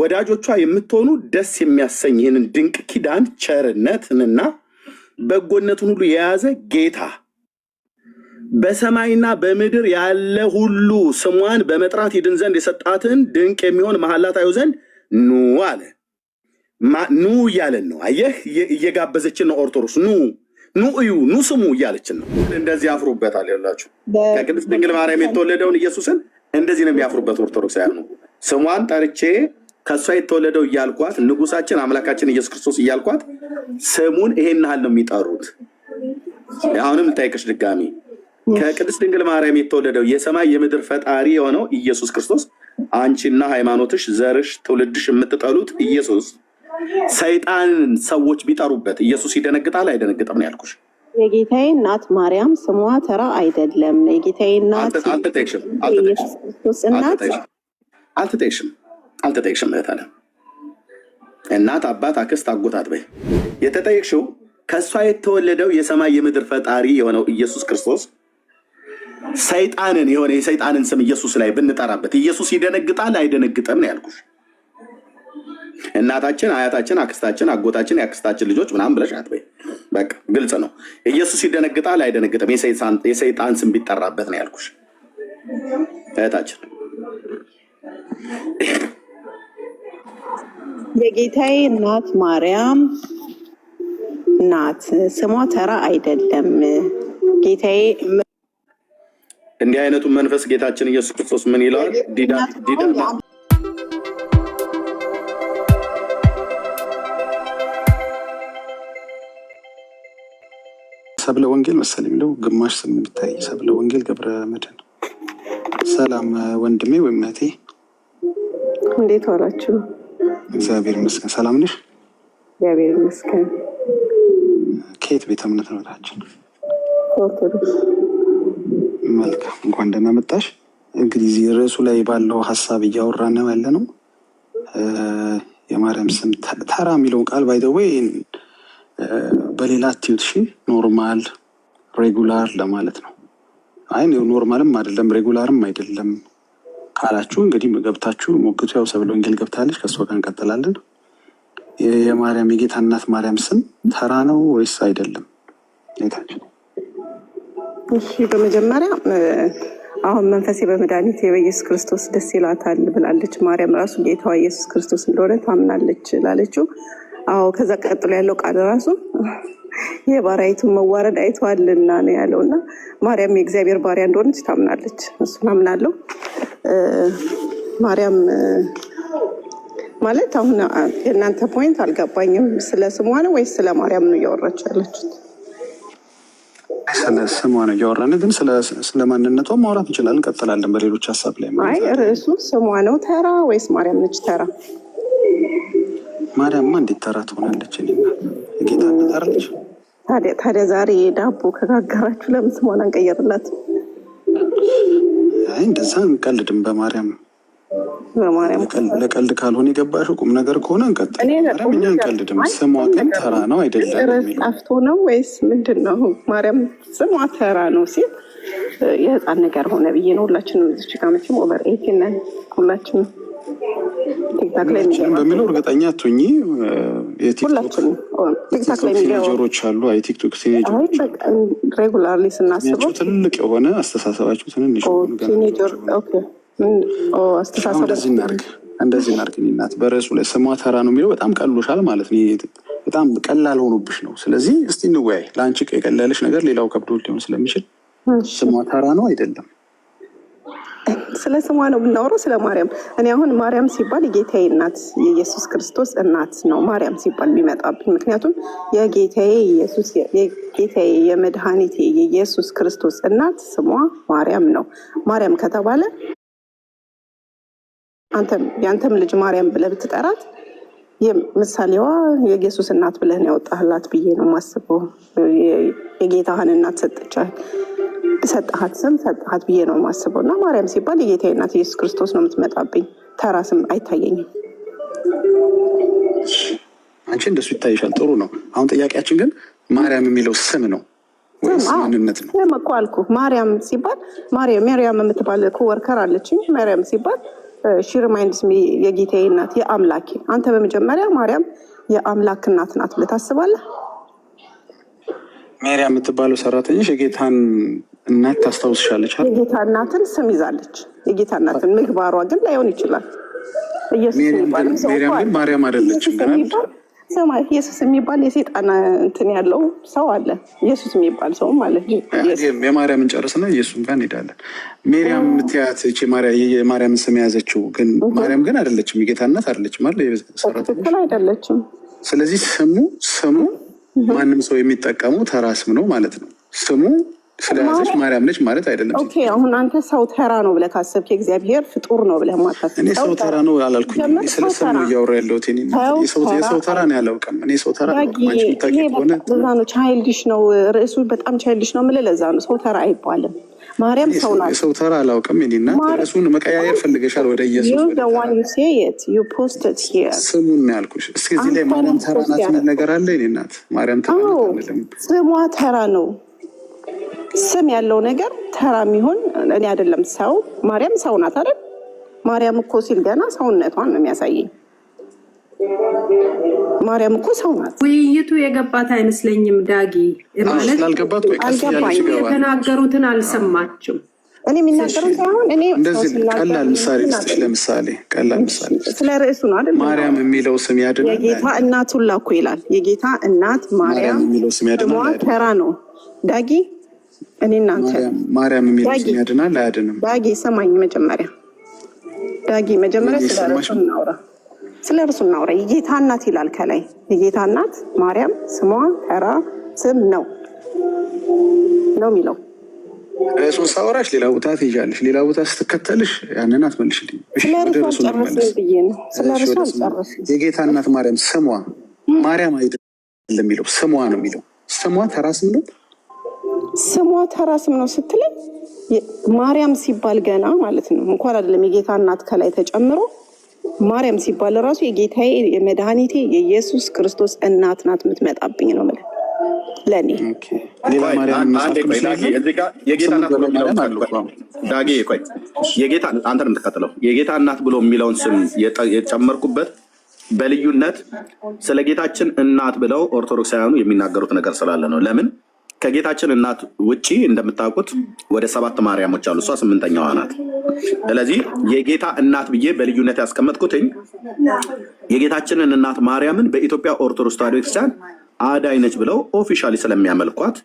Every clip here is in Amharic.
ወዳጆቿ የምትሆኑ ደስ የሚያሰኝ ይህንን ድንቅ ኪዳን ቸርነትንና በጎነቱን ሁሉ የያዘ ጌታ በሰማይና በምድር ያለ ሁሉ ስሟን በመጥራት ይድን ዘንድ የሰጣትን ድንቅ የሚሆን መሐላ ታዩ ዘንድ ኑ አለ። ኑ እያለን ነው። አየህ፣ እየጋበዘችን ነው። ኦርቶዶክስ ኑ እዩ፣ ኑ ስሙ እያለችን ነው። እንደዚህ ያፍሩበታል። ያላችሁ ከቅድስት ድንግል ማርያም የተወለደውን ኢየሱስን እንደዚህ ነው የሚያፍሩበት ኦርቶዶክሳውያን ነው። ስሟን ጠርቼ ከእሷ የተወለደው እያልኳት ንጉሳችን አምላካችን ኢየሱስ ክርስቶስ እያልኳት ስሙን ይሄን ያህል ነው የሚጠሩት። አሁንም ልጠይቅሽ ድጋሚ ከቅድስት ድንግል ማርያም የተወለደው የሰማይ የምድር ፈጣሪ የሆነው ኢየሱስ ክርስቶስ አንቺና ሃይማኖትሽ፣ ዘርሽ፣ ትውልድሽ የምትጠሉት ኢየሱስ ሰይጣንን ሰዎች ቢጠሩበት ኢየሱስ ይደነግጣል አይደነግጥም ነው ያልኩሽ። የጌታዬ እናት ማርያም ስሟ ተራ አይደለም። የጌታዬ እናት አልተጠየቅሽም እህታለ እናት፣ አባት፣ አክስት፣ አጎት አትበይ። የተጠየቅሽው ከእሷ የተወለደው የሰማይ የምድር ፈጣሪ የሆነው ኢየሱስ ክርስቶስ ሰይጣንን የሆነ የሰይጣንን ስም ኢየሱስ ላይ ብንጠራበት ኢየሱስ ይደነግጣል አይደነግጥም ነው ያልኩሽ። እናታችን፣ አያታችን፣ አክስታችን፣ አጎታችን፣ የአክስታችን ልጆች ምናምን ብለሽ አትበይ። በቃ ግልጽ ነው። ኢየሱስ ይደነግጣል አይደነግጥም የሰይጣን ስም ቢጠራበት ነው ያልኩሽ እህታችን። የጌታዬ እናት ማርያም ናት፣ ስሟ ተራ አይደለም። ጌታዬ እንዲህ አይነቱን መንፈስ ጌታችን ኢየሱስ ክርስቶስ ምን ይለዋል? ዲዳ ሰብለ ወንጌል መሰለኝ ነው ግማሽ ስም የሚታይ ሰብለ ወንጌል ገብረ መድህን። ሰላም ወንድሜ ወይም እህቴ፣ እንዴት ዋላችሁ? እግዚአብሔር ይመስገን። ሰላም ነሽ? እግዚአብሔር ይመስገን። ከየት ቤተ እምነት ነው ታችን? ኦርቶዶክስ። መልካም፣ እንኳን ደህና መጣሽ። እንግዲህ ርዕሱ ላይ ባለው ሀሳብ እያወራን ነው ያለ ነው። የማርያም ስም ተራ የሚለውን ቃል ባይደወይ በሌላ አትዩት። እሺ፣ ኖርማል ሬጉላር ለማለት ነው። አይ ኖርማልም አይደለም ሬጉላርም አይደለም ካላችሁ እንግዲህ ገብታችሁ ሞግቱ። ያው ሰብለ ወንጌል ገብታለች፣ ከእሷ ጋር እንቀጥላለን። የማርያም የጌታ እናት ማርያም ስም ተራ ነው ወይስ አይደለም? ጌታችን እሺ፣ በመጀመሪያ አሁን መንፈሴ በመድኃኒቴ በኢየሱስ ክርስቶስ ደስ ይላታል ብላለች። ማርያም ራሱ ጌታዋ ኢየሱስ ክርስቶስ እንደሆነ ታምናለች ላለችው። አዎ፣ ከዛ ቀጥሎ ያለው ቃል ራሱ የባሪያይቱን መዋረድ አይተዋልና ነው ያለው እና ማርያም የእግዚአብሔር ባሪያ እንደሆነች ታምናለች። እሱን አምናለሁ። ማርያም ማለት አሁን የእናንተ ፖይንት አልገባኝም። ስለ ስሟ ነው ወይስ ስለ ማርያም ነው እያወራች ያለችሁት? ስለ ስሟ ነው እያወራን፣ ግን ስለ ማንነቷ ማውራት እንችላለን። እንቀጥላለን በሌሎች ሀሳብ ላይ። አይ ርዕሱ ስሟ ነው ተራ ወይስ ማርያም ነች ተራ? ማርያምማ እንዴት ተራ ትሆናለች? ጌታ ነታለች። ታዲያ ዛሬ ዳቦ ከጋገራችሁ ለምን ስሟን አንቀየርላት? አይ እንደዛ እንቀልድም በማርያም ለቀልድ ካልሆነ የገባሽው ቁም ነገር ከሆነ እንቀጥል። ማርያም እኛ እንቀልድም። ስሟ ግን ተራ ነው አይደለም? ጠፍቶ ነው ወይስ ምንድን ነው? ማርያም ስሟ ተራ ነው ሲል የህፃን ነገር ሆነ ብዬ ነው። ሁላችንም እዚች ጋር መቼም ኦቨር 18 ነን ሁላችንም። ቲክታክ ላይ በሚለው እርግጠኛ አትሁኚ። የቲክቶክ ቲኔጀሮች አሉ። አይ ቲክቶክ ቲኔጀሮች ሬጉላርሊ ስናስበው ትልቅ የሆነ አስተሳሰባችሁ ትንንሽ ቲኔጀር አስተሳሰብ እንደዚህ እናድርግ። እናት በርዕሱ ላይ ስሟ ተራ ነው የሚለው በጣም ቀሎሻል ማለት ነው። በጣም ቀላል ሆኖብሽ ነው። ስለዚህ እስቲ እንወያይ። ለአንቺ የቀለለሽ ነገር ሌላው ከብዶ ሊሆን ስለሚችል ስሟ ተራ ነው አይደለም? ስለ ስሟ ነው ብናወራው ስለ ማርያም። እኔ አሁን ማርያም ሲባል የጌታዬ እናት የኢየሱስ ክርስቶስ እናት ነው ማርያም ሲባል የሚመጣብኝ። ምክንያቱም የጌታዬ የመድኃኒቴ የኢየሱስ ክርስቶስ እናት ስሟ ማርያም ነው። ማርያም ከተባለ የአንተም ልጅ ማርያም ብለህ ብትጠራት ምሳሌዋ የኢየሱስ እናት ብለህ ነው ያወጣህላት ብዬ ነው የማስበው። የጌታህን እናት ሰጠሃት ስም ሰጠሃት ብዬ ነው የማስበው። እና ማርያም ሲባል የጌታዬ እናት ኢየሱስ ክርስቶስ ነው የምትመጣብኝ። ተራ ስም አይታየኝም። አንቺ እንደሱ ይታይሻል። ጥሩ ነው። አሁን ጥያቄያችን ግን ማርያም የሚለው ስም ነው ወይስ ማንነት ነው? ስም እኮ አልኩህ። ማርያም ሲባል ማርያም የምትባል ኮወርከር አለችኝ። ማርያም ሲባል ሺ ሪማይንድስ ሚ የጌታዬ እናት የአምላኬ። አንተ በመጀመሪያ ማርያም የአምላክ እናት ናት ብለህ ታስባለህ? ሜሪያ የምትባለው ሰራተኞች የጌታን እናት ታስታውስሻለች? የጌታ እናትን ስም ይዛለች። የጌታ እናትን ምግባሯ ግን ላይሆን ይችላል። ሜሪያም ግን ማርያም አይደለችም። ኢየሱስ የሚባል የሴጣን እንትን ያለው ሰው አለ። ኢየሱስ የሚባል ሰው ማለት የማርያምን ጨርስና ኢየሱስ ጋር እንሄዳለን። ሜሪያም የምትያት የማርያም ስም የያዘችው ግን ማርያም ግን አይደለችም። የጌታ እናት አይደለችም አይደል? ትክክል አይደለችም። ስለዚህ ስሙ ማንም ሰው የሚጠቀመው ተራ ስም ነው ማለት ነው። ስሙ ስለያዘች ማርያም ነች ማለት አይደለም። ኦኬ አሁን አንተ ሰው ተራ ነው ብለህ ካሰብክ የእግዚአብሔር ፍጡር ነው ብለህ ማታስብ። እኔ ሰው ተራ ነው አላልኩኝ። ስለ ስም ነው እያወራሁ ያለሁት። የሰው ተራ ነው ያላውቅም። እኔ ሰው ተራ ነው ለዛ ነው ቻይልዲሽ ነው ርዕሱ በጣም ቻይልዲሽ ነው የምልህ። ለዛ ነው ሰው ተራ አይባልም። ማርያም ሰው ናት። የሰው ተራ አላውቅም። እኔና ርዕሱን መቀያየር ፈልገሻል ወደ ኢየሱስ። ስሙን ነው ያልኩሽ። እስኪ እዚህ ላይ ማርያም ተራ ናት ምን ነገር አለ? እኔ እናት ማርያም ተራ ናት። ስሟ ተራ ነው። ስም ያለው ነገር ተራ የሚሆን እኔ አይደለም። ሰው ማርያም ሰው ናት አይደል? ማርያም እኮ ሲል ገና ሰውነቷን ነው የሚያሳየኝ። ማርያም እኮ ሰው ናት። ውይይቱ የገባት አይመስለኝም። ዳጊ ማለት የተናገሩትን አልሰማችም። እኔ የሚናገሩት ሳይሆን እኔ እንደዚህ ቀላል ምሳሌ ልስጥሽ። ለምሳሌ ቀላል ምሳሌ ስለ ርዕሱ ነው አይደል? ማርያም የሚለው ስም ያድናል። የጌታ እናት ሁላ እኮ ይላል። የጌታ እናት ማርያም የሚለው ስም ያድናል። ተራ ነው ዳጊ። እኔ እናንተ ማርያም የሚለው ስም ያድናል አያድንም? ዳጊ ሰማኝ። መጀመሪያ ስለ ርዕሱ እናውራ። ስለ እርሱ እናውራ። የጌታ እናት ይላል ከላይ። የጌታ እናት ማርያም ስሟ ተራ ስም ነው የሚለው። እሱን ሳወራሽ ሌላ ቦታ ትይዣለሽ፣ ሌላ ቦታ ስትከተልሽ ያንን አትመልሽልኝ። የጌታ እናት ማርያም ስሟ ማርያም አይደለም የሚለው ስሟ ነው የሚለው። ስሟ ተራ ስም ነው። ስሟ ተራ ስም ነው ስትለኝ ማርያም ሲባል ገና ማለት ነው እንኳን አይደለም የጌታ እናት ከላይ ተጨምሮ ማርያም ሲባል ራሱ የጌታዬ የመድኃኒቴ የኢየሱስ ክርስቶስ እናት ናት የምትመጣብኝ ነው ማለት ለኔ። አንተ ነው የምትከተለው። የጌታ እናት ብሎ የሚለውን ስም የጨመርኩበት በልዩነት ስለ ጌታችን እናት ብለው ኦርቶዶክሳውያኑ የሚናገሩት ነገር ስላለ ነው። ለምን ከጌታችን እናት ውጪ እንደምታውቁት ወደ 7 ማርያሞች አሉ። እሷ 8ኛዋ ናት። ስለዚህ የጌታ እናት ብዬ በልዩነት ያስቀመጥኩትኝ የጌታችንን እናት ማርያምን በኢትዮጵያ ኦርቶዶክስ ተዋሕዶ ቤተክርስቲያን አዳኝ ነች ብለው ኦፊሻሊ ስለሚያመልኳት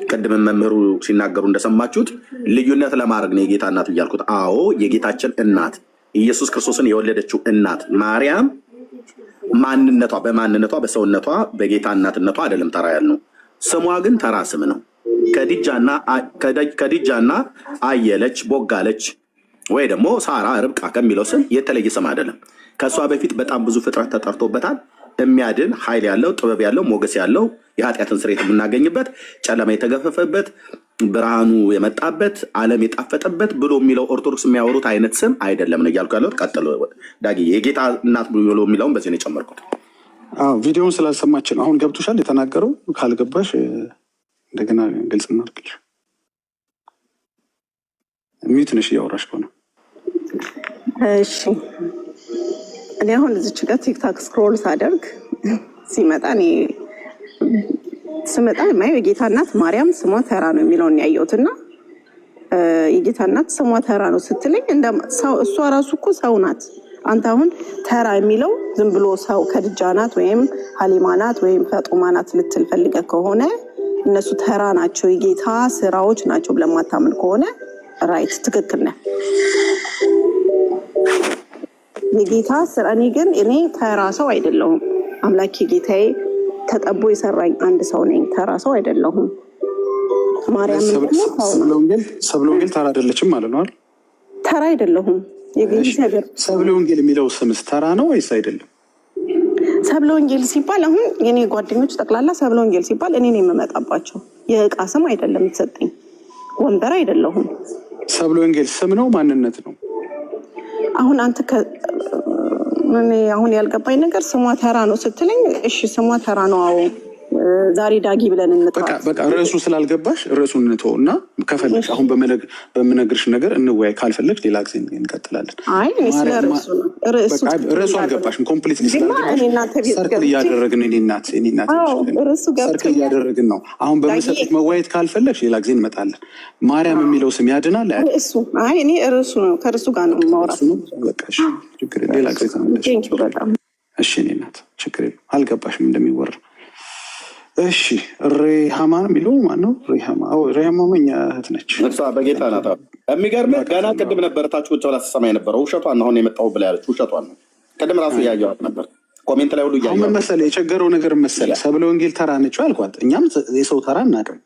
ቅድም መምህሩ ሲናገሩ እንደሰማችሁት ልዩነት ለማድረግ ነው የጌታ እናት ብዬ ያልኩት። አዎ የጌታችን እናት ኢየሱስ ክርስቶስን የወለደችው እናት ማርያም በማንነቷ በሰውነቷ በጌታ እናትነቷ አይደለም ተራ ያልነው። ስሟ ግን ተራ ስም ነው። ከዲጃና አየለች ቦጋለች ወይ ደግሞ ሳራ ርብቃ ከሚለው ስም የተለየ ስም አይደለም። ከእሷ በፊት በጣም ብዙ ፍጥረት ተጠርቶበታል። የሚያድን ኃይል ያለው ጥበብ ያለው ሞገስ ያለው የኃጢአትን ስርየት የምናገኝበት ጨለማ የተገፈፈበት ብርሃኑ የመጣበት ዓለም የጣፈጠበት ብሎ የሚለው ኦርቶዶክስ የሚያወሩት አይነት ስም አይደለም ነው እያልኩ ያለሁት። ቀጥሎ ዳጊ የጌታ እናት ብሎ የሚለውን በዚህ ነው የጨመርኩት። ቪዲዮውን ስላልሰማችን አሁን ገብቶሻል የተናገረው። ካልገባሽ እንደገና ግልጽ እናድርግልሽ። ሚዩት ነሽ እያወራሽ ከሆነ። እሺ እኔ አሁን እዚች ጋር ቲክታክ ስክሮል ሳደርግ ስመጣ የማየው የጌታ እናት ማርያም ስሟ ተራ ነው የሚለውን ያየሁትና የጌታ እናት ስሟ ተራ ነው ስትለኝ እሷ ራሱ እኮ ሰው ናት። አንተ አሁን ተራ የሚለው ዝም ብሎ ሰው ከድጃ ናት ወይም ሀሊማ ናት ወይም ፈጡማ ናት ልትል ፈልገህ ከሆነ እነሱ ተራ ናቸው የጌታ ስራዎች ናቸው ብለህ ማታምን ከሆነ ራይት ትክክል ነህ። የጌታ ስራ እኔ ተራ ሰው አይደለሁም። አምላኬ ጌታዬ ተጠቦ የሰራኝ አንድ ሰው ነኝ። ተራ ሰው አይደለሁም። ማርያም ሰብለ ወንጌል ተራ አይደለችም ማለት ነው። ተራ አይደለሁም። ሰብለ ወንጌል የሚለው ስምስ ተራ ነው ወይስ አይደለም? ሰብለ ወንጌል ሲባል አሁን የኔ ጓደኞች ጠቅላላ ሰብለ ወንጌል ሲባል እኔ ነው የምመጣባቸው። የእቃ ስም አይደለም የተሰጠኝ፣ ወንበር አይደለሁም። ሰብለ ወንጌል ስም ነው ማንነት ነው? አሁን አንተ አሁን ያልገባኝ ነገር ስሟ ተራ ነው ስትለኝ፣ እሺ ስሟ ተራ ነው። አዎ ዛሬ ዳጊ ብለን እንጥራ። በቃ ርዕሱ ስላልገባሽ ርዕሱን እንተው እና ከፈለግሽ አሁን በምነግርሽ ነገር እንወያይ፣ ካልፈለግሽ ሌላ ጊዜ እንቀጥላለን። ርዕሱ አልገባሽም። ኮምፕሊት ሰርክል እያደረግን ሰርክል እያደረግን ነው። አሁን በመሰጠት መወያየት ካልፈለግሽ ሌላ ጊዜ እንመጣለን። ማርያም የሚለው ስም ያድናል? እኔ ርዕሱ ነው፣ ከርዕሱ ጋር ነው የማወራው። ሌላ ጊዜ ተመለሽ። እሺ እኔ እናት ችግር የለም። አልገባሽም እንደሚወራ። እሺ ሬሃማ የሚለው ማነው? ሬሃማ እኛ እህት ነች። እሷ በጌታ ናት። የሚገርምህ ገና ቅድም ነበር ታች ቁጭ ብላ ስትሰማ የነበረው ውሸቷን ነው። አሁን የመጣው ብላ ያለች ውሸቷን ነው። ቅድም ራሱ እያየኋት ነበር ኮሜንት ላይ ሁሉ እያየኋት። ምን መሰለህ የቸገረው ነገር መሰለህ፣ ሰብለ ወንጌል ተራ ነች አልኳት። እኛም የሰው ተራ እናቅም።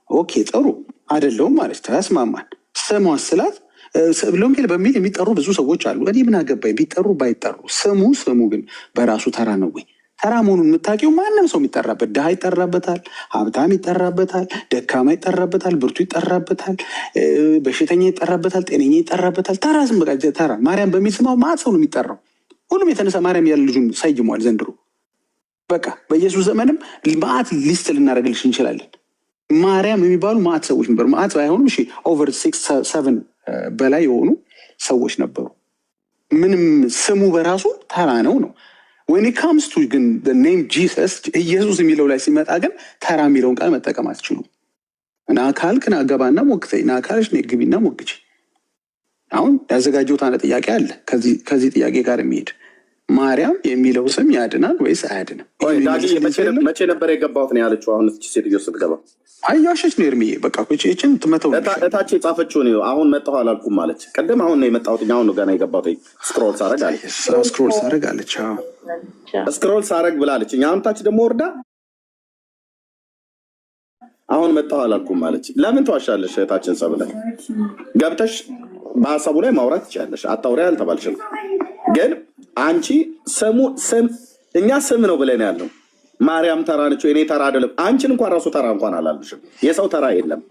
ኦኬ ጥሩ አይደለውም ማለች። ተስማማን። ስሟ ስላት ሰብለ ወንጌል በሚል የሚጠሩ ብዙ ሰዎች አሉ። እኔ ምን አገባኝ ቢጠሩ ባይጠሩ፣ ስሙ ግን በራሱ ተራ ነው ወይ? ተራ መሆኑን የምታውቂው ማንም ሰው የሚጠራበት፣ ድሃ ይጠራበታል፣ ሀብታም ይጠራበታል፣ ደካማ ይጠራበታል፣ ብርቱ ይጠራበታል፣ በሽተኛ ይጠራበታል፣ ጤነኛ ይጠራበታል። ተራ ዝም በቃ ተራ። ማርያም በሚል ስማው ማት ሰው ነው የሚጠራው። ሁሉም የተነሳ ማርያም ያለ ልጁን ሰይሟል ዘንድሮ። በቃ በኢየሱስ ዘመንም ማት ሊስት ልናደርግልሽ እንችላለን። ማርያም የሚባሉ ማት ሰዎች ነበሩ። ማት ባይሆኑም ኦቨር 6-7 በላይ የሆኑ ሰዎች ነበሩ። ምንም ስሙ በራሱ ተራ ነው ነው ወይኔ ካምስቱ ግን ኔም ጂሰስ ኢየሱስ የሚለው ላይ ሲመጣ ግን ተራ የሚለውን ቃል መጠቀም አትችሉም። እና ካልክ ና ገባና ሞግተኝ፣ ና ካልሽ ግቢና ሞግች። አሁን ያዘጋጀሁት አንድ ጥያቄ አለ ከዚህ ጥያቄ ጋር የሚሄድ ማርያም የሚለው ስም ያድናል ወይስ አያድንም? መቼ ነበር የገባሁት ነው ያለችው። አሁን ሴትዮ ስትገባ አያሸች ነው እርምዬ በቃ ችን ትመተው እታች የጻፈችው ነው። አሁን መጣሁ አላልኩም ማለች። ቅድም አሁን ነው የመጣሁት። አሁን ነው ገና የገባሁት። ስክሮል ሳረግ አለች። ስክሮል ሳረግ ብላለች። አሁን ታች ደግሞ ወርዳ አሁን መጣሁ አላልኩም ማለች። ለምን ተዋሻለሽ? እህታችን ሰብለ ገብተሽ በሀሳቡ ላይ ማውራት ትችላለሽ። አታውሪ አልተባልሽም። ግን አንቺ ስም እኛ ስም ነው ብለን ያለው ማርያም ተራ ነች። እኔ ተራ አይደለም። አንቺን እንኳን ራሱ ተራ እንኳን አላልሽም። የሰው ተራ የለም።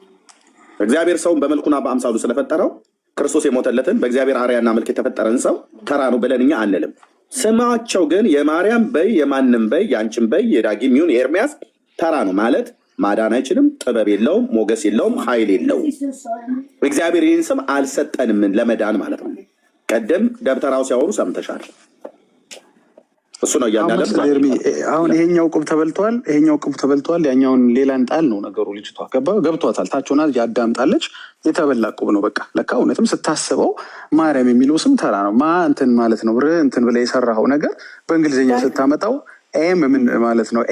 እግዚአብሔር ሰውን በመልኩና በአምሳሉ ስለፈጠረው ክርስቶስ የሞተለትን በእግዚአብሔር አርአያና መልክ የተፈጠረን ሰው ተራ ነው ብለን እኛ አንልም። ስማቸው ግን የማርያም በይ የማንም በይ የአንቺን በይ የዳጊም ይሁን የኤርሚያስ ተራ ነው ማለት ማዳን አይችልም። ጥበብ የለውም፣ ሞገስ የለውም፣ ኃይል የለውም። እግዚአብሔር ይህን ስም አልሰጠንም ለመዳን ማለት ነው። ቀደም ደብተራው ሲያወሩ ሰምተሻል። እሱ ነው እያለ አሁን ይሄኛው ቁብ ተበልቷል፣ ያኛውን ሌላ እንጣል ነው ነገሩ። ልጅቷ ገብቷታል። ታችሆና ያዳምጣለች። የተበላ ቁብ ነው በቃ። ለካ እውነትም ስታስበው ማርያም የሚለው ስም ተራ ነው። እንትን ማለት ነው እንትን ብለህ የሰራኸው ነገር በእንግሊዝኛ ስታመጣው ኤም ምን ማለት ነው?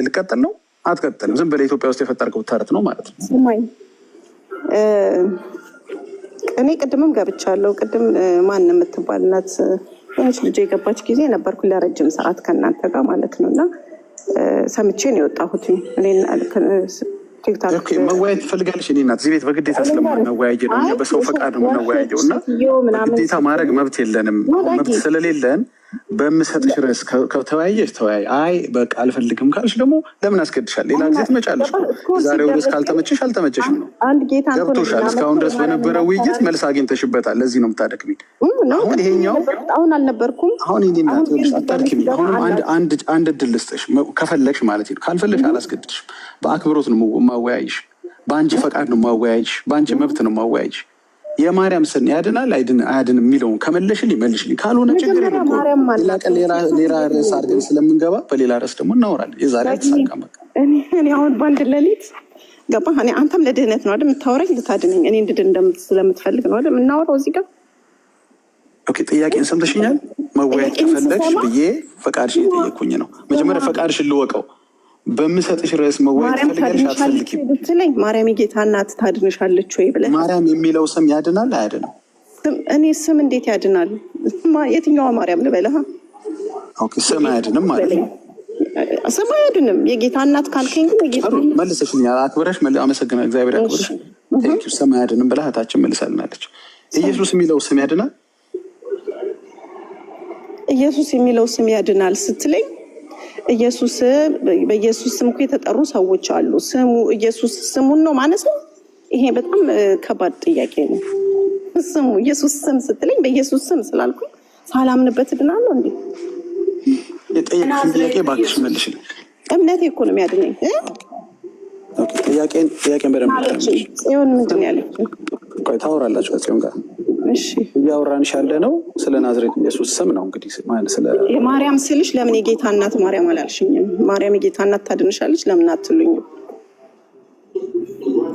ልቀጥል ነው አትቀጥልም። ዝም ብለህ ኢትዮጵያ ውስጥ የፈጠርከው ተረት ነው ማለት ነው። እኔ ቅድምም ገብቻለሁ። ቅድም ማን የምትባል እናት ሆነች ልጅ የገባች ጊዜ ነበርኩ ለረጅም ሰዓት ከእናንተ ጋር ማለት ነው። እና ሰምቼ ነው የወጣሁት። ቲክታክ መወያየት ትፈልጋለች። እኔ እናት እዚህ ቤት በግዴታ ስለምንወያየ ነው፣ በሰው ፈቃድ ነው የምንወያየው እና ግዴታ ማድረግ መብት የለንም። መብት ስለሌለን በምሰጥሽ ርዕስ ከተወያየሽ ተወያይ። አይ በቃ አልፈልግም ካልሽ ደግሞ ለምን አስገድሻል? ሌላ ጊዜ ትመጫለሽ። ዛሬው ርዕስ ካልተመቸሽ አልተመቸሽም ነው። ገብቶሻል። እስካሁን ድረስ በነበረ ውይይት መልስ አግኝተሽበታል። ለዚህ ነው የምታደክሚኝ። አሁን ይሄኛው አሁን አልነበርኩም። አሁን እኔ እናት አታድክሚኝ። አሁን አንድ እድል ልስጥሽ ከፈለግሽ ማለት ነው። ካልፈለግሽ አላስገድድሽም። በአክብሮት ነው ማወያይሽ። በአንቺ ፈቃድ ነው ማወያይሽ። በአንቺ መብት ነው ማወያይሽ። የማርያም ስም ያድናል አያድንም የሚለውን ከመለሽልኝ መልሽልኝ፣ ካልሆነ ችግር የለም። ሌላ ቀን ሌላ ርዕስ አድርገን ስለምንገባ በሌላ ርዕስ ደግሞ እናወራለን። የዛሬ አልተሳካም። እኔ አሁን በአንድ ሌሊት ገባህ። አንተም ለድህነት ነው አይደል የምታወራኝ? ልታድነኝ እኔ እንድድን ስለምትፈልግ ነው አይደል የምናወራው እዚህ ጋር? ኦኬ ጥያቄን ሰምተሽኛል። መወያየት ከፈለግሽ ብዬ ፈቃድሽን የጠየኩኝ ነው። መጀመሪያ ፈቃድሽን ልወቀው። በምሰጥሽ ርዕስ መወያየት ትፈልጋለሽ አትፈልጊም? ማርያም የጌታ እናት ታድንሻለች ወይ ብለህ ማርያም የሚለው ስም ያድናል አያድንም? እኔ ስም እንዴት ያድናል? የትኛዋ ማርያም ልበልህ? ኦኬ ስም አያድንም ማለት ነው። ስም አያድንም የጌታ እናት ካልከኝ ግን መልሰሽልኛል። አክብረሽ አመሰግናለሁ። እግዚአብሔር ያክብርሽ። ቴንኪው። ስም አያድንም ብለህ እህታችን መልሳልናለች። ኢየሱስ የሚለው ስም ያድናል? ኢየሱስ የሚለው ስም ያድናል ስትለኝ ኢየሱስ በኢየሱስ ስም እኮ የተጠሩ ሰዎች አሉ። ስሙ ኢየሱስ ስሙን ነው ማለት ነው። ይሄ በጣም ከባድ ጥያቄ ነው። ስሙ ኢየሱስ ስም ስትለኝ በኢየሱስ ስም ስላልኩ ሳላምንበት ድናለሁ እንዴ? የጠየቅሽን ጥያቄ እባክሽ መልሽልኝ። እምነቴ እኮ ነው የሚያድነኝ። ጥያቄን በደንብ ጽዮን ምንድን ነው ያለችው? ቆይ ታወራላችሁ ከጽዮን ጋር። እሺ እያወራንሽ ያለ ነው ስለ ናዝሬት ኢየሱስ ስም ነው። እንግዲህ ስለ የማርያም ስልሽ ለምን የጌታ እናት ማርያም አላልሽኝም? ማርያም የጌታ እናት ታድንሻለች ለምን አትሉኝም?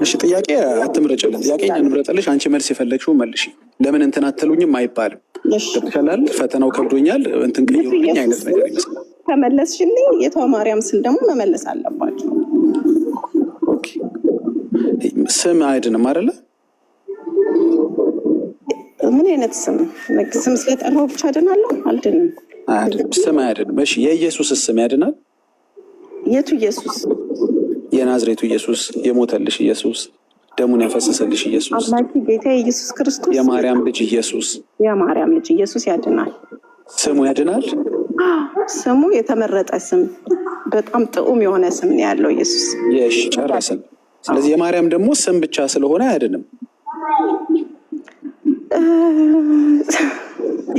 እሺ ጥያቄ አትምረጭልን። ጥያቄ እንምረጥልሽ። አንቺ መልስ የፈለግሽው መልሽ። ለምን እንትን አትሉኝም አይባልም። ገብቶሻል? ፈተናው ከብዶኛል እንትን ቀይሩልኝ አይነት ነገር ይመስላል። ከመለስሽልኝ የቷ ማርያም ስል ደግሞ መመለስ አለባቸው። ኦኬ ስም አይድንም አይደለ? ምን አይነት ስም? ስም ስለጠራው ብቻ አድናለሁ? አልድንም። ስም አያድንም። እሺ የኢየሱስ ስም ያድናል? የቱ ኢየሱስ? የናዝሬቱ ኢየሱስ፣ የሞተልሽ ኢየሱስ፣ ደሙን ያፈሰሰልሽ ኢየሱስ፣ አምላኪ ጌታ ኢየሱስ ክርስቶስ፣ የማርያም ልጅ ኢየሱስ። የማርያም ልጅ ኢየሱስ ያድናል። ስሙ ያድናል። ስሙ የተመረጠ ስም፣ በጣም ጥዑም የሆነ ስም ነው ያለው ኢየሱስ። የሽ ጨረስን። ስለዚህ የማርያም ደግሞ ስም ብቻ ስለሆነ አያድንም።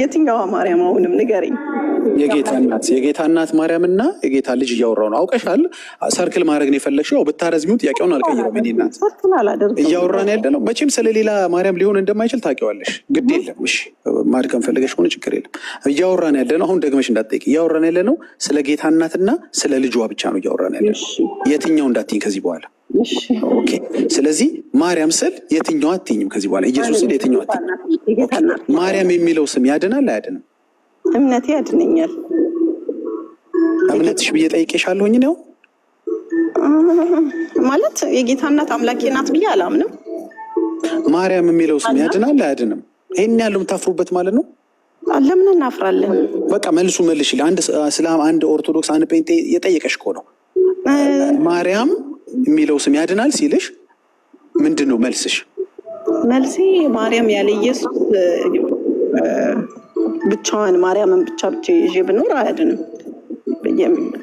የትኛዋ ማርያም? አሁንም ንገረኝ። የጌታ እናት ማርያም እና የጌታ ልጅ እያወራው ነው። አውቀሻል። ሰርክል ማድረግ ነው የፈለግሽው። ብታረዝሚው ጥያቄውን አልቀይረው። ምን እናት እያወራን ያለ ነው። መቼም ስለሌላ ማርያም ሊሆን እንደማይችል ታውቂዋለሽ። ግድ የለም። እሺ ማድከም ፈለገሽ ሆነ ችግር የለም። እያወራን ያለ ነው። አሁን ደግመሽ እንዳትጠይቂ። እያወራን ያለ ነው ስለ ጌታ እናትና ስለ ልጇ ብቻ ነው እያወራን ያለ ነው። የትኛው እንዳትይኝ ከዚህ በኋላ። ኦኬ። ስለዚህ ማርያም ስል የትኛው አትይኝም ከዚህ በኋላ። ኢየሱስ ስል የትኛው አትይኝም። ማርያም የሚለው ስም ያድናል አያድንም? እምነቴ ያድነኛል። እምነትሽ ብዬ ጠይቄሻለሁኝ ነው ማለት የጌታ እናት አምላኬ ናት ብዬ አላምንም። ማርያም የሚለው ስም ያድናል አያድንም? ይሄን ያለው የምታፍሩበት ማለት ነው። ለምን እናፍራለን? በቃ መልሱ መልሽ። አንድ እስላም፣ አንድ ኦርቶዶክስ፣ አንድ ጴንጤ የጠየቀሽ እኮ ነው። ማርያም የሚለው ስም ያድናል ሲልሽ ምንድን ነው መልስሽ? መልሴ ማርያም ያለ ኢየሱስ ብቻዋን ማርያምን ብቻ ይዤ ብኖር አያድንም።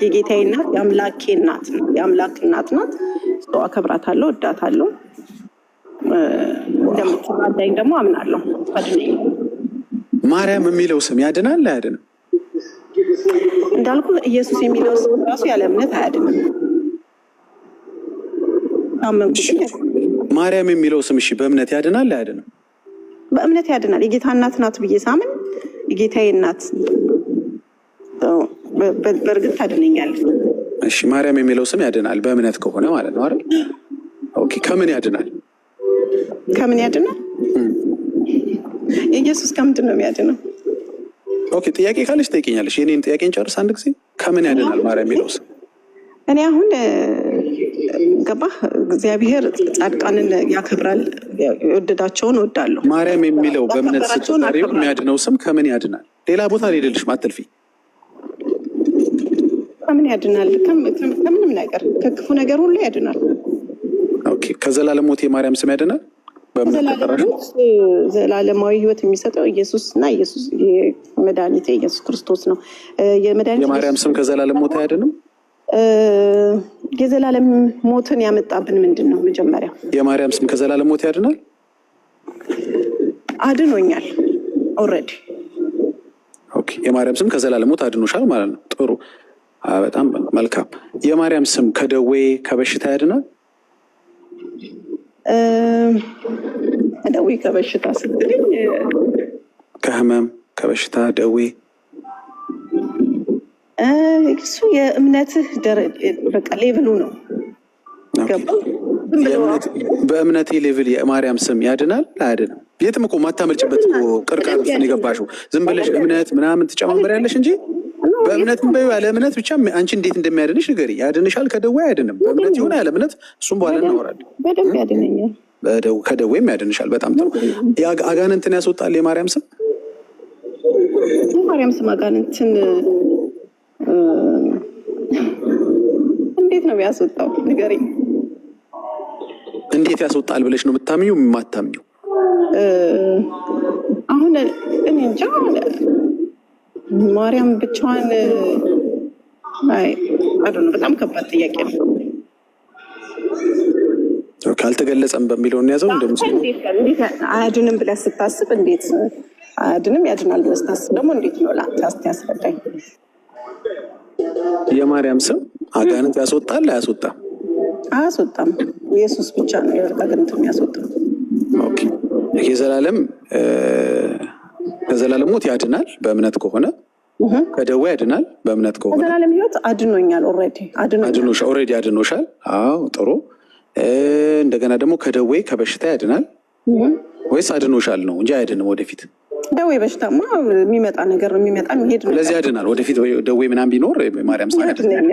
የጌታዬ እናት የአምላኬ እናት ነው። የአምላክ እናት ናት። ሰው አከብራታለሁ፣ እወዳታለሁ። እንደምትራዳኝ ደግሞ አምናለሁ። አድነኝ። ማርያም የሚለው ስም ያድናል አያድንም? እንዳልኩ ኢየሱስ የሚለው ስም ራሱ ያለ እምነት አያድንም። ማርያም የሚለው ስም እሺ በእምነት ያድናል አያድንም? በእምነት ያድናል። የጌታ እናት ናት ብዬ ሳምን የጌታዬ እናት በእርግጥ ታድነኛለች። እሺ ማርያም የሚለው ስም ያድናል በእምነት ከሆነ ማለት ነው አይደል? ኦኬ። ከምን ያድናል? ከምን ያድናል? የኢየሱስ ከምንድን ነው የሚያድነው? ኦኬ። ጥያቄ ካለሽ ጠይቂኛለሽ። የኔን ጥያቄን ጨርስ አንድ ጊዜ። ከምን ያድናል ማርያም የሚለው ስም? እኔ አሁን ገባህ? እግዚአብሔር ጻድቃንን ያከብራል፣ የወደዳቸውን እወዳለሁ። ማርያም የሚለው በእምነት ስትጠሪው የሚያድነው ስም ከምን ያድናል? ሌላ ቦታ ሊደልሽ አትልፊ። ከምን ያድናል? ከምንም ነገር፣ ከክፉ ነገር ሁሉ ያድናል። ኦኬ። ከዘላለም ሞት የማርያም ስም ያድናል? ዘላለማዊ ሕይወት የሚሰጠው ኢየሱስ እና ኢየሱስ መድኃኒቴ ኢየሱስ ክርስቶስ ነው። የማርያም ስም ከዘላለም ሞት አያድንም? የዘላለም ሞትን ያመጣብን ምንድን ነው? መጀመሪያ የማርያም ስም ከዘላለም ሞት ያድናል? አድኖኛል ኦልሬዲ። ኦኬ። የማርያም ስም ከዘላለም ሞት አድኖሻል ማለት ነው። ጥሩ፣ በጣም መልካም። የማርያም ስም ከደዌ ከበሽታ ያድናል? ደዌ ከበሽታ ስትልኝ ከህመም ከበሽታ ደዌ እሱ የእምነትህ በቃ ሌቭሉ ነው። በእምነቴ ሌቭል የማርያም ስም ያድናል አያድንም? የትም እኮ ማታመልጭበት ቅርቃር ውስጥ ነው የገባሽው። ዝም ብለሽ እምነት ምናምን ትጨማመሪያለሽ እንጂ በእምነትም በይው ያለ እምነት ብቻ አንቺ እንዴት እንደሚያድንሽ ንገሪ። ያድንሻል? ከደዌ አያድንም። በእምነት ይሆን ያለ እምነት እሱም በኋላ እናወራለን። በደንብ ያድነኛል። ከደዌም ያድንሻል። በጣም ጥሩ። አጋንንትን ያስወጣል የማርያም ስም? የማርያም ስም አጋንንትን እንዴት ነው የሚያስወጣው? ንገረኝ። እንዴት ያስወጣል ብለሽ ነው የምታምኚው የማታምኚው? አሁን እኔ እንጃ። ማርያም ብቻዋን በጣም ከባድ ጥያቄ ነው። ካልተገለጸም በሚለው እንያዘው። አያድንም ብለህ ስታስብ እንዴት አያድንም ያድናል ብለህ ስታስብ ደግሞ እንዴት ነው? ያስረዳኝ። የማርያም ስም አጋንንት ያስወጣል አያስወጣም? አያስወጣም። ኢየሱስ ብቻ ነው አጋንንት የሚያስወጣው። ኦኬ የዘላለም ከዘላለም ሞት ያድናል በእምነት ከሆነ፣ ከደዌ ያድናል በእምነት ከሆነ። ከዘላለም ሕይወት አድኖኛል። ኦልሬዲ አድኖሻል። አዎ ጥሩ። እንደገና ደግሞ ከደዌ ከበሽታ ያድናል ወይስ አድኖሻል ነው እንጂ አይድንም ወደፊት? ደዌ በሽታማ የሚመጣ ነገር የሚመጣ የሚሄድ ነው። ስለዚህ ያድናል ወደፊት። ደዌ ምናምን ቢኖር ማርያም ስም ያድናል።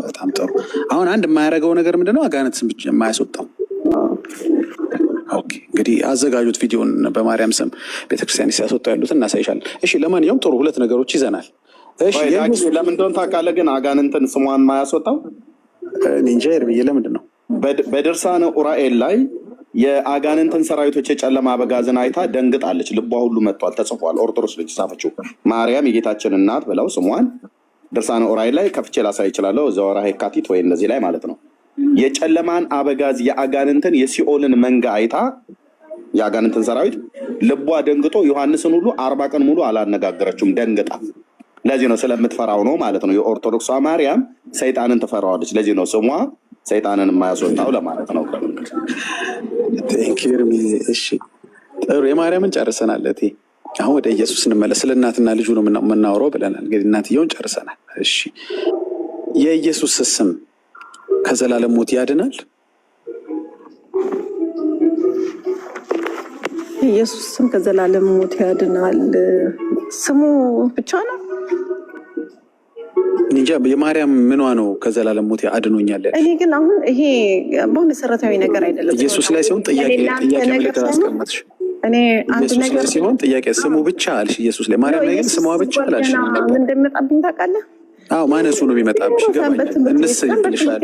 በጣም ጥሩ። አሁን አንድ የማያደርገው ነገር ምንድነው? አጋንንት ስም ብቻ የማያስወጣው። ኦኬ እንግዲህ አዘጋጁት ቪዲዮን በማርያም ስም ቤተክርስቲያን ሲያስወጣው ያሉትን እናሳይሻለን። እሺ ለማንኛውም ጥሩ ሁለት ነገሮች ይዘናል። እሺ ለምን እንደሆነ ታውቃለህ? ግን አጋንንትን ስሟን የማያስወጣው ኒንጃ ይርብዬ ለምንድን ነው? በድርሳነ ኡራኤል ላይ የአጋንንትን ሰራዊቶች የጨለማ አበጋዝን አይታ ደንግጣለች፣ ልቧ ሁሉ መጥቷል፣ ተጽፏል። ኦርቶዶክስ ልጅ ጻፈችው። ማርያም የጌታችን እናት ብለው ስሟን ድርሳነ ኡራኤል ላይ ከፍቼ ላሳይ እችላለሁ። ዘወርኃ የካቲት ወይ እነዚህ ላይ ማለት ነው። የጨለማን አበጋዝ የአጋንንትን የሲኦልን መንጋ አይታ የአጋንንትን ሰራዊት ልቧ ደንግጦ ዮሐንስን ሁሉ 40 ቀን ሙሉ አላነጋገረችውም፣ ደንግጣ። ለዚህ ነው ስለምትፈራው ነው ማለት ነው። የኦርቶዶክሷ ማርያም ሰይጣንን ትፈራዋለች። ለዚህ ነው ስሟ ሰይጣንን የማያስወጣው ለማለት ነው። እሺ ጥሩ። የማርያምን ጨርሰናል። አሁን ወደ ኢየሱስ እንመለስ። ስለ እናትና ልጁ ነው የምናወራው ብለናል። እንግዲህ እናትየውን ጨርሰናል። እሺ የኢየሱስ ስም ከዘላለም ሞት ያድናል? ኢየሱስ ስም ከዘላለም ሞት ያድናል። ስሙ ብቻ ነው እንጃ። የማርያም ምኗ ነው ከዘላለም ሞት አድኖኛል? እኔ ግን አሁን ይሄ በመሰረታዊ ነገር አይደለም። ኢየሱስ ላይ ሲሆን ጥያቄ ምልክት አስቀመጥሽ። እኔ አንድ ነገር ሲሆን ጥያቄ ስሙ ብቻ አልሽ። ኢየሱስ ላይ ማርያም ላይ ግን ስሟ ብቻ አላልሽ። ምን እንደሚመጣብኝ ታውቃለህ? አዎ ማነሱ ነው የሚመጣብሽ። ይገባኛል። እንስ ይልሻል፣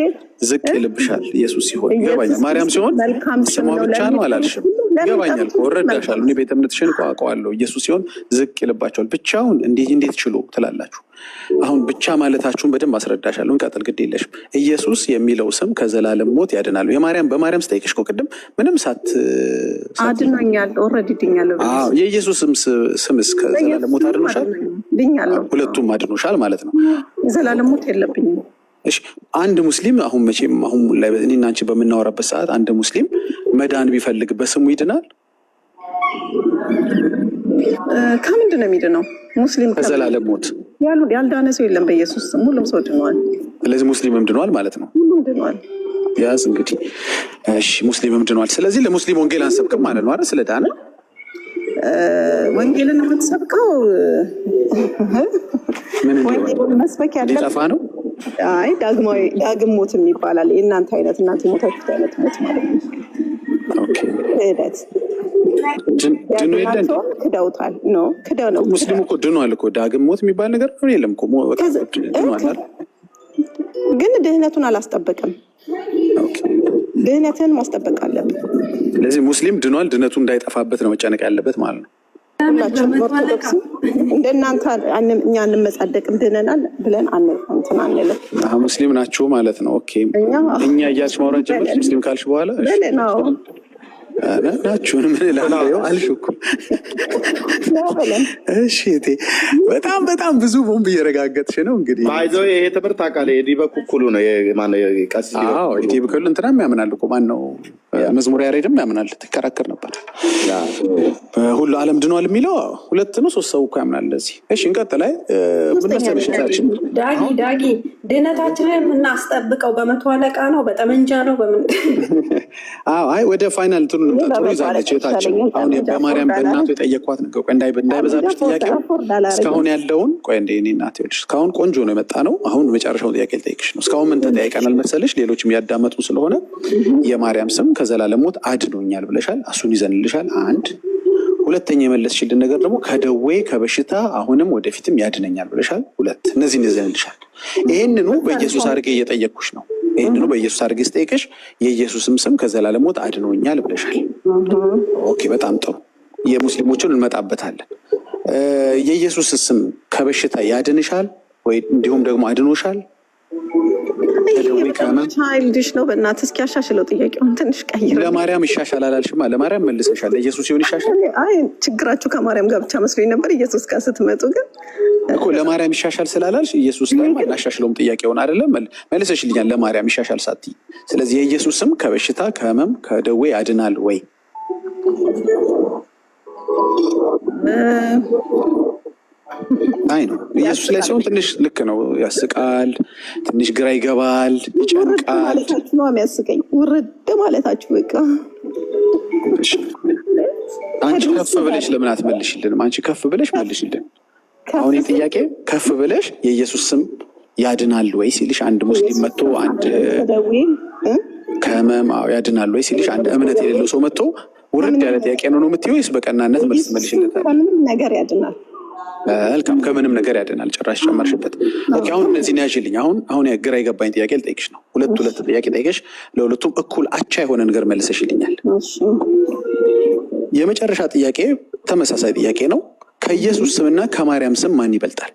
ዝቅ ይልብሻል። ኢየሱስ ሲሆን ይገባኛል። ማርያም ሲሆን ስሟ ብቻ ነው አላልሽም። ይገባኛል እኮ እረዳሻለሁ። እኔ ቤተ እምነትሽን እኮ አውቀዋለሁ። ኢየሱስ ሲሆን ዝቅ ይልባቸዋል። ብቻውን እንዴት ችሉ ትላላችሁ? አሁን ብቻ ማለታችሁን በደንብ አስረዳሻለሁ። እንቀጥል፣ ግድ የለሽም። ኢየሱስ የሚለው ስም ከዘላለም ሞት ያድናሉ። በማርያም ስጠይቅሽ እኮ ቅድም ምንም አድኖኛል፣ ኦልሬዲ ድኛለሁ። የኢየሱስ ስምስ ከዘላለም ሞት አድኖሻል? ድኛለሁ። ሁለቱም አድኖሻል ማለት ነው። የዘላለም ሞት የለብኝም። እሺ አንድ ሙስሊም አሁን ላይ እኔና አንቺ በምናወራበት ሰዓት አንድ ሙስሊም መዳን ቢፈልግ በስሙ ይድናል? ከምንድን ነው የሚድነው? ሙስሊም ከዘላለም ሞት ያልዳነ ሰው የለም። በኢየሱስ ስም ሁሉም ሰው ድኗል። ስለዚህ ሙስሊምም ድኗል ማለት ነው። ሁሉም ድኗል። ያዝ እንግዲህ እሺ፣ ሙስሊምም ድኗል። ስለዚህ ለሙስሊም ወንጌል አንሰብክም ማለት ነው አይደል? ስለዳነ ወንጌልን የምትሰብከው ምን መስበክ ሊጠፋ ነው? አይ ዳግም ሞት ይባላል። የእናንተ አይነት እናንተ ሞታችሁት አይነት ሞት ማለት ነው። ክህደት ድኑ የለን ክደውታል። ክደው ነው። ሙስሊሙ እኮ ድኗል እኮ። ዳግም ሞት የሚባል ነገር የለም እኮ። ግን ድህነቱን አላስጠበቅም። ድህነትን ማስጠበቅ አለብን። ስለዚህ ሙስሊም ድኗል፣ ድህነቱ እንዳይጠፋበት ነው መጨነቅ ያለበት ማለት ነው። ሁላችንም ኦርቶዶክስ እንደናንተ እኛ እንመጻደቅም ድነናል ብለን እንትን አንልም። ሙስሊም ናችሁ ማለት ነው። ኦኬ እኛ እያልሽ ማውራት ጀመርሽ። ሙስሊም ካልሽ በኋላ ናችሁን ምን እላለሁ አልሽ እኮ። እሺ በጣም ብዙ ቦምብ እየረጋገጥሽ ነው። እንግዲህ ባይዘው ይሄ ትምህርት ታውቃለህ፣ የዲበ ኩኩሉ ነው ቀስ ዲበ ኩኩሉ እንትናም ያምናል እኮ። ማነው መዝሙር ያሬድም ያምናል። ትከራከር ነበር። ሁሉ ዓለም ድኗል የሚለው 2-3 ሰው እኮ ያምናል ለዚህ። እሺ እንቀጥላይ። ምን መሰለሽ ዳጊ ድነታችንን የምናስጠብቀው በመቶ አለቃ ነው፣ በጠመንጃ ነው፣ በምን? አይ ወደ ፋይናል ጥሩ ይዛለች እህታችን። አሁን በማርያም በእናቱ የጠየኳት ነገር እንዳይበዛብሽ ጥያቄው እስካሁን ያለውን ቆይ እንደ እኔ እናት ይኸውልሽ፣ እስካሁን ቆንጆ ነው የመጣ ነው። አሁን መጨረሻውን ጥያቄ ልጠይቅሽ ነው። እስካሁን ምን ተጠያይቀናል መሰለሽ? ሌሎችም ያዳመጡ ስለሆነ የማርያም ስም ከዘላለም ሞት አድኖኛል ብለሻል። እሱን ይዘንልሻል። አንድ ሁለተኛ የመለስሽልን ነገር ደግሞ ከደዌ ከበሽታ አሁንም ወደፊትም ያድነኛል ብለሻል። 2 እነዚህን ይዘንልሻል። ይህንኑ በኢየሱስ አድርጌ እየጠየቅኩሽ ነው። ይህንኑ በኢየሱስ አድርጌ ስጠይቅሽ የኢየሱስም ስም ከዘላለም ሞት አድኖኛል ብለሻል። ኦኬ በጣም ጥሩ። የሙስሊሞችን እንመጣበታለን። የኢየሱስ ስም ከበሽታ ያድንሻል ወይ እንዲሁም ደግሞ አድኖሻል? ቻይልድሽ ነው። በእናትህ እስኪ ያሻሽለው ጥያቄውን ትንሽ ቀይር። ለማርያም ይሻሻል አላልሽማ? ለማርያም መልሰሻል። ለኢየሱስ ሲሆን ይሻሻል። አይ ችግራችሁ ከማርያም ጋር ብቻ መስሎኝ ነበር። ኢየሱስ ጋር ስትመጡ ግን እኮ ለማርያም ይሻሻል ስላላልሽ ኢየሱስ ላይ አናሻሽለውም። ጥያቄውን አይደለም መልሰሽልኛል። ለማርያም ይሻሻል ሳትይ። ስለዚህ የኢየሱስ ስም ከበሽታ ከህመም ከደዌ ያድናል ወይ? አይ ነው ኢየሱስ ላይ ሲሆን ትንሽ ልክ ነው፣ ያስቃል፣ ትንሽ ግራ ይገባል፣ ይጨንቃል። ነው የሚያስቀኝ ውርድ ማለታችሁ በቃ። አንቺ ከፍ ብለሽ ለምን አትመልሽልንም? አንቺ ከፍ ብለሽ መልሽልን። አሁን የጥያቄ ከፍ ብለሽ የኢየሱስ ስም ያድናል ወይ ሲልሽ አንድ ሙስሊም መጥቶ አንድ ከህመም ያድናል ወይ ሲልሽ አንድ እምነት የሌለው ሰው መጥቶ ውርድ ያለ ጥያቄ ነው የምትይው ወይስ በቀናነት መልስ መልሽለታል? ከምንም ነገር ያድናል። መልካም፣ ከምንም ነገር ያድናል። ጭራሽ ጨመርሽበት። አሁን እነዚህን ያዥልኝ። አሁን ግራ የገባኝ ጥያቄ ልጠይቅሽ ነው። ሁለት ጥያቄ ጠይቀሽ ለሁለቱም እኩል አቻ የሆነ ነገር መልሰሽልኛል። የመጨረሻ ጥያቄ ተመሳሳይ ጥያቄ ነው። ከኢየሱስ ስምና ከማርያም ስም ማን ይበልጣል?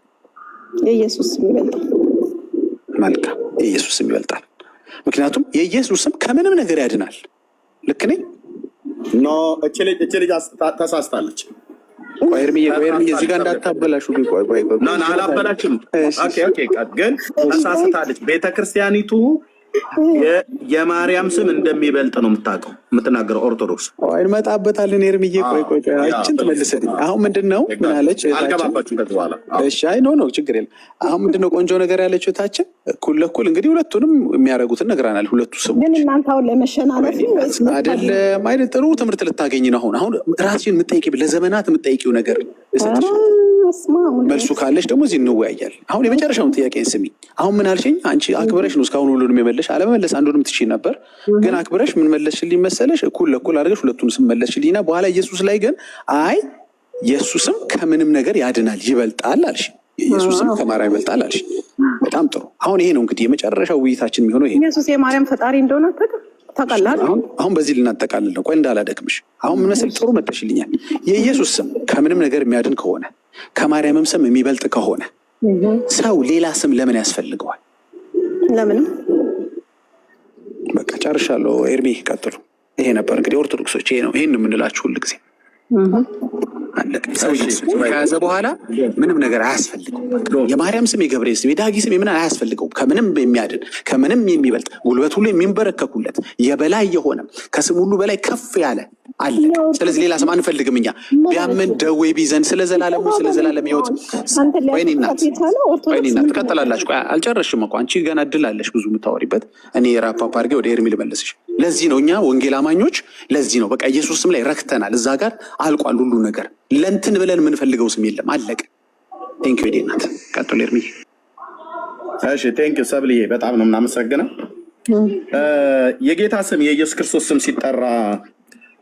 የኢየሱስ ስም ይበልጣል። መልካም፣ የኢየሱስ ስም ይበልጣል። ምክንያቱም የኢየሱስ ስም ከምንም ነገር ያድናል። ልክ ነኝ? ኖ፣ እች ልጅ ተሳስታለች። ቆይ ኤርሚዬ እዚህ ጋር እንዳታበላሹ። አላበላችም፣ ግን ተሳስታለች። ቤተክርስቲያኒቱ የማርያም ስም እንደሚበልጥ ነው የምትናገረው ኦርቶዶክስ። እንመጣበታለን ኤርሚዬ። ቆይ ይችን ትመልስልኝ። አሁን ምንድን ነው ምን አለች? ኖ ችግር የለም። አሁን ምንድን ነው ቆንጆ ነገር ያለችው እህታችን? እኩል ለእኩል እንግዲህ ሁለቱንም የሚያደርጉትን ነግራናል። ሁለቱ ስሞች ግን እናንተ አሁን ለመሸናነፍ አይደለም አይደል? ጥሩ ትምህርት ልታገኝ ነው። አሁን ራስሽን የምጠይቂው ለዘመናት የምጠይቂው ነገር እሰጥሽ። መልሱ ካለች ደግሞ እዚህ እንወያያል። አሁን የመጨረሻውን ጥያቄን ስሚ። አሁን ምን አልሽኝ? አንቺ አክብረሽ ነው እስካሁን ሁሉንም የመለሽ። አለመመለስ አንዱንም ትችይ ነበር፣ ግን አክብረሽ ምን መለስሽልኝ መሰለሽ? እኩል ለእኩል አድርገሽ ሁለቱን ስም መለስሽልኝና በኋላ ኢየሱስ ላይ ግን አይ ኢየሱስም ከምንም ነገር ያድናል ይበልጣል አልሽ። ኢየሱስም ከማርያም ይበልጣል አልሽ። በጣም ጥሩ። አሁን ይሄ ነው እንግዲህ የመጨረሻው ውይይታችን የሚሆነው። ይሄ ኢየሱስ የማርያም ፈጣሪ እንደሆነ ተቀላል። አሁን በዚህ ልናጠቃልል ነው። ቆይ እንዳላደክምሽ። አሁን ምን መሰለሽ ጥሩ መተሽልኛል። የኢየሱስ ስም ከምንም ነገር የሚያድን ከሆነ ከማርያምም ስም የሚበልጥ ከሆነ ሰው ሌላ ስም ለምን ያስፈልገዋል? ለምንም። በቃ ጨርሻለሁ። ኤርሚ ቀጥሉ። ይሄ ነበር እንግዲህ ኦርቶዶክሶች፣ ይሄ ነው ይሄን የምንላችሁ ሁልጊዜ። አለቀ። ሰው ከያዘ በኋላ ምንም ነገር አያስፈልገውም። የማርያም ስም፣ የገብርኤል ስም፣ የዳጊ ስም የምን አያስፈልገውም። ከምንም የሚያድን ከምንም የሚበልጥ ጉልበት ሁሉ የሚንበረከኩለት የበላይ የሆነ ከስም ሁሉ በላይ ከፍ ያለ አለ። ስለዚህ ሌላ ስም አንፈልግም እኛ። ቢያምን ደዌ ቢዘን ስለ ዘላለም ሕይወት ወይኔናት ትቀጥላላችሁ። አልጨረስሽም እኮ አንቺ ገና እድል አለሽ ብዙ የምታወሪበት። እኔ ራፓፓ አድርጌ ወደ ኤርሚ ልመልስሽ። ለዚህ ነው እኛ ወንጌል አማኞች፣ ለዚህ ነው በቃ ኢየሱስ ስም ላይ ረክተናል። እዛ ጋር አልቋል ሁሉ ነገር። ለእንትን ብለን የምንፈልገው ስም የለም። አለቀ። ቴንኪው ዴናት። ቀጥሎ ኤርሚ። እሺ ቴንኪው ሰብልዬ፣ በጣም ነው የምናመሰግነው። የጌታ ስም የኢየሱስ ክርስቶስ ስም ሲጠራ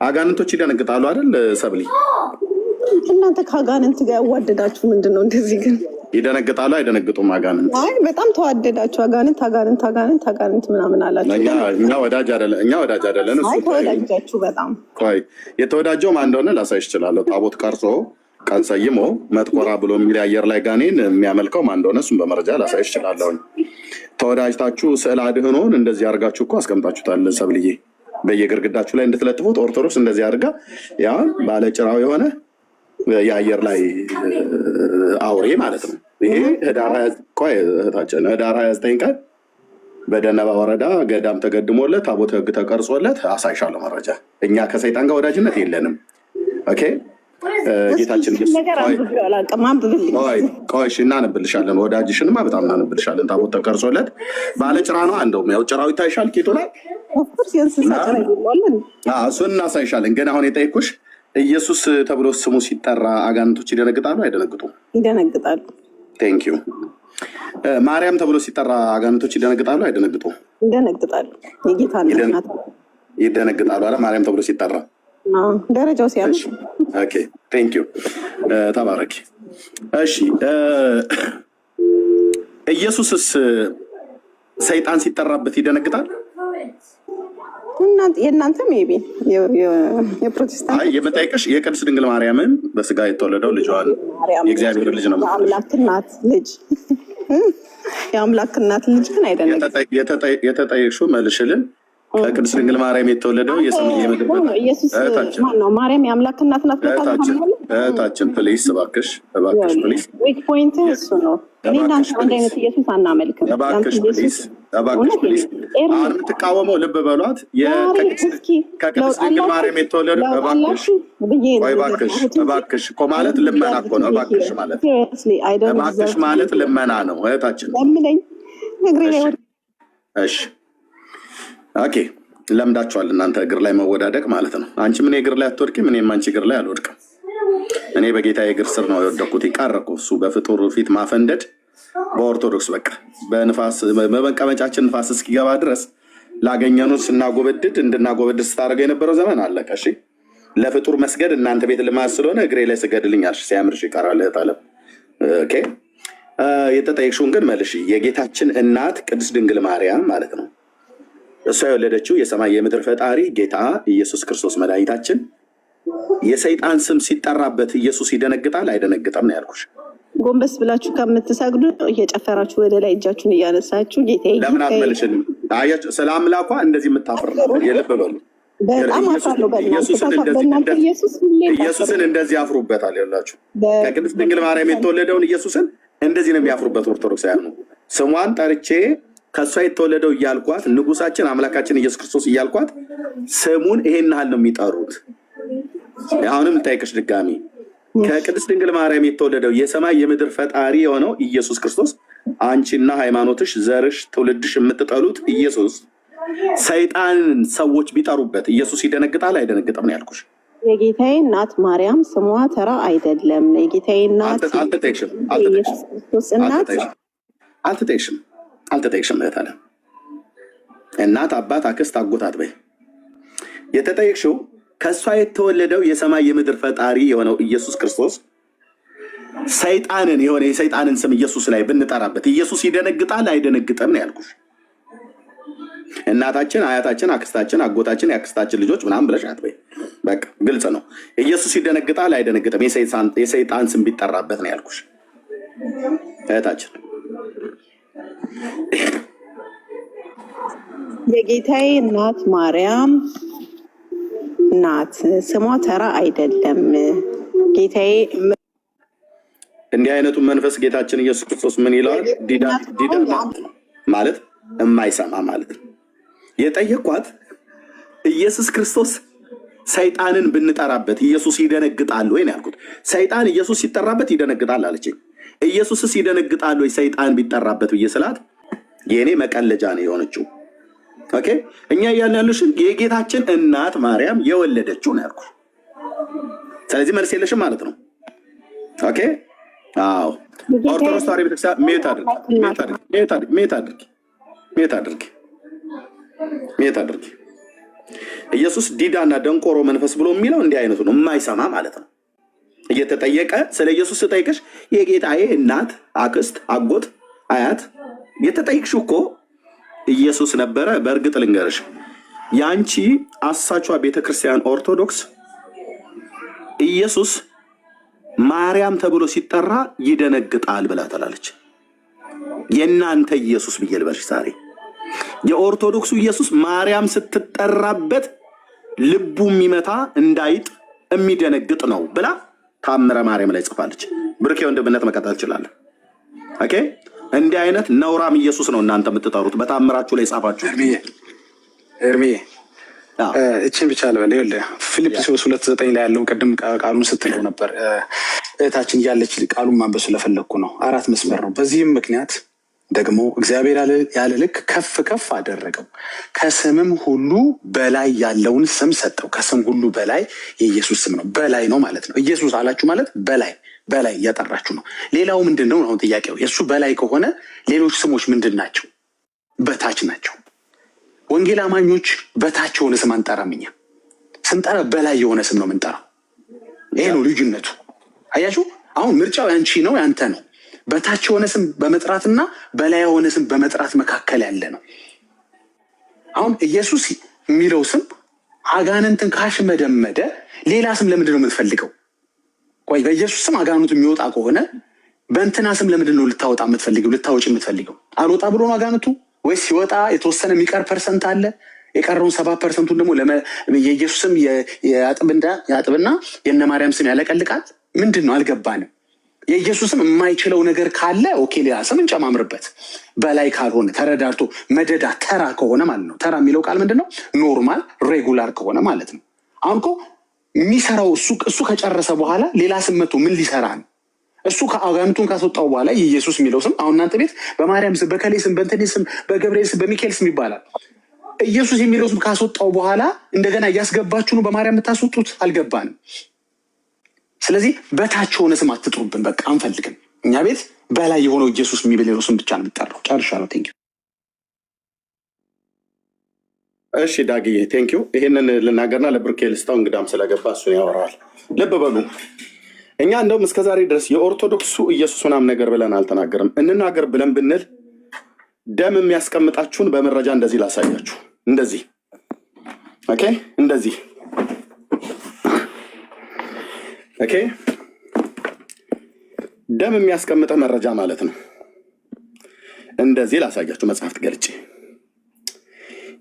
አጋንንቶች ይደነግጣሉ አይደል ሰብሊ? እናንተ ከአጋንንት ጋር ያዋደዳችሁ ምንድን ነው? እንደዚህ ግን ይደነግጣሉ አይደነግጡም? አጋንንት አይ በጣም ተዋደዳችሁ። አጋንንት ምናምን አላችሁ። እኛ ወዳጅ አይደለን። እሱ ተወዳጃችሁ በጣም። ቆይ የተወዳጀው ማን እንደሆነ ላሳይሽ እችላለሁ። ታቦት ቀርጾ ቀን ሰይሞ መጥቆራ ብሎ የሚል አየር ላይ ጋኔን የሚያመልከው ማን እንደሆነ እሱን በመረጃ ላሳይሽ እችላለሁ። ተወዳጅታችሁ ስዕል አድህኖን እንደዚህ አድርጋችሁ እኮ አስቀምጣችሁታል ሰብልዬ። በየግርግዳችሁ ላይ እንድትለጥፉት ኦርቶዶክስ እንደዚህ አድርጋ ያ ባለጭራው የሆነ የአየር ላይ አውሬ ማለት ነው። ይሄ ህዳር 29 ቀን በደነባ ወረዳ ገዳም ተገድሞለት ታቦተ ሕግ ተቀርጾለት አሳይሻለሁ መረጃ። እኛ ከሰይጣን ጋር ወዳጅነት የለንም። ኦኬ ጌታችን እናነብልሻለን። ወዳጅሽንማ በጣም እናነብልሻለን። ታቦት ተቀርጾለት ባለጭራ ነው። እንደውም ያው ጭራው ይታይሻል ቂጡ ላይ እሱን እናሳይሻለን። ግን አሁን የጠየኩሽ ኢየሱስ ተብሎ ስሙ ሲጠራ አጋንንቶች ይደነግጣሉ አይደነግጡም? ይደነግጣሉ። ቴንኪው። ማርያም ተብሎ ሲጠራ አጋንንቶች ይደነግጣሉ አይደነግጡም? ይደነግጣሉ። የጌታ እናት ይደነግጣሉ አለ ማርያም ተብሎ ሲጠራ ደረጃው ሲያልፍ። ኦኬ ቴንኪው፣ ተባረኪ። እሺ ኢየሱስስ ሰይጣን ሲጠራበት ይደነግጣል? የእናንተ ሜቢ የፕሮቴስታንት የመጠይቅሽ የቅድስት ድንግል ማርያምን በስጋ የተወለደው ልጇን የእግዚአብሔር ልጅ ነው። የአምላክ እናት ልጅ የአምላክ እናት ልጅ ግን አይደለም። የተጠየቅሽው መልሽልን። ከቅድስት ድንግል ማርያም የተወለደው የሰምዬ ምግብ ኢየሱስ ማነው? ማርያም የአምላክ እናት ናት። እህታችን ፕሊስ፣ እባክሽ ፕሊስ። ዊክ ፖይንት እሱ ነው። እኔ እናንተ አንድ አይነት ኢየሱስ አናመልክም። እባክሽ ፕሊስ፣ እባክሽ ፕሊስ። አሁን የምትቃወመው ልብ በሏት ከቅድስት ድንግል ማርያም የተወለደ እባክሽ እኮ ማለት ልመና እኮ ነው። እባክሽ ማለት ልመና ነው እህታችን። እሺ ኦኬ፣ ለምዳችኋል እናንተ እግር ላይ መወዳደቅ ማለት ነው። አንቺ ምን እግር ላይ አትወድቂም፣ እኔም አንቺ እግር ላይ አልወድቅም። እኔ በጌታ የእግር ስር ነው የወደኩት። ይቃረኩ እሱ በፍጡር ፊት ማፈንደድ በኦርቶዶክስ በቃ በንፋስ በመቀመጫችን ንፋስ እስኪገባ ድረስ ላገኘኑት ስናጎበድድ እንድናጎበድድ ስታደርገው የነበረው ዘመን አለቀ። እሺ ለፍጡር መስገድ እናንተ ቤት ልማት ስለሆነ እግሬ ላይ ስገድልኝ አልሽ። ሲያምርሽ ይቀራል እህታለም። ኦኬ የተጠየቅሽውን ግን መልሽ። የጌታችን እናት ቅድስት ድንግል ማርያም ማለት ነው እሷ የወለደችው የሰማይ የምድር ፈጣሪ ጌታ ኢየሱስ ክርስቶስ መድኃኒታችን የሰይጣን ስም ሲጠራበት ኢየሱስ ይደነግጣል አይደነግጥም ነው ያልኩሽ። ጎንበስ ብላችሁ ከምትሰግዱ እየጨፈራችሁ ወደ ላይ እጃችሁን እያነሳችሁ ጌታ ለምን አትመልሽልም? አያችሁ ስለ አምላኳ እንደዚህ የምታፍር ነው። የልብ በሉ በጣም አፋለሁ። ኢየሱስን እንደዚህ ያፍሩበታል። ያላችሁ ከቅድስት ድንግል ማርያም የተወለደውን ኢየሱስን እንደዚህ ነው የሚያፍሩበት ኦርቶዶክሳውያን ነው። ስሟን ጠርቼ ከእሷ የተወለደው እያልኳት ንጉሳችን አምላካችን ኢየሱስ ክርስቶስ እያልኳት ስሙን ይሄን ያህል ነው የሚጠሩት። አሁንም ልጠይቅሽ ድጋሚ ከቅድስት ድንግል ማርያም የተወለደው የሰማይ የምድር ፈጣሪ የሆነው ኢየሱስ ክርስቶስ አንቺና ሃይማኖትሽ፣ ዘርሽ፣ ትውልድሽ የምትጠሉት ኢየሱስ ሰይጣንን ሰዎች ቢጠሩበት ኢየሱስ ይደነግጣል አይደነግጥም ነው ያልኩሽ። የጌታዬ እናት ማርያም ስሟ ተራ አይደለም። የጌታዬ እናት አልተጠየቅሽም እህት አለ እናት አባት አክስት አጎት አትበይ። የተጠየቅሽው ከእሷ የተወለደው የሰማይ የምድር ፈጣሪ የሆነው ኢየሱስ ክርስቶስ ሰይጣንን የሆነ የሰይጣንን ስም ኢየሱስ ላይ ብንጠራበት ኢየሱስ ይደነግጣል አይደነግጥም ነው ያልኩሽ። እናታችን፣ አያታችን፣ አክስታችን፣ አጎታችን፣ የአክስታችን ልጆች ምናምን ብለሽ አትበይ። በቃ ግልጽ ነው። ኢየሱስ ይደነግጣል አይደነግጥም የሰይጣን ስም ቢጠራበት ነው ያልኩሽ እህታችን። የጌታዬ እናት ማርያም ናት፣ ስሟ ተራ አይደለም። ጌታዬ እንዲህ አይነቱን መንፈስ ጌታችን ኢየሱስ ክርስቶስ ምን ይለዋል? ዲዳ ማለት የማይሰማ ማለት ነው። የጠየኳት ኢየሱስ ክርስቶስ ሰይጣንን ብንጠራበት ኢየሱስ ይደነግጣል ወይ ነው ያልኩት። ሰይጣን ኢየሱስ ሲጠራበት ይደነግጣል አለችኝ። ኢየሱስስ ይደነግጣል ወይ ሰይጣን ቢጠራበት ብዬ ስላት የእኔ መቀለጃ ነው የሆነችው። ኦኬ እኛ እያልን ያሉሽን የጌታችን እናት ማርያም የወለደችው ነው ያልኩት። ስለዚህ መልስ የለሽም ማለት ነው። ኦኬ አዎ ኦርቶዶክስ ተዋሕዶ ቤተክርስቲያን ሜት አድርጊ። ኢየሱስ ዲዳና ደንቆሮ መንፈስ ብሎ የሚለው እንዲህ አይነቱ ነው፣ የማይሰማ ማለት ነው። እየተጠየቀ ስለ ኢየሱስ ስጠይቅሽ የጌታዬ እናት አክስት አጎት አያት የተጠይቅሽው እኮ ኢየሱስ ነበረ። በእርግጥ ልንገርሽ ያንቺ አሳቿ ቤተክርስቲያን ኦርቶዶክስ ኢየሱስ ማርያም ተብሎ ሲጠራ ይደነግጣል ብላ ትላለች። የእናንተ ኢየሱስ ብዬ ልበልሽ ዛሬ የኦርቶዶክሱ ኢየሱስ ማርያም ስትጠራበት ልቡ የሚመታ እንዳይጥ የሚደነግጥ ነው ብላ ታምረ ማርያም ላይ ጽፋለች። ብርኬ ወንድምነት መቀጠል ትችላለህ። ኦኬ እንዲህ አይነት ነውራም ኢየሱስ ነው እናንተ የምትጠሩት በታምራችሁ ላይ ጻፋችሁ። እርሜ እችን ብቻ ልበል። ይኸውልህ ፊልጵስዩስ 2:9 ላይ ያለውን ቅድም ቃሉን ስትለው ነበር እህታችን እያለች ቃሉን ማንበብ ስለፈለግኩ ነው። 4 መስመር ነው። በዚህም ምክንያት ደግሞ እግዚአብሔር ያለ ልክ ከፍ ከፍ አደረገው፣ ከስምም ሁሉ በላይ ያለውን ስም ሰጠው። ከስም ሁሉ በላይ የኢየሱስ ስም ነው። በላይ ነው ማለት ነው። ኢየሱስ አላችሁ ማለት በላይ እያጠራችሁ ነው። ሌላው ምንድን ነው አሁን ጥያቄው? የእሱ በላይ ከሆነ ሌሎች ስሞች ምንድን ናቸው? በታች ናቸው። ወንጌል አማኞች በታች የሆነ ስም አንጠራም። እኛ ስንጠራ በላይ የሆነ ስም ነው የምንጠራው። ይሄ ነው ልዩነቱ። አያችሁ፣ አሁን ምርጫው ያንቺ ነው ያንተ ነው። በታች የሆነ ስም በመጥራትና በላይ የሆነ ስም በመጥራት መካከል ያለ ነው። አሁን ኢየሱስ የሚለው ስም አጋንንትን ካሽመደመደ ሌላ ስም ለምንድን ነው የምትፈልገው? ቆይ በኢየሱስ ስም አጋንንቱ የሚወጣ ከሆነ በእንትና ስም ለምንድን ነው ልታወጣ የምትፈልገው? ልታወጭ የምትፈልገው? አልወጣ ብሎ ነው አጋንንቱ? ወይስ ሲወጣ የተወሰነ የሚቀር ፐርሰንት አለ? የቀረውን 7% ደግሞ የኢየሱስ ስም ያጥብና የእነ ማርያም ስም ያለቀልቃል። ምንድን ነው አልገባንም። የኢየሱስም የማይችለው ነገር ካለ ኦኬ ሌላ ስም እንጨማምርበት። በላይ ካልሆነ ተረዳርቶ መደዳ ተራ ከሆነ ማለት ነው። ተራ የሚለው ቃል ምንድን ነው? ኖርማል ሬጉላር ከሆነ ማለት ነው። አሁን እኮ የሚሰራው እሱ ከጨረሰ በኋላ ሌላ ስም መቶ ምን ሊሰራ ነው? እሱ ከአጋንንቱን ካስወጣው በኋላ የኢየሱስ የሚለው ስም አሁን እናንተ ቤት በማርያም ስም፣ በከሌ ስም፣ በእንትኔ ስም፣ በገብርኤል ስም፣ በሚካኤል ስም ይባላል። ኢየሱስ የሚለው ስም ካስወጣው በኋላ እንደገና እያስገባችሁ ነው በማርያም የምታስወጡት። አልገባንም። ስለዚህ በታች የሆነ ስም አትጥሩብን። በቃ አንፈልግም። እኛ ቤት በላይ የሆነው ኢየሱስ የሚለው ስም ብቻ ነው የምጠራው። ጨርሻለሁ። ቴንኪው። እሺ ዳግዬ ቴንኪው። ይሄንን ልናገርና ለብሩኬ ልስታው እንግዳም ስለገባ እሱን ያወራዋል። ልብ በሉ እኛ እንደውም እስከዛሬ ድረስ የኦርቶዶክሱ ኢየሱስ ምናምን ነገር ብለን አልተናገርም። እንናገር ብለን ብንል ደም የሚያስቀምጣችሁን በመረጃ እንደዚህ ላሳያችሁ። እንደዚህ ኦኬ፣ እንደዚህ ኦኬ፣ ደም የሚያስቀምጠ መረጃ ማለት ነው። እንደዚህ ላሳያችሁ መጽሐፍት ገልጬ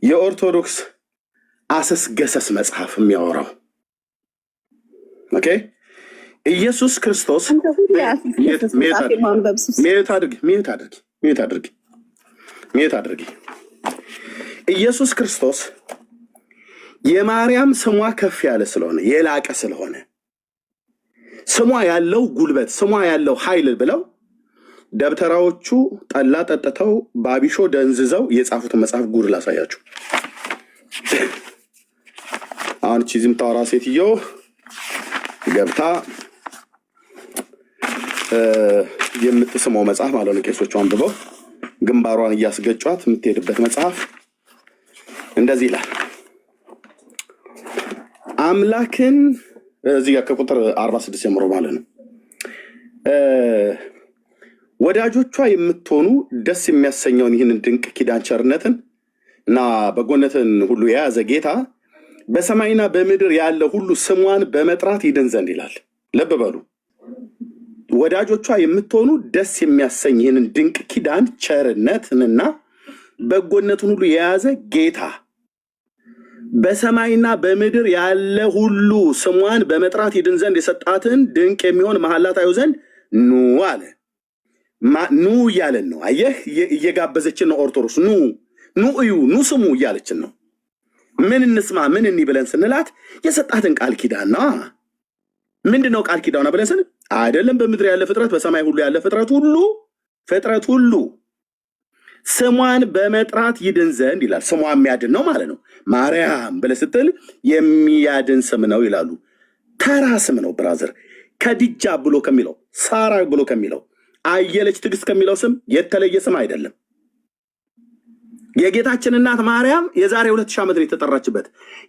የኦርቶዶክስ አሰስገሰስ መጽሐፍ የሚያወራው ኦኬ። ኢየሱስ ክርስቶስ ሚዩት አድርጊ። ኢየሱስ ክርስቶስ የማርያም ስሟ ከፍ ያለ ስለሆነ የላቀ ስለሆነ ስሟ ያለው ጉልበት ስሟ ያለው ኃይል ብለው ደብተራዎቹ ጠላ ጠጥተው ባቢሾ ደንዝዘው የጻፉትን መጽሐፍ ጉድ ላሳያችሁ። አሁን ቺዝም ታወራ ሴትዮ ገብታ የምትስመው መጽሐፍ ማለት ነው። ቄሶቹ አንብበው ግንባሯን እያስገጯት የምትሄድበት መጽሐፍ እንደዚህ ይላል። አምላክን እዚህ ጋር ከቁጥር 46 ጀምሮ ማለት ነው። ወዳጆቿ የምትሆኑ ደስ የሚያሰኘውን ይህንን ድንቅ ኪዳን ቸርነትን እና በጎነትን ሁሉ የያዘ ጌታ በሰማይና በምድር ያለ ሁሉ ስሟን በመጥራት ይድን ዘንድ ይላል። ልብ በሉ ወዳጆቿ የምትሆኑ ደስ የሚያሰኝ ይህንን ድንቅ ኪዳን ቸርነትንና በጎነትን ሁሉ የያዘ ጌታ በሰማይና በምድር ያለ ሁሉ ስሟን በመጥራት ይድን ዘንድ የሰጣትን ድንቅ የሚሆን መሐላ ታዩ ዘንድ ኑ አለ። ኑ እያለን ነው። አየህ፣ እየጋበዘችን ነው። ኦርቶዶክስ ኑ እዩ፣ ኑ ስሙ እያለችን ነው። ምን እንስማ ምን እኒ ብለን ስንላት የሰጣትን ቃል ኪዳና ምንድነው? ቃል ኪዳና ብለን ስን አይደለም በምድር ያለ ፍጥረት በሰማይ ሁሉ ያለ ፍጥረት ሁሉ ስሟን በመጥራት ይድን ዘንድ ይላል። ስሟ የሚያድን ነው ማለት ነው። ማርያም ብለህ ስትል የሚያድን ስም ነው ይላሉ። ተራ ስም ነው ብራዘር። ከድጃ ብሎ ከሚለው ሳራ ብሎ ከሚለው አየለች ትዕግስት ከሚለው ስም የተለየ ስም አይደለም። የጌታችን እናት ማርያም የዛሬ 2000 ዓመት ነው የተጠራችበት።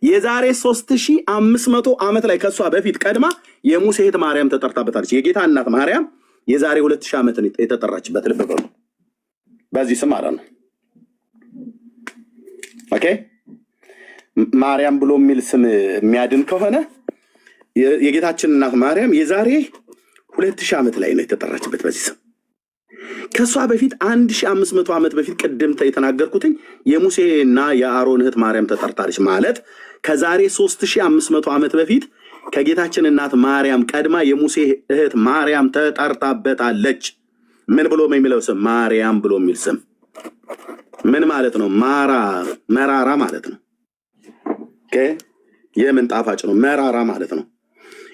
የዛሬ 3500 ዓመት ላይ ከሷ በፊት ቀድማ የሙሴ እህት ማርያም ተጠርታበታለች። የጌታ እናት ማርያም የዛሬ 2000 ዓመት ነው የተጠራችበት። ልብ በሉ በዚህ ስም ማለት ነው። ኦኬ ማርያም ብሎ የሚል ስም የሚያድን ከሆነ የጌታችን እናት ማርያም የዛሬ 2000 ዓመት ላይ ነው የተጠራችበት በዚህ ስም። ከሷ በፊት 1500 ዓመት በፊት ቅድም የተናገርኩትኝ የሙሴና የአሮን እህት ማርያም ተጠርታለች ማለት ከዛሬ 3500 ዓመት በፊት ከጌታችን እናት ማርያም ቀድማ የሙሴ እህት ማርያም ተጠርታበታለች። ምን ብሎ የሚለው ስም? ማርያም ብሎ የሚል ስም ምን ማለት ነው? መራራ ማለት ነው። የምን ጣፋጭ ነው? መራራ ማለት ነው።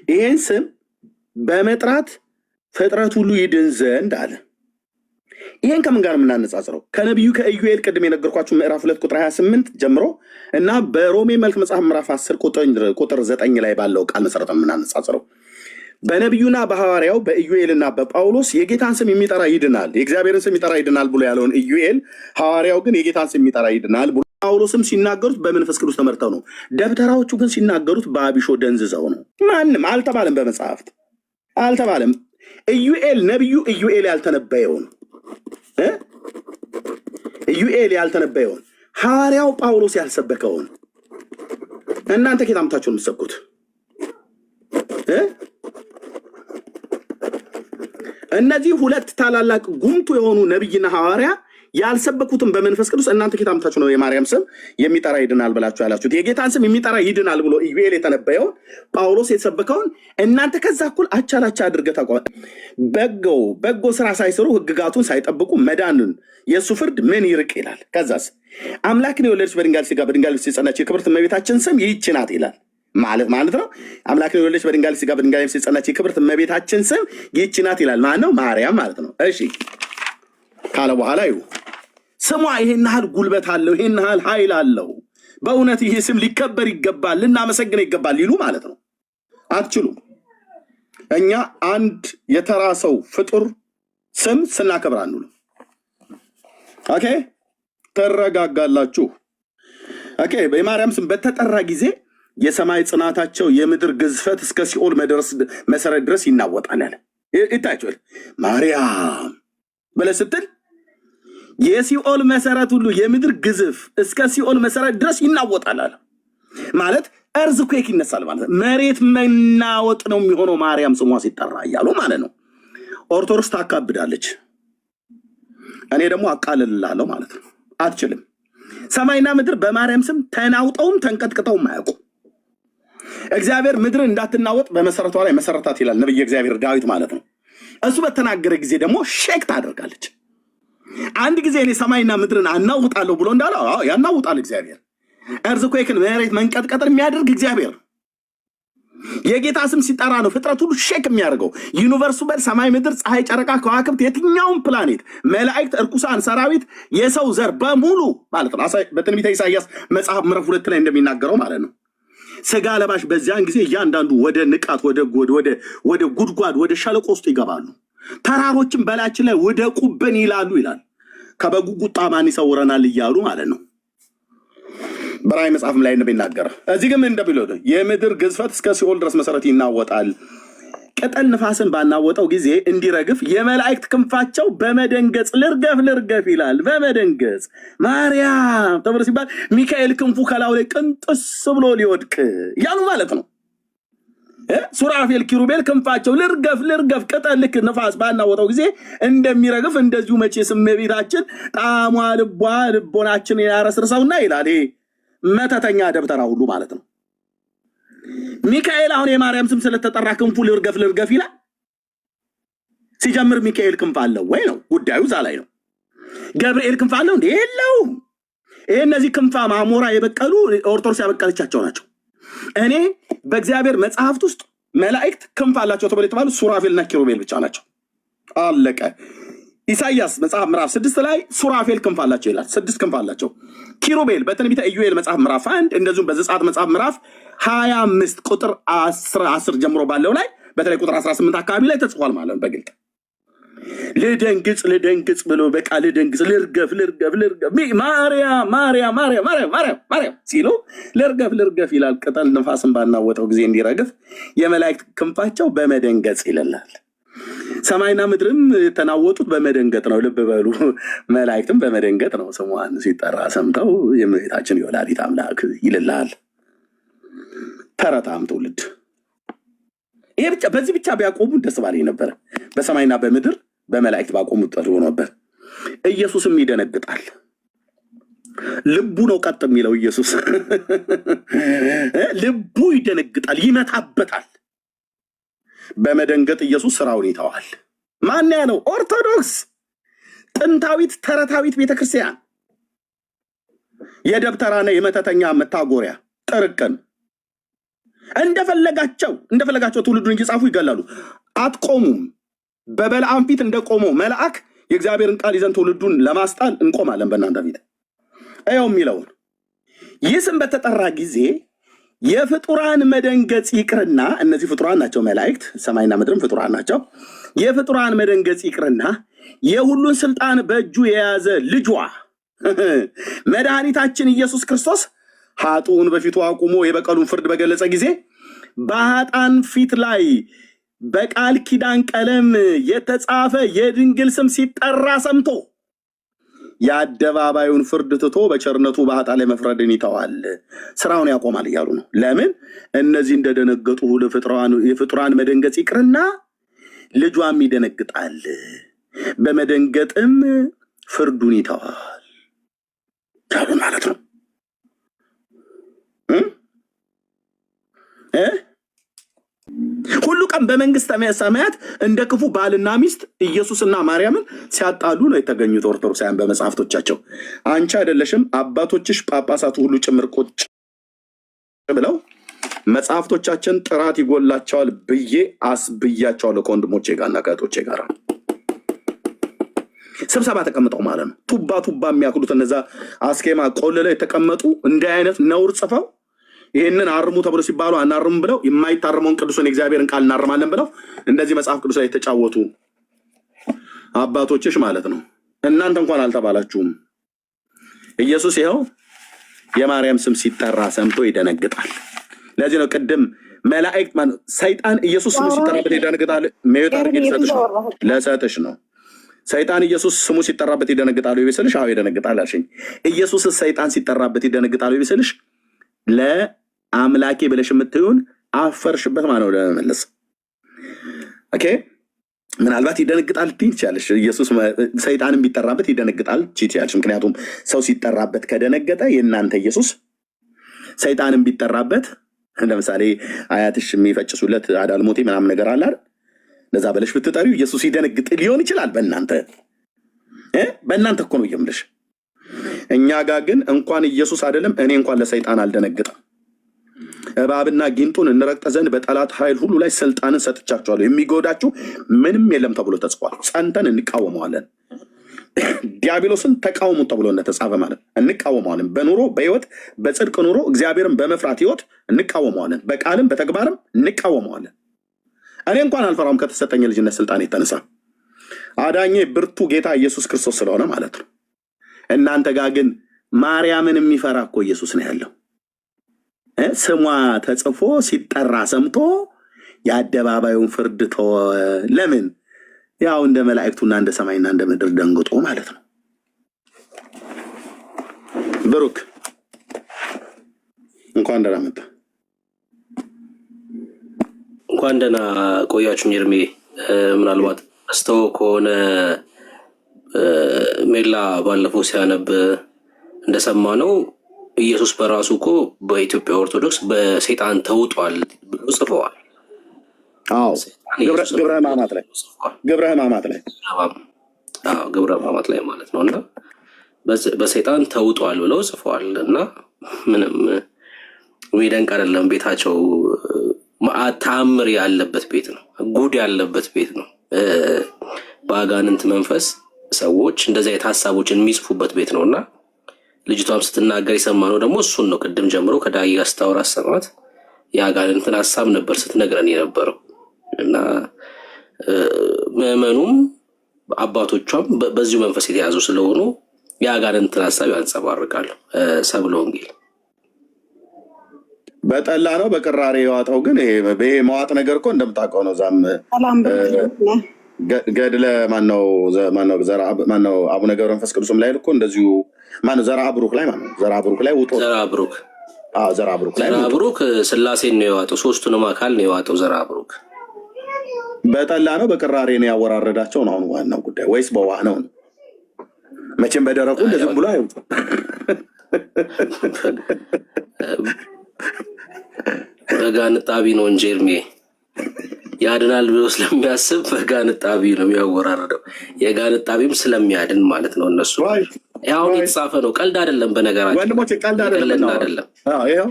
ይሄን ስም በመጥራት ፍጥረት ሁሉ ይድን ዘንድ አለ። ይሄን ከምን ጋር የምናነጻጽረው? ከነቢዩ ከኢዩኤል ቅድም የነገርኳችሁ ምዕራፍ 2 ቁጥር 28 ጀምሮ እና በሮሜ መልክ መጽሐፍ ምዕራፍ 10 ቁጥር 9 ላይ ባለው ቃል መሰረት የምናነጻጽረው። በነቢዩና በሐዋርያው በኢዩኤልና በጳውሎስ የጌታን ስም የሚጠራ ይድናል፣ የእግዚአብሔርን ስም የሚጠራ ይድናል ብሎ ያለውን ኢዩኤል፣ ሐዋርያው ግን የጌታን ስም የሚጠራ ይድናል ብሎ፣ ጳውሎስም ሲናገሩት በመንፈስ ቅዱስ ተመርተው ነው። ደብተራዎቹ ግን ሲናገሩት በአቢሾ ደንዝዘው ነው። ማንም አልተባለም፣ በመጽሐፍት አልተባለም። ኢዩኤል ነቢዩ ኢዩኤል ያልተነበየውን ያልተነበየውን ሐዋርያው ጳውሎስ ያልሰበከውን እናንተ ከየት አምጥታችሁ የምትሰብኩት? እነዚህ ሁለት ታላላቅ ጉምቱ የሆኑ ነቢይና ሐዋርያ ያልሰበኩትን በመንፈስ ቅዱስ እናንተ ኬት አምጥታችሁ ነው የማርያም ስም የሚጠራ ይድናል ብላችሁ ያላችሁት? የጌታን ስም የሚጠራ ይድናል ብሎ ኢዩኤል የተነበየውን ጳውሎስ የተሰበከውን እናንተ ከዛ እኩል አቻላቻ አድርገህ ታውቀዋል። በጎ ስራ ሳይሰሩ ህግጋቱን ሳይጠብቁ መዳንን የእሱ ፍርድ ምን ይርቅ ይላል። ከዛስ አምላክን የወለደች በድንጋሌ ሥጋ በድንጋሌ ነፍስ የጸናች የክብርት እመቤታችን ስም ይህች ናት ይላል። ማለት ነው። አምላክን የወለደች በድንጋሌ ሥጋ በድንጋሌ ነፍስ የጸናች የክብርት እመቤታችን ስም ይህች ናት ይላል። ማን ነው? ማርያም ማለት ነው። እሺ ካለ በኋላ ስሟ ይሄን ያህል ጉልበት አለው፣ ይሄን ያህል ኃይል አለው፣ በእውነት ይሄ ስም ሊከበር ይገባል፣ ልናመሰግነው ይገባል ሊሉ ማለት ነው። አትችሉም። እኛ አንድ የተራ ሰው ፍጡር ስም ስናከብር አንውልም። ኦኬ ተረጋጋላችሁ። ኦኬ የማርያም ስም በተጠራ ጊዜ የሰማይ ጽናታቸው የምድር ግዝፈት እስከ ሲኦል መሰረት ድረስ ይናወጣል አለ። ይታያችኋል። ማርያም ብለህ ስትል የሲኦል መሰረት ሁሉ የምድር ግዝፍ እስከ ሲኦል መሰረት ድረስ ይናወጣል አለ። ማለት እርዝኩዌክ ይነሳል ማለት ነው። መሬት መናወጥ ነው የሚሆነው ማርያም ስሟ ሲጠራ እያሉ ማለት ነው። ኦርቶዶክስ ታካብዳለች፣ እኔ ደግሞ አቃልላለሁ ማለት ነው። አትችልም። ሰማይና ምድር በማርያም ስም ተናውጠውም ተንቀጥቅጠውም አያውቁ። እግዚአብሔር ምድር እንዳትናወጥ በመሰረቷ ላይ መሰረታት ይላል ነብይ እግዚአብሔር ዳዊት ማለት ነው። እሱ በተናገረ ጊዜ ደግሞ ሼክ ታደርጋለች። አንድ ጊዜ እኔ ሰማይና ምድርን አናውጣለሁ ብሎ እንዳለ ያናውጣል እግዚአብሔር። እርዝኩዌክን መሬት መንቀጥቀጥን የሚያደርግ እግዚአብሔር የጌታ ስም ሲጠራ ነው ፍጥረት ሁሉ ሼክ የሚያደርገው። ዩኒቨርሱ በል ሰማይ፣ ምድር፣ ፀሐይ፣ ጨረቃ፣ ከዋክብት፣ የትኛውም ፕላኔት፣ መላእክት፣ እርኩሳን ሰራዊት፣ የሰው ዘር በሙሉ ማለት ነው። በትንቢተ ኢሳይያስ መጽሐፍ ምዕራፍ 2 ላይ እንደሚናገረው ማለት ነው። ስጋ ለባሽ በዚያን ጊዜ እያንዳንዱ ወደ ንቃት፣ ወደ ጉድጓድ፣ ወደ ሸለቆ ውስጥ ይገባሉ። ተራሮችን በላችን ላይ ውደቁብን ይላሉ ይላል። ከበጉ ቁጣ ማን ይሰውረናል እያሉ ማለት ነው። በራእይ መጽሐፍም ላይ እንደሚናገር እዚህ ግን እንደሚለው የምድር ግዝፈት እስከ ሲኦል ድረስ መሰረት ይናወጣል። ቅጠል ንፋስን ባናወጠው ጊዜ እንዲረግፍ የመላእክት ክንፋቸው በመደንገጽ ልርገፍ ይላል። በመደንገጽ ማርያም ተብሎ ሲባል ሚካኤል ክንፉ ከላዩ ላይ ቅንጥስ ብሎ ሊወድቅ እያሉ ማለት ነው። ሱራፌል ኪሩቤል ክንፋቸው ልርገፍ ቅጠል ልክ ንፋስ ባናወጠው ጊዜ እንደሚረግፍ እንደዚሁ መቼስ እመቤታችን ጣዕሟ ልቦናችን ያረስርሰውና ይላል። መተተኛ ደብተራ ሁሉ ማለት ነው። ሚካኤል አሁን የማርያም ስም ስለተጠራ ክንፉ ልርገፍ ይላል። ሲጀምር ሚካኤል ክንፍ አለው ወይ ነው ጉዳዩ። እዛ ላይ ነው። ገብርኤል ክንፍ አለው እንዴ? የለውም። ይሄ እነዚህ ክንፋ ማሞራ የበቀሉ ኦርቶዶክስ ያበቀለቻቸው ናቸው። እኔ በእግዚአብሔር መጽሐፍት ውስጥ መላእክት ክንፍ አላቸው ተብሎ የተባሉ ሱራፌልና ኪሩቤል ብቻ ናቸው። አለቀ። ኢሳይያስ መጽሐፍ ምዕራፍ 6 ላይ ሱራፌል ክንፍ አላቸው ይላል። 6 ክንፍ አላቸው። ኪሩቤል በትንቢተ ኢዩኤል መጽሐፍ ምዕራፍ 1 እንደዚሁም በዘጸአት መጽሐፍ ምዕራፍ 25 ቁጥር 10 ጀምሮ ባለው ላይ በተለይ ቁጥር 18 አካባቢ ላይ ተጽፏል ማለት ነው በግልጥ። ልደንግጽ ብሎ በቃ ልደንግጽ ልርገፍ ማርያም ሲሉ ልርገፍ ይላል። ቅጠል ንፋስን ባናወጠው ጊዜ እንዲረግፍ የመላእክት ክንፋቸው በመደንገጽ ይላል። ሰማይና ምድርም የተናወጡት በመደንገጥ ነው። ልብ በሉ። መላእክትም በመደንገጥ ነው ስሟን ሲጠራ ሰምተው የእመቤታችን የወላዲት አምላክ ይልላል። ተረታም ትውልድ ይሄ ብቻ በዚህ ብቻ ቢያቆሙ ደስ ባለኝ ነበር። በሰማይና በምድር በመላእክት ባቆሙ ጥሩ ነበር። ኢየሱስም ይደነግጣል። ልቡ ነው ቀጥ የሚለው ኢየሱስ ልቡ ይደነግጣል፣ ይመታበታል። በመደንገጥ ኢየሱስ ስራውን ይተዋል። ማን ያለው? ኦርቶዶክስ ጥንታዊት ተረታዊት ቤተክርስቲያን የደብተራና የመተተኛ መታጎሪያ ጥርቅም እንደፈለጋቸው ትውልዱን እየጻፉ ይገላሉ። አትቆሙም። በበለዓም ፊት እንደቆመው መልአክ የእግዚአብሔርን ቃል ይዘን ትውልዱን ለማስጣል እንቆማለን በእናንተ ፊት። ይኸው የሚለውን ይህ ስም በተጠራ ጊዜ የፍጡራን መደንገጽ ይቅርና፣ እነዚህ ፍጡራን ናቸው መላእክት፣ ሰማይና ምድርም ፍጡራን ናቸው። የፍጡራን መደንገጽ ይቅርና የሁሉን ስልጣን በእጁ የያዘ ልጇ መድኃኒታችን ኢየሱስ ክርስቶስ ኃጥኡን በፊቱ አቁሞ የበቀሉን ፍርድ በገለጸ ጊዜ በኃጥአን ፊት ላይ በቃል ኪዳን ቀለም የተጻፈ የድንግል ስም ሲጠራ ሰምቶ የአደባባዩን ፍርድ ትቶ በቸርነቱ በኃጥአን ላይ መፍረድን ይተዋል፣ ስራውን ያቆማል እያሉ ነው። ለምን? እነዚህ እንደደነገጡ የፍጡራን መደንገጽ ይቅርና ልጇም ይደነግጣል። በመደንገጥም ፍርዱን ይተዋል ያሉ ማለት ነው። ሁሉ ቀን በመንግስተ ሰማያት እንደ ክፉ ባልና ሚስት ኢየሱስና ማርያምን ሲያጣሉ ነው የተገኙት ኦርቶዶክሳውያን በመጽሐፍቶቻቸው። አንቺ አይደለሽም አባቶችሽ ጳጳሳቱ ሁሉ ጭምር ቁጭ ብለው መጽሐፍቶቻችን ጥራት ይጎላቸዋል ብዬ አስብያቸዋለሁ ከወንድሞቼ ጋርና ከእህቶቼ ጋር ስብሰባ ተቀምጠው ማለት ነው። ቱባ ቱባ የሚያክሉት እነዛ አስኬማ ቆልለው የተቀመጡ እንዲህ አይነት ነውር ጽፈው ይህንን አርሙ ተብሎ ሲባሉ አናርም ብለው የማይታረመውን ቅዱስን የእግዚአብሔርን ቃል እናርማለን ብለው እንደዚህ መጽሐፍ ቅዱስ ላይ የተጫወቱ አባቶችሽ ማለት ነው። እናንተ እንኳን አልተባላችሁም። ኢየሱስ ይኸው የማርያም ስም ሲጠራ ሰምቶ ይደነግጣል። ለዚህ ነው ቅድም መላእክት ሰይጣን ኢየሱስ ስሙ ሲጠራበት ይደነግጣል። ሜዮት አድርጌ ለሰጥሽ ነው። ሰይጣን ኢየሱስ ስሙ ሲጠራበት ይደነግጣሉ ይብስልሽ። አዎ ይደነግጣል አልሽኝ። ኢየሱስ ሰይጣን ሲጠራበት ይደነግጣሉ ይብስልሽ። ለአምላኬ ብለሽ የምትሆን አፈርሽበት ማለት ነው ለመመለስ። ኦኬ ምናልባት ይደነግጣል ትይቻለሽ። ኢየሱስ ሰይጣንን ቢጠራበት ይደነግጣል ትይቻለሽ። ምክንያቱም ሰው ሲጠራበት ከደነገጠ የእናንተ ኢየሱስ ሰይጣንን ቢጠራበት ለምሳሌ አያትሽ የሚፈጭሱለት አዳልሞቴ ምናምን ነገር አለ አይደል? ለዛ በለሽ ብትጠሪው ኢየሱስ ይደነግጥ ሊሆን ይችላል። በእናንተ እኮ ነው የምልሽ። እኛ ጋር ግን እንኳን ኢየሱስ አይደለም እኔ እንኳን ለሰይጣን አልደነግጥም። እባብና ጊንጡን እንረግጥ ዘንድ በጠላት ኃይል ሁሉ ላይ ስልጣንን ሰጥቻቸዋለሁ፣ የሚጎዳችሁ ምንም የለም ተብሎ ተጽፏል። ጸንተን እንቃወመዋለን። ዲያብሎስን ተቃውሙ ተብሎ እንደተጻፈ ማለት እንቃወመዋለን። በኑሮ በህይወት በጽድቅ ኑሮ እግዚአብሔርን በመፍራት ህይወት እንቃወመዋለን። በቃልም በተግባርም እንቃወመዋለን። እኔ እንኳን አልፈራውም ከተሰጠኝ ልጅነት ስልጣን የተነሳ አዳኜ ብርቱ ጌታ ኢየሱስ ክርስቶስ ስለሆነ ማለት ነው። እናንተ ጋር ግን ማርያምን የሚፈራ እኮ ኢየሱስ ነው ያለው። ስሟ ተጽፎ ሲጠራ ሰምቶ የአደባባዩን ፍርድ ተወ። ለምን? ያው እንደ መላእክቱና እንደ ሰማይና እንደ ምድር ደንግጦ ማለት ነው። ብሩክ እንኳን ደህና መጣ። እንኳን ደህና ቆያችሁ። ኤርሜ ምናልባት አስተው ከሆነ ሜላ ባለፈው ሲያነብ እንደሰማ ነው ኢየሱስ በራሱ እኮ በኢትዮጵያ ኦርቶዶክስ በሰይጣን ተውጧል ብሎ ጽፈዋል። አዎ ግብረ ሕማማት ላይ ግብረ ሕማማት ላይ ማለት ነው። እና በሰይጣን ተውጧል ብለው ጽፈዋል። እና ምንም የሚደንቅ አይደለም። ቤታቸው ተአምር ያለበት ቤት ነው። ጉድ ያለበት ቤት ነው። በአጋንንት መንፈስ ሰዎች እንደዚህ አይነት ሀሳቦችን የሚጽፉበት ቤት ነው። እና ልጅቷም ስትናገር የሰማነው ደግሞ እሱን ነው። ቅድም ጀምሮ ከዳጊ ጋር ስታወራ ሰማት። የአጋንንትን ሀሳብ ነበር ስትነግረን የነበረው። እና ምዕመኑም አባቶቿም በዚሁ መንፈስ የተያዙ ስለሆኑ የአጋንንትን ሀሳብ ያንጸባርቃሉ። ሰብለ ወንጌል በጠላ ነው በቅራሬ የዋጠው። ግን ይሄ መዋጥ ነገር እኮ እንደምታውቀው ነው። ዛም ገድለ ማነው አቡነ ገብረ መንፈስ ቅዱስም ላይ እኮ እንደዚሁ ማነው ዘራ ብሩክ ላይ ማነው ዘራ ብሩክ ላይ ውጦ ዘራ ብሩክ ስላሴን ነው የዋጠው። ሶስቱንም አካል ነው የዋጠው ዘራ ብሩክ። በጠላ ነው በቅራሬ ነው ያወራረዳቸው ነው አሁን ዋናው ጉዳይ፣ ወይስ በዋህ ነው? መቼም በደረቁ እንደዚህ ብሎ አይወጡ። በጋንጣቢ ነው እንጂ ኤርሜ ያድናል ብሎ ስለሚያስብ በጋንጣቢ ነው የሚያወራረደው። የጋንጣቢም ስለሚያድን ማለት ነው። እነሱ አሁን የተጻፈ ነው፣ ቀልድ አይደለም። በነገራችን ወንድሞቼ ቀልድ አይደለም። ይኸው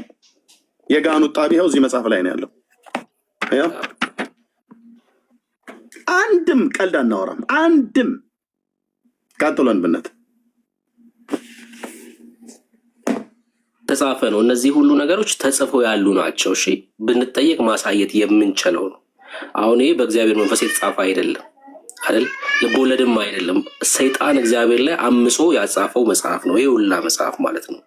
የጋኑጣቢ ይኸው እዚህ መጽሐፍ ላይ ነው ያለው። ይኸው አንድም ቀልድ አናወራም። አንድም ቀጥሎን ብነት ተጻፈ ነው። እነዚህ ሁሉ ነገሮች ተጽፈው ያሉ ናቸው። እሺ ብንጠየቅ ማሳየት የምንችለው ነው። አሁን ይሄ በእግዚአብሔር መንፈስ የተጻፈ አይደለም አይደል? ልቦለድም አይደለም። ሰይጣን እግዚአብሔር ላይ አምጾ ያጻፈው መጽሐፍ ነው። ይሄ ሁላ መጽሐፍ ማለት ነው።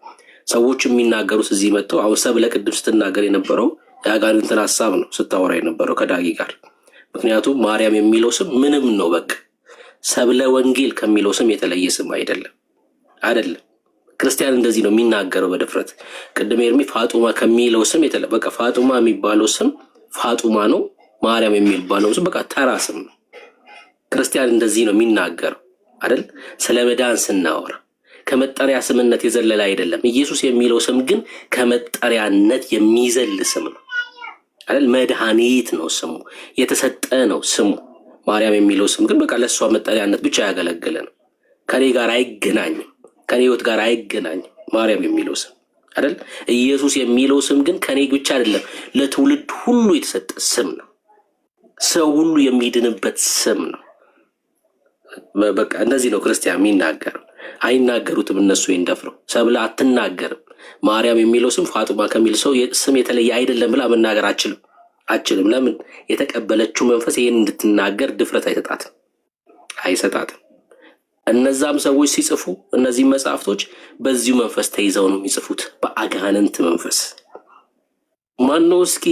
ሰዎች የሚናገሩት እዚህ መጥተው አሁን ሰብለ ቅድም ስትናገር የነበረው የአጋንንትን ሀሳብ ነው ስታወራ የነበረው ከዳጊ ጋር። ምክንያቱም ማርያም የሚለው ስም ምንም ነው። በቃ ሰብለ ወንጌል ከሚለው ስም የተለየ ስም አይደለም። ክርስቲያን እንደዚህ ነው የሚናገረው በድፍረት። ቅድም ኤርሚ ፋጡማ ከሚለው ስም በቃ ፋጡማ የሚባለው ስም ፋጡማ ነው። ማርያም የሚባለው ስም በቃ ተራ ስም ነው። ክርስቲያን እንደዚህ ነው የሚናገረው። አይደል? ስለ መዳን ስናወራ ከመጠሪያ ስምነት የዘለለ አይደለም። ኢየሱስ የሚለው ስም ግን ከመጠሪያነት የሚዘል ስም ነው አይደል? መድኃኒት ነው ስሙ፣ የተሰጠ ነው ስሙ። ማርያም የሚለው ስም ግን በቃ ለእሷ መጠሪያነት ብቻ ያገለገለ ነው። ከኔ ጋር አይገናኝም፣ ከኔ ህይወት ጋር አይገናኝም ማርያም የሚለው ስም አይደል? ኢየሱስ የሚለው ስም ግን ከኔ ብቻ አይደለም፣ ለትውልድ ሁሉ የተሰጠ ስም ነው። ሰው ሁሉ የሚድንበት ስም ነው። በቃ እንደዚህ ነው ክርስቲያን የሚናገረው። አይናገሩትም እነሱ እንደፍረው። ሰብለ አትናገርም። ማርያም የሚለው ስም ፋጡማ ከሚል ሰው ስም የተለየ አይደለም ብላ መናገር አችልም። ለምን? የተቀበለችው መንፈስ ይህን እንድትናገር ድፍረት አይሰጣትም። እነዛም ሰዎች ሲጽፉ እነዚህ መጽሐፍቶች በዚሁ መንፈስ ተይዘው ነው የሚጽፉት፣ በአጋንንት መንፈስ። ማነው እስኪ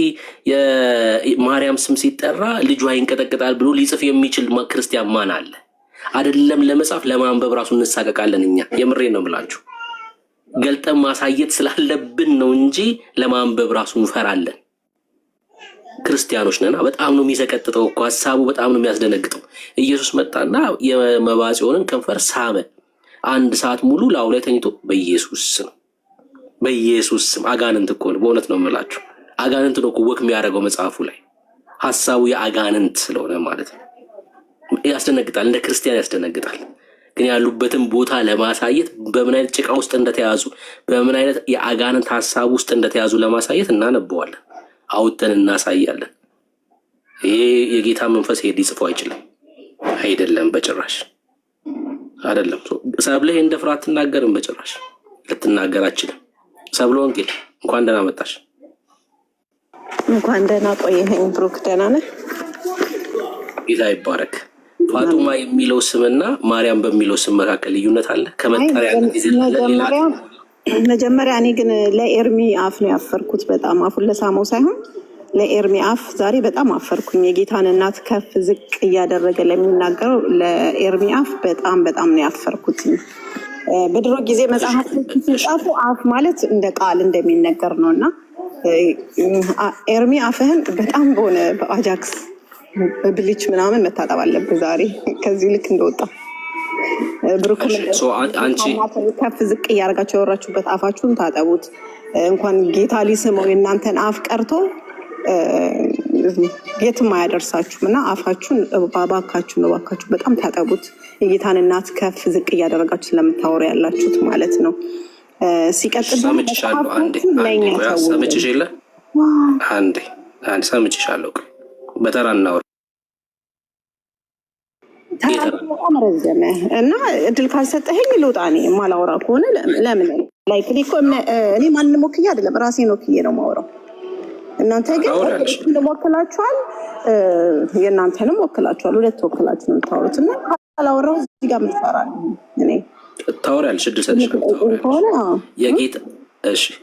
የማርያም ስም ሲጠራ ልጇ ይንቀጠቅጣል ብሎ ሊጽፍ የሚችል ክርስቲያን ማን አለ? አይደለም ለመጻፍ ለማንበብ ራሱ እንሳቀቃለን እኛ። የምሬን ነው የምላችሁ። ገልጠን ማሳየት ስላለብን ነው እንጂ ለማንበብ ራሱ እንፈራለን። ክርስቲያኖች ነና። በጣም ነው የሚሰቀጥጠው እኮ ሀሳቡ፣ በጣም ነው የሚያስደነግጠው። ኢየሱስ መጣና የመባጽዮንን ከንፈር ሳመ። 1 ሰዓት ሙሉ ላዩ ላይ ተኝቶ በኢየሱስ ስም። አጋንንት እኮ ነው፣ በእውነት ነው የምላችሁ። አጋንንት ነው እኮ ወክ የሚያደርገው መጽሐፉ ላይ። ሀሳቡ የአጋንንት ስለሆነ ማለት ነው። ያስደነግጣል፣ እንደ ክርስቲያን ያስደነግጣል። ግን ያሉበትን ቦታ ለማሳየት በምን አይነት ጭቃ ውስጥ እንደተያዙ፣ በምን አይነት የአጋንንት ሀሳብ ውስጥ እንደተያዙ ለማሳየት እናነበዋለን፣ አውጥተን እናሳያለን። ይሄ የጌታ መንፈስ ይሄ ሊጽፈው አይደለም፣ በጭራሽ አይደለም። ሰብለ ይሄን ደፍራ አትናገርም፣ በጭራሽ ልትናገር አችልም። ሰብለ ወንጌል እንኳን ደህና መጣሽ። እንኳን ደህና ቆየኸኝ ብሩክ። ደህና ነህ? ጌታ ይባረክ። ፋጡማ የሚለው ስምና ማርያም በሚለው ስም መካከል ልዩነት አለ? ከመጠሪያ መጀመሪያ እኔ ግን ለኤርሚ አፍ ነው ያፈርኩት። በጣም አፉን ለሳመው ሳይሆን ለኤርሚ አፍ ዛሬ በጣም አፈርኩኝ። የጌታን እናት ከፍ ዝቅ እያደረገ ለሚናገረው ለኤርሚ አፍ በጣም ነው ያፈርኩት። በድሮ ጊዜ መጽሐፍ ሲጻፉ አፍ ማለት እንደ ቃል እንደሚነገር ነው እና ኤርሚ አፍህን በጣም በሆነ በአጃክስ በብሊች ምናምን መታጠብ አለብህ ዛሬ ከዚህ ልክ እንደወጣ። ብሩክ አንቺ ከፍ ዝቅ እያደረጋችሁ ያወራችሁበት አፋችሁን ታጠቡት። እንኳን ጌታ ሊስመው የእናንተን አፍ ቀርቶ የትም አያደርሳችሁም እና አፋችሁን እባካችሁ በጣም ታጠቡት። የጌታን እናት ከፍ ዝቅ እያደረጋችሁ ስለምታወሩ ያላችሁት ማለት ነው። ሲቀጥል ሰምቼሻለሁ። ሰምቼሻለሁ። በተራ እናወራ። በጣም ረዘመ እና እድል ካልሰጠኸኝ ልውጣ። እኔ የማላወራ ከሆነ ለምን ላይክ እኔ ማንንም ወክዬ አይደለም ራሴን ወክዬ ነው የማወራው። እናንተ ግን ወክላችኋል፣ የእናንተንም ወክላችኋል። 2 ወክላችሁ ነው የምታወሩት እና ካላወራሁ እዚህ ጋር ምትፈራል። እኔ ታወሪያለሽ፣ እድል ሰጥሻለሁ።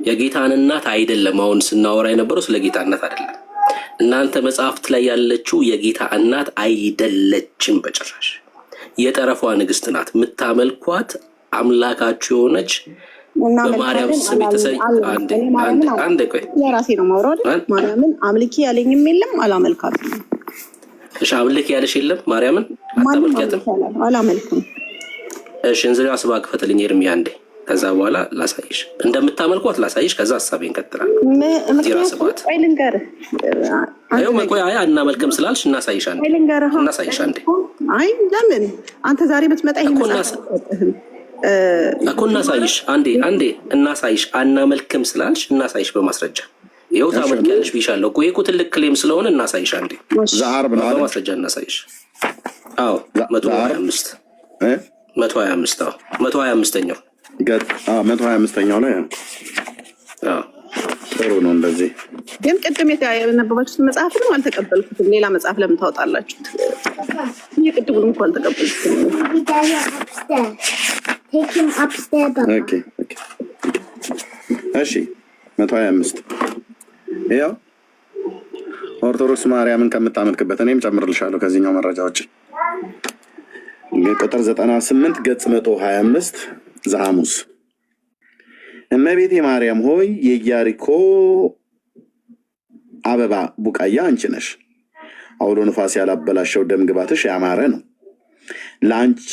የጌታን እናት አይደለም አሁን ስናወራ የነበረው፣ ስለ ጌታ እናት አይደለም። እናንተ መጽሐፍት ላይ ያለችው የጌታ እናት አይደለችም በጭራሽ። የጠረፏ ንግስት ናት። የምታመልኳት አምላካችሁ የሆነች በማርያም ስም የተሰጠ አንድ ቆይ የራሴ ነው ማውራድ። ማርያምን አምልኪ ያለኝም የለም አላመልካትም። እሺ አምልኪ ያለሽ የለም ማርያምን አታመልኪያትም? አላመልክም። እሺ እንዝሪው አስባ ክፈትልኝ ኤርሚያ አንዴ፣ ከዛ በኋላ ላሳይሽ እንደምታመልኳት ላሳይሽ። ከዛ ሀሳቤን እንቀጥላለን። ዚራስባት ቆይ ልንገርህ። ቆይ እናመልክም ስላልሽ እናሳይሽ አንዴ። አይ ለምን አንተ ዛሬ ብትመጣ እኮ እናሳይሽ አንዴ እናሳይሽ። አናመልክም ስላልሽ እናሳይሽ በማስረጃ። ይኸው ታመልኪያለሽ ብዬሻለሁ እኮ። ይሄ እኮ ትልቅ ክሌም ስለሆነ እናሳይሽ አንዴ በማስረጃ እናሳይሽ። አዎ 125 125ኛው 125ኛው ላይ ጥሩ ነው። እንደዚህ ግን ቅድም የነበባችሁት መጽሐፍንም አልተቀበልኩትም። ሌላ መጽሐፍ ለምን ታወጣላችሁ? የቅድሙን እንኳን አልተቀበልኩትም። እሺ 125 ያው ኦርቶዶክስ ማርያምን ከምታመልክበት እኔም ጨምርልሻለሁ ከዚህኛው መረጃ ውጭ ቁጥር 98 ገጽ 125 ዘሐሙስ እመቤቴ ማርያም ሆይ የኢያሪኮ አበባ ቡቃያ አንቺ ነሽ። አውሎ ንፋስ ያላበላሸው ደም ግባትሽ ያማረ ነው። ለአንቺ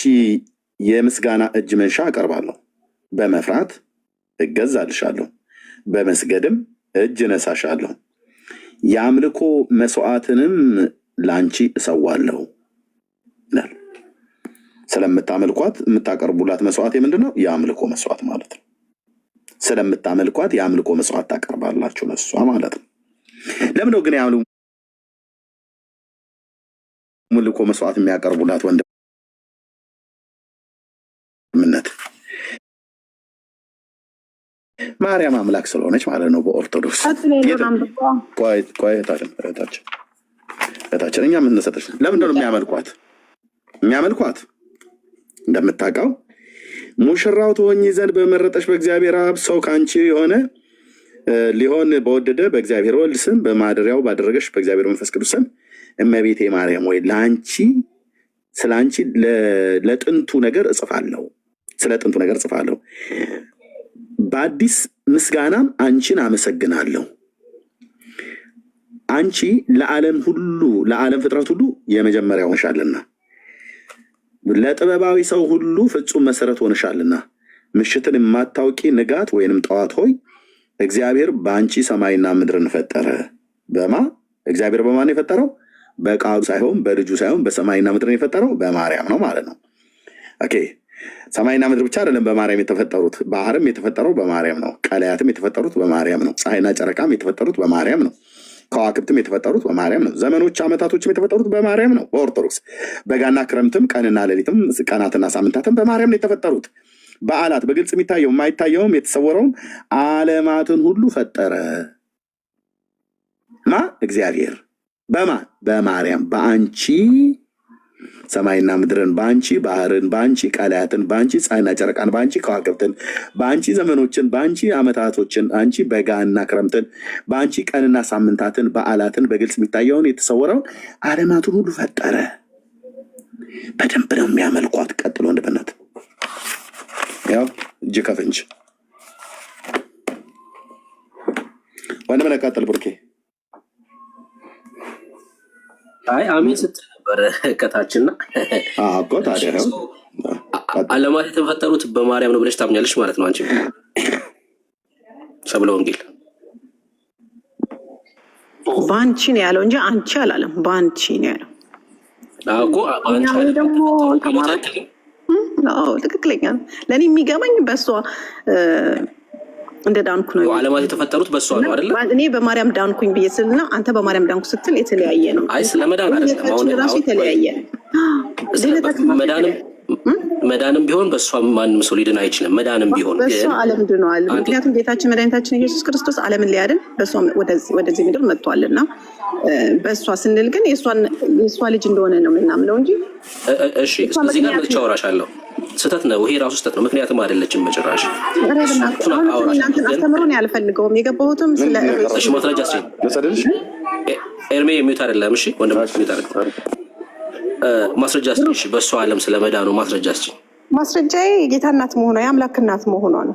የምስጋና እጅ መንሻ አቀርባለሁ፣ በመፍራት እገዛልሻለሁ፣ በመስገድም እጅ እነሳሻለሁ፣ የአምልኮ መስዋዕትንም ለአንቺ እሰዋለሁ ይላል። ስለምታመልኳት የምታቀርቡላት መስዋዕት የምንድን ነው? የአምልኮ መስዋዕት ማለት ነው። ስለምታመልኳት የአምልኮ መስዋዕት ታቀርባላችሁ ለሷ ማለት ነው። ለምን ነው ግን የአምልኮ መስዋዕት የሚያቀርቡላት? ወንድምነት ማርያም አምላክ ስለሆነች ማለት ነው። በኦርቶዶክስ እህታችን እኛ የምንሰጠች ለምንድን ነው የሚያመልኳት? እንደምታውቀው ሙሽራው ትሆኚ ዘንድ በመረጠሽ በእግዚአብሔር አብ ሰው ከአንቺ የሆነ ሊሆን በወደደ በእግዚአብሔር ወልድ ስም በማደሪያው ባደረገሽ በእግዚአብሔር መንፈስ ቅዱስ ስም እመቤቴ ማርያም ወይ ስለ አንቺ ለጥንቱ ነገር እጽፋለሁ፣ በአዲስ ምስጋናም አንቺን አመሰግናለሁ። አንቺ ለዓለም ፍጥረት ሁሉ የመጀመሪያ ሆነሻልና፣ ለጥበባዊ ሰው ሁሉ ፍጹም መሰረት ሆነሻልና፣ ምሽትን የማታውቂ ንጋት ወይንም ጠዋት ሆይ እግዚአብሔር በአንቺ ሰማይና ምድርን ፈጠረ። እግዚአብሔር በማን የፈጠረው? በቃሉ ሳይሆን በልጁ ሳይሆን በሰማይና ምድርን የፈጠረው በማርያም ነው ማለት ነው። ኦኬ፣ ሰማይና ምድር ብቻ አይደለም በማርያም የተፈጠሩት። ባህርም የተፈጠረው በማርያም ነው። ቀላያትም የተፈጠሩት በማርያም ነው። ፀሐይና ጨረቃም የተፈጠሩት በማርያም ነው። ከዋክብትም የተፈጠሩት በማርያም ነው። ዘመኖች ዓመታቶችም የተፈጠሩት በማርያም ነው። በኦርቶዶክስ በጋና ክረምትም ቀንና ሌሊትም ቀናትና ሳምንታትም በማርያም ነው የተፈጠሩት። በዓላት በግልጽ የሚታየው የማይታየውም የተሰወረውም ዓለማትን ሁሉ ፈጠረ እግዚአብሔር በማርያም በአንቺ ሰማይና ምድርን በአንቺ ባህርን በአንቺ ቀላያትን በአንቺ ፀሐይና ጨረቃን በአንቺ ከዋክብትን በአንቺ ዘመኖችን በአንቺ ዓመታቶችን አንቺ በጋና ክረምትን በአንቺ ቀንና ሳምንታትን በዓላትን በግልጽ የሚታየውን የተሰወረውን ዓለማቱን ሁሉ ፈጠረ። በደንብ ነው የሚያመልኳት። ቀጥሎ እንደበናት ያው እጅ ከፍንጅ ወንድም ነቃጠል ብሩኬ አሜን ስትል ነበር ከታችና ታዲያ ዓለማት የተፈጠሩት በማርያም ነው ብለሽ ታምኛለሽ ማለት ነው። አንቺ ሰብለ ወንጌል በአንቺ ነው ያለው እንጂ አንቺ አላለም። በአንቺ ነው ያለው እኮ አንቺ ደግሞ ትክክለኛ ለእኔ የሚገባኝ በእሷ እንደ ዳንኩ ነው። ዓለማት የተፈጠሩት በእሷ ነው አይደለ? እኔ በማርያም ዳንኩኝ ብዬ ስልና አንተ በማርያም ዳንኩ ስትል የተለያየ ነው። አይ ስለመዳን አይደለም። አሁን ራሱ የተለያየ መዳንም ቢሆን በእሷ ማንም ሰው ሊድን አይችልም። መዳንም ቢሆን በእሷ ዓለም ድኗል። ምክንያቱም ጌታችን መድኃኒታችን ኢየሱስ ክርስቶስ ዓለምን ሊያድን በእሷ ወደዚህ ምድር መጥቷልና፣ በእሷ ስንል ግን የእሷ ልጅ እንደሆነ ነው የምናምነው እንጂ እሺ፣ እዚህ ጋር መጥቻ አወራሻለሁ። ስህተት ነው ይሄ ራሱ ስህተት ነው። ምክንያቱም አይደለችም መጨረሻ እናንተን አስተምሮን ያልፈልገውም የገባሁትም ስለ ማስረጃ ኤርሜ የሚዩት አይደለም። እሺ ወንድም ሚዩት አይደለም። ማስረጃ እሺ፣ በእሷ ዓለም ስለመዳኑ ማስረጃ ማስረጃዬ የጌታ እናት መሆኗ የአምላክ እናት መሆኗ ነው።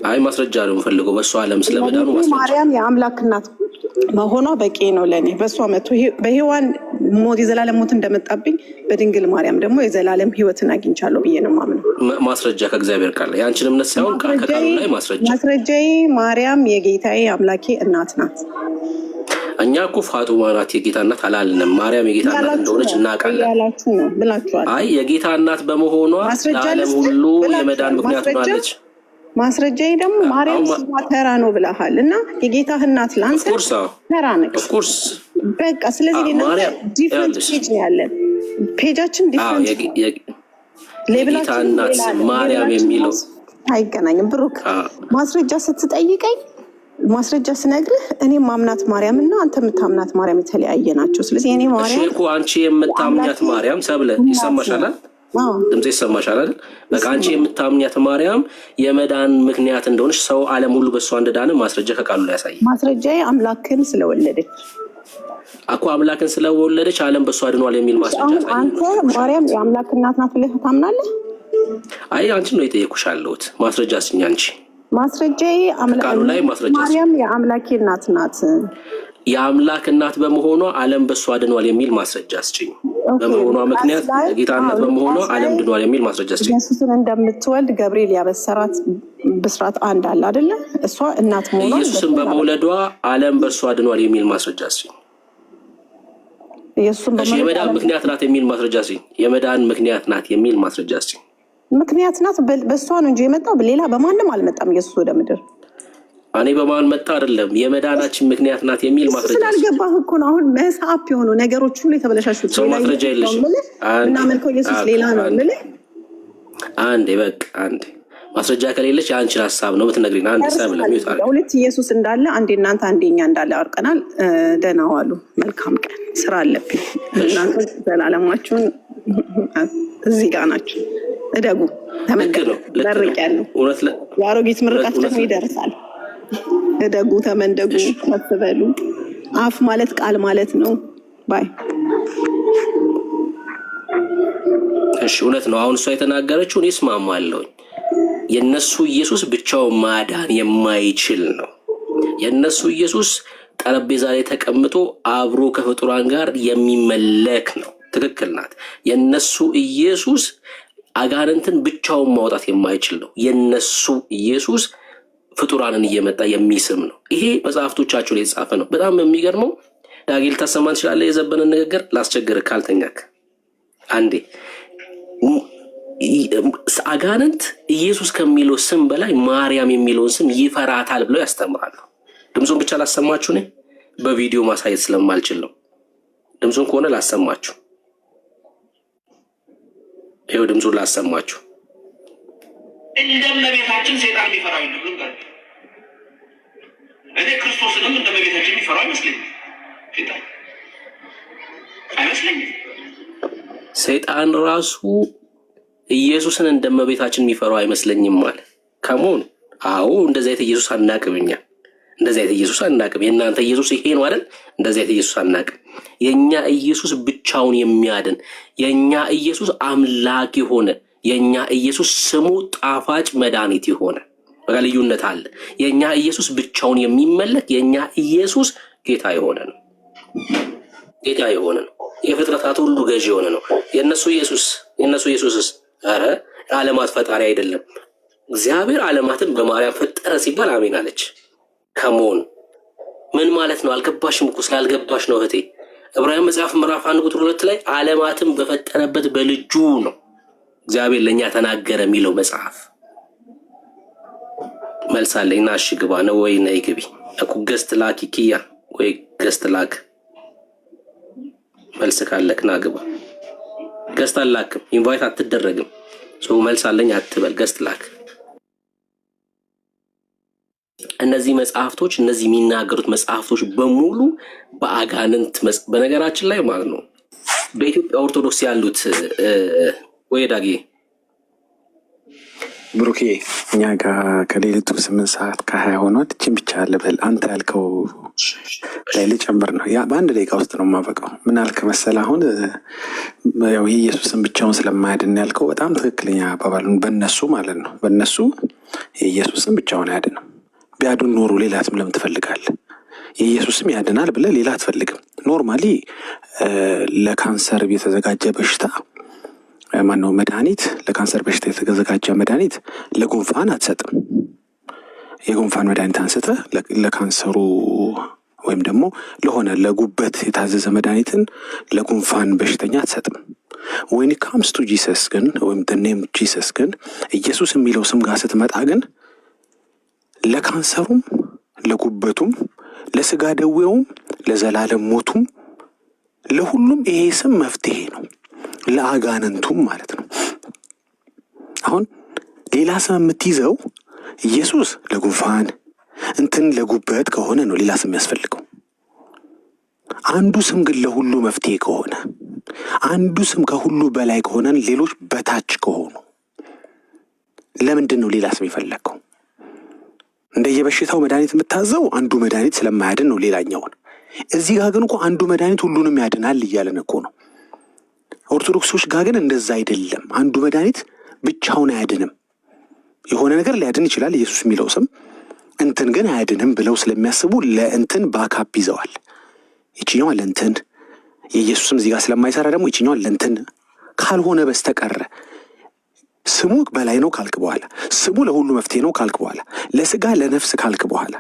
አይ ማስረጃ ነው የምፈልገው በእሷ ዓለም ስለመዳኑ ማስረጃ። ማርያም የአምላክ እናት መሆኗ በቂ ነው ለእኔ። በእሷ መቶ በሔዋን ሞት የዘላለም ሞት እንደመጣብኝ በድንግል ማርያም ደግሞ የዘላለም ሕይወትን አግኝቻለሁ ብዬ ነው የማምነው። ማስረጃ ከእግዚአብሔር ቃል የአንችን እምነት ሳይሆን ከቃሉ ላይ ማስረጃዬ ማርያም የጌታዬ አምላኬ እናት ናት። እኛ እኮ ፋጡማ ናት የጌታ እናት አላልንም። ማርያም የጌታ እናት እንደሆነች እናውቃለን ብላችኋል። አይ የጌታ እናት በመሆኗ ለዓለም ሁሉ የመዳን ምክንያት ሆናለች። ማስረጃዬ ደግሞ ማርያም ስሟ ተራ ነው ብለሃል እና የጌታ እናት ለአንተ ተራ ነች። በቃ ስለዚህ ዲፍረንት ፔጅ ነው ያለን። ፔጃችን ዲፍረንት የጌታ እናት ማርያም የሚለው አይገናኝም። ብሩክ ማስረጃ ስትጠይቀኝ ማስረጃ ስነግርህ እኔ ማምናት ማርያም እና አንተ የምታምናት ማርያም የተለያየ ናቸው። ስለዚህ እኔ ማርያም እኮ አንቺ የምታምኛት ማርያም ሰብለ ይሰማሻል? ድምጽ ይሰማሻል አይደል? በቃ አንቺ የምታምኛት ማርያም የመዳን ምክንያት እንደሆነች ሰው ዓለም ሁሉ በእሷ እንደዳነ ማስረጃ ከቃሉ ላይ ያሳያል። ማስረጃዬ አምላክን ስለወለደች እኮ አምላክን ስለወለደች ዓለም በእሷ ድኗል የሚል ማስረጃ ያሳያል። አንተ ማርያም የአምላክ እናት ናት ብለህ ታምናለህ? አይ አንቺን ነው የጠየኩሽ ያለሁት። ማስረጃ ስኝ አንቺ ማስረጃዬ ማርያም የአምላኬ እናት ናት። የአምላክ እናት በመሆኗ ዓለም በእሷ ድኗል የሚል ማስረጃ አስጭኝ። በመሆኗ ምክንያት ጌታነት በመሆኗ ዓለም ድኗል የሚል ማስረጃ እስኪ። ኢየሱስን እንደምትወልድ ገብርኤል ያበሰራት ብስራት አንድ አለ አይደለ? እሷ እናት መሆኗ ኢየሱስን በመውለዷ ዓለም በእርሷ ድኗል የሚል ማስረጃ እስኪ። ኢየሱስን በመውለዷ የመዳን ምክንያት ናት የሚል ማስረጃ እስኪ። የመዳን ምክንያት ናት የሚል ማስረጃ እስኪ። ምክንያት ናት በእሷ ነው እንጂ የመጣው ሌላ በማንም አልመጣም ኢየሱስ ወደ ምድር። እኔ በማን መጣ አይደለም የመዳናችን ምክንያት ናት የሚል ማስረጃ ስላልገባህ እኮ ነው። አሁን መሳብ የሆኑ ነገሮች ሁሉ የተበለሻሹት ሰው ማስረጃ የለሽም እና መልከው ኢየሱስ ሌላ ነው ምን አንዴ በቃ አንዴ ማስረጃ ከሌለሽ የአንቺን ሀሳብ ነው ብትነግሪና አንድ ሰብ ለሚውጣል ሁለት ኢየሱስ እንዳለ አንዴ እናንተ አንዴኛ እንዳለ አውርቀናል። ደህና ዋሉ። መልካም ቀን። ስራ አለብኝ። እናንተ ዘላለማችሁን እዚህ ጋር ናችሁ። እደጉ። ተመልከቱ። መርቂያለሁ። የአሮጊት ምርቃት ደግሞ ይደርሳል። እደጉ፣ ተመንደጉ፣ ከፍ በሉ። አፍ ማለት ቃል ማለት ነው። ባይ እሺ፣ እውነት ነው። አሁን እሷ የተናገረችው እኔ እስማማለሁ። የነሱ ኢየሱስ ብቻውን ማዳን የማይችል ነው። የነሱ ኢየሱስ ጠረጴዛ ላይ ተቀምጦ አብሮ ከፍጡራን ጋር የሚመለክ ነው። ትክክል ናት። የነሱ ኢየሱስ አጋንንትን ብቻውን ማውጣት የማይችል ነው። የነሱ ኢየሱስ ፍጡራንን እየመጣ የሚስም ነው። ይሄ መጽሐፍቶቻቸው ላይ የተጻፈ ነው። በጣም የሚገርመው ዳጊ ልታሰማን ትችላለህ? የዘበንን ንግግር ላስቸግር ካልተኛክ አንዴ። አጋንንት ኢየሱስ ከሚለው ስም በላይ ማርያም የሚለውን ስም ይፈራታል ብለው ያስተምራሉ። ድምፁን ብቻ ላሰማችሁ። እኔ በቪዲዮ ማሳየት ስለማልችል ነው። ድምፁን ከሆነ ላሰማችሁ። ይኸው ድምፁን ላሰማችሁ። እንደመቤታችን ሰይጣን የሚፈራው ይደለም። እኔ ክርስቶስንም እንደመቤታችን የሚፈራው አይመስለኝም። አይመስለኝም። ሰይጣን ራሱ ኢየሱስን እንደመቤታችን የሚፈራው አይመስለኝም ማለት ከመሆን። አዎ እንደዚህ አይነት ኢየሱስ አናቅም። እኛ እንደዚህ አይነት ኢየሱስ አናቅም። የእናንተ ኢየሱስ ይሄ ነው አይደል? እንደዚህ አይነት ኢየሱስ አናቅም። የኛ ኢየሱስ ብቻውን የሚያድን፣ የኛ ኢየሱስ አምላክ የሆነ፣ የኛ ኢየሱስ ስሙ ጣፋጭ መድኃኒት የሆነ፣ በቃ ልዩነት አለ። የኛ ኢየሱስ ብቻውን የሚመለክ፣ የኛ ኢየሱስ ጌታ የሆነ ነው። ጌታ የሆነ ነው። የፍጥረታት ሁሉ ገዢ የሆነ ነው። የነሱ ኢየሱስስ ኧረ የዓለማት ፈጣሪ አይደለም። እግዚአብሔር ዓለማትን በማርያም ፈጠረ ሲባል አሜን አለች። ከመሆን ምን ማለት ነው? አልገባሽም እኮ። ስላልገባሽ ነው እህቴ። ዕብራውያን መጽሐፍ ምዕራፍ 1:2 ላይ ዓለማትን በፈጠረበት በልጁ ነው እግዚአብሔር ለእኛ ተናገረ የሚለው መጽሐፍ። መልሳለኝ ና እሺ ግባ ነው ወይ ነይ ግቢ እኮ ገስት ላኪ ኪያ ወይ ገስት ላክ። መልስ ካለክ ና ግባ። ገስት አላክም፣ ኢንቫይት አትደረግም። ሰው መልስ አለኝ አትበል፣ ገስት ላክ። እነዚህ መጽሐፍቶች እነዚህ የሚናገሩት መጽሐፍቶች በሙሉ በአጋንንት በነገራችን ላይ ማለት ነው። በኢትዮጵያ ኦርቶዶክስ ያሉት ወይ ዳጊ ብሩኬ እኛ ጋር ከሌሊቱ 8 ሰዓት ከ20 ሆኗል። እችን ብቻ አለበል አንተ ያልከው ላይ ልጨምር ነው። ያ በአንድ ደቂቃ ውስጥ ነው የማበቃው። ምን አልክ መሰል? አሁን ያው የኢየሱስን ብቻውን ስለማያድን ያልከው በጣም ትክክለኛ አባባል ነው። በእነሱ ማለት ነው። በእነሱ የኢየሱስን ብቻውን አያድንም። ቢያድን ኖሩ ሌላ ስም ለምን ትፈልጋለህ? የኢየሱስም ያድናል ብለህ ሌላ አትፈልግም። ኖርማሊ ለካንሰር የተዘጋጀ በሽታ ማነው መድኃኒት፣ ለካንሰር በሽታ የተዘጋጀ መድኃኒት ለጉንፋን አትሰጥም። የጉንፋን መድኃኒት አንስተህ ለካንሰሩ ወይም ደግሞ ለሆነ ለጉበት የታዘዘ መድኃኒትን ለጉንፋን በሽተኛ አትሰጥም። ወይን ካምስ ቱ ጂሰስ ግን ወይም ኔም ጂሰስ ግን ኢየሱስ የሚለው ስም ጋር ስትመጣ ግን ለካንሰሩም፣ ለጉበቱም፣ ለስጋ ደዌውም፣ ለዘላለም ሞቱም ለሁሉም ይሄ ስም መፍትሄ ነው። ለአጋንንቱም ማለት ነው። አሁን ሌላ ስም የምትይዘው ኢየሱስ ለጉንፋን እንትን ለጉበት ከሆነ ነው ሌላ ስም ያስፈልገው። አንዱ ስም ግን ለሁሉ መፍትሄ ከሆነ፣ አንዱ ስም ከሁሉ በላይ ከሆነ፣ ሌሎች በታች ከሆኑ ለምንድን ነው ሌላ ስም የፈለግከው? እንደየበሽታው መድኃኒት የምታዘው አንዱ መድኃኒት ስለማያድን ነው ሌላኛውን። እዚህ ጋር ግን እኮ አንዱ መድኃኒት ሁሉንም ያድናል እያለን እኮ ነው። ኦርቶዶክሶች ጋር ግን እንደዛ አይደለም። አንዱ መድኃኒት ብቻውን አያድንም። የሆነ ነገር ሊያድን ይችላል ኢየሱስ የሚለው ስም፣ እንትን ግን አያድንም ብለው ስለሚያስቡ ለእንትን ባካፕ ይዘዋል። ይችኛዋ ለእንትን የኢየሱስም እዚህ ጋር ስለማይሰራ ደግሞ ይችኛዋን ለእንትን ካልሆነ በስተቀረ ስሙ በላይ ነው ካልክ በኋላ ስሙ ለሁሉ መፍትሄ ነው ካልክ በኋላ ለስጋ ለነፍስ ካልክ በኋላ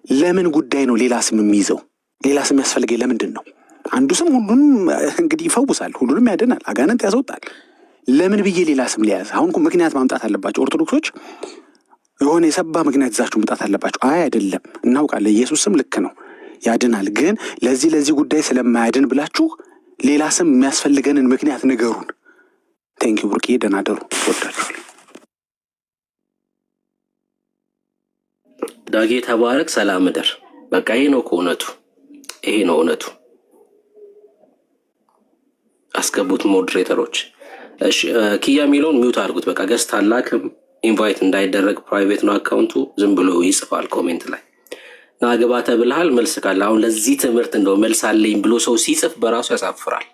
ለምን ጉዳይ ነው ሌላ ስም የሚይዘው? ሌላ ስም ያስፈልገኝ ለምንድን ነው? አንዱ ስም ሁሉንም እንግዲህ ይፈውሳል፣ ሁሉንም ያድናል፣ አጋንንት ያስወጣል። ለምን ብዬ ሌላ ስም ሊያዝ? አሁን ምክንያት ማምጣት አለባቸው ኦርቶዶክሶች። የሆነ የሰባ ምክንያት ይዛችሁ መምጣት አለባቸው። አይ አይደለም፣ እናውቃለን ኢየሱስ ስም ልክ ነው ያድናል፣ ግን ለዚህ ጉዳይ ስለማያድን ብላችሁ ሌላ ስም የሚያስፈልገንን ምክንያት ንገሩን። ቴንኪው ብሩኬ፣ ደህና ደሩ። ወዳችኋለሁ። ዳጌ ተባረክ፣ ሰላም እደር። በቃ ይሄ ነው እውነቱ፣ ይሄ ነው እውነቱ። አስገቡት ሞዴሬተሮች። እሺ ኪያ የሚለውን ሚውት አድርጉት። በቃ ገስት አላክም፣ ኢንቫይት እንዳይደረግ ፕራይቬት ነው አካውንቱ። ዝም ብሎ ይጽፋል ኮሜንት ላይ ና ግባ ተብልሃል መልስ ካለ። አሁን ለዚህ ትምህርት እንደው መልስ አለኝ ብሎ ሰው ሲጽፍ በራሱ ያሳፍራል።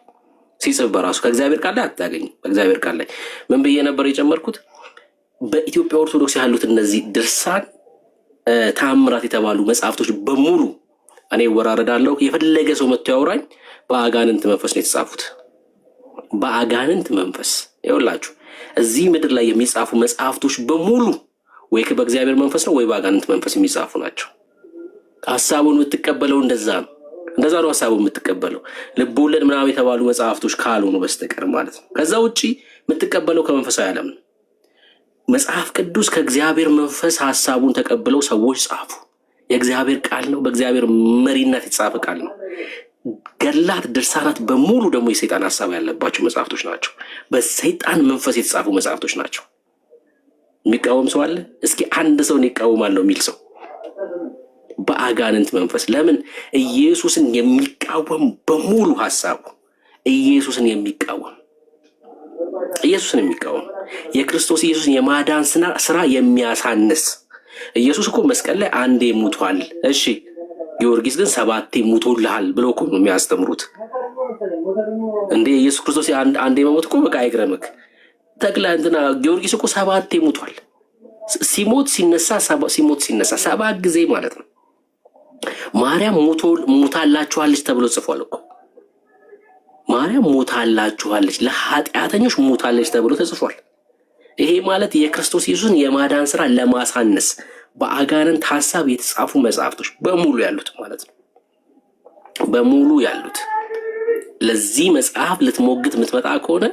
ሲጽፍ በራሱ ከእግዚአብሔር ቃል ላይ አታገኝም። በእግዚአብሔር ቃል ላይ ምን ብዬ ነበር የጨመርኩት? በኢትዮጵያ ኦርቶዶክስ ያሉት እነዚህ ድርሳን ተአምራት የተባሉ መጽሐፍቶች በሙሉ እኔ ወራረዳለሁ። የፈለገ ሰው መጥቶ ያወራኝ፣ በአጋንንት መንፈስ ነው የተጻፉት። በአጋንንት መንፈስ ይኸውላችሁ፣ እዚህ ምድር ላይ የሚጻፉ መጽሐፍቶች በሙሉ ወይ በእግዚአብሔር መንፈስ ነው ወይ በአጋንንት መንፈስ የሚጻፉ ናቸው። ሀሳቡን የምትቀበለው እንደዛ ነው ሀሳቡን የምትቀበለው ልቦለድ ምናምን የተባሉ መጽሐፍቶች ካልሆኑ በስተቀር ማለት ነው። ከዛ ውጭ የምትቀበለው ከመንፈሳዊ ዓለም ነው። መጽሐፍ ቅዱስ ከእግዚአብሔር መንፈስ ሀሳቡን ተቀብለው ሰዎች ጻፉ። የእግዚአብሔር ቃል ነው። በእግዚአብሔር መሪነት የተጻፈ ቃል ነው። ገላት ድርሳናት በሙሉ ደግሞ የሰይጣን ሀሳብ ያለባቸው መጽሐፍቶች ናቸው። በሰይጣን መንፈስ የተጻፉ መጽሐፍቶች ናቸው። የሚቃወም ሰው አለ? እስኪ አንድ ሰውን ይቃወማለሁ የሚል ሰው በአጋንንት መንፈስ። ለምን? ኢየሱስን የሚቃወም በሙሉ ሀሳቡ ኢየሱስን የሚቃወም የክርስቶስ ኢየሱስን የማዳን ስራ የሚያሳንስ። ኢየሱስ እኮ መስቀል ላይ አንዴ ሙቷል። እሺ ጊዮርጊስ ግን 7 ሙቶልሃል ብሎ እኮ ነው የሚያስተምሩት። እንዴ ኢየሱስ ክርስቶስ አንዴ መሞት እኮ በቃ አይግረምክ። ተክለ እንትና ጊዮርጊስ እኮ 7 ሙቷል። ሲሞት ሲነሳ 7 ጊዜ ማለት ነው። ማርያም ሙታላችኋለች ተብሎ ጽፏል እኮ። ማርያም ሙታላችኋለች፣ ለኃጢአተኞች ሙታለች ተብሎ ተጽፏል። ይሄ ማለት የክርስቶስ ኢየሱስን የማዳን ስራ ለማሳነስ በአጋንንት ሀሳብ የተጻፉ መጽሐፍቶች በሙሉ ያሉት ማለት ነው። በሙሉ ያሉት። ለዚህ መጽሐፍ ልትሞግት የምትመጣ ከሆነ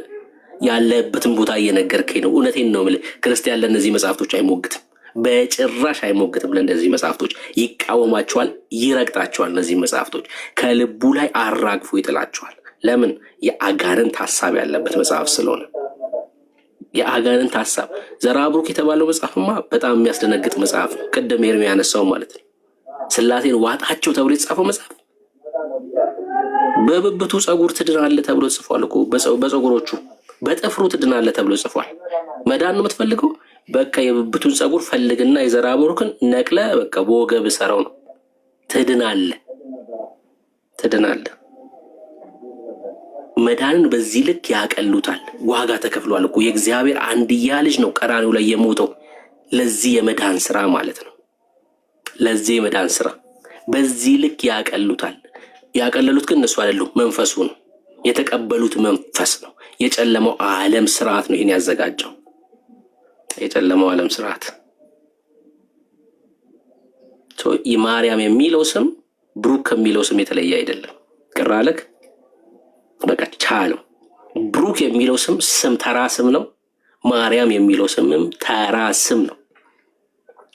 ያለበትን ቦታ እየነገርከኝ ነው። እውነቴን ነው የምልህ። ክርስቲያን ለእነዚህ መጽሐፍቶች አይሞግትም፣ በጭራሽ አይሞግትም። ለእነዚህ መጽሐፍቶች ይቃወማቸዋል፣ ይረግጣቸዋል። እነዚህ መጽሐፍቶች ከልቡ ላይ አራግፎ ይጥላቸዋል። ለምን? የአጋንንት ሀሳብ ያለበት መጽሐፍ ስለሆነ። የአጋንንት ሀሳብ ዘራብሩክ የተባለው መጽሐፍማ በጣም የሚያስደነግጥ መጽሐፍ ነው። ቅድም ኤርሚ ያነሳው ማለት ነው። ስላሴን ዋጣቸው ተብሎ የተጻፈው መጽሐፍ በብብቱ ጸጉር ትድናለህ ተብሎ ጽፏል እኮ። በጸጉሮቹ በጥፍሩ ትድናለህ ተብሎ ጽፏል። መዳን ነው የምትፈልገው? በቃ የብብቱን ጸጉር ፈልግና የዘራብሩክን ነቅለ በቃ በወገብ ሰራው ነው። ትድናለህ። መዳንን በዚህ ልክ ያቀሉታል። ዋጋ ተከፍሏል እኮ። የእግዚአብሔር አንድያ ልጅ ነው ቀራንዮ ላይ የሞተው ለዚህ የመዳን ስራ ማለት ነው። ለዚህ የመዳን ስራ በዚህ ልክ ያቀሉታል። ያቀለሉት ግን እነሱ አይደሉም፣ መንፈሱ ነው። የተቀበሉት መንፈስ ነው። የጨለመው ዓለም ስርዓት ነው ይህን ያዘጋጀው። የጨለመው ዓለም ስርዓት ማርያም የሚለው ስም ብሩክ ከሚለው ስም የተለየ አይደለም። ቅር አለክ? በቃ ቻለው። ብሩክ የሚለው ስም ተራ ስም ነው። ማርያም የሚለው ስምም ተራ ስም ነው።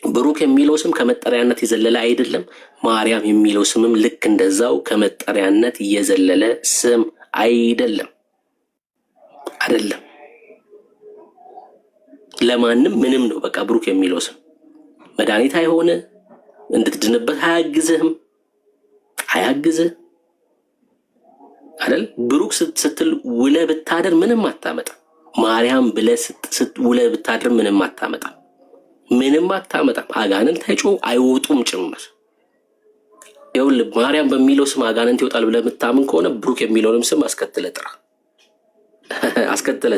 ብሩክ የሚለው ስም ከመጠሪያነት የዘለለ አይደለም። ማርያም የሚለው ስምም ልክ እንደዛው ከመጠሪያነት የዘለለ ስም አይደለም። ለማንም ምንም ነው። በቃ ብሩክ የሚለው ስም መድኃኒት አይሆነ፣ እንድትድንበት አያግዝህ አይደል? ብሩክ ስትል ውለ ብታደር ምንም አታመጣ። ማርያም ብለ ውለ ብታደር ምንም አታመጣ። አጋንንት አይወጡም ጭምር። ይኸውልህ ማርያም በሚለው ስም አጋንንት ይወጣል ብለህ የምታምን ከሆነ ብሩክ የሚለውንም ስም አስከትለ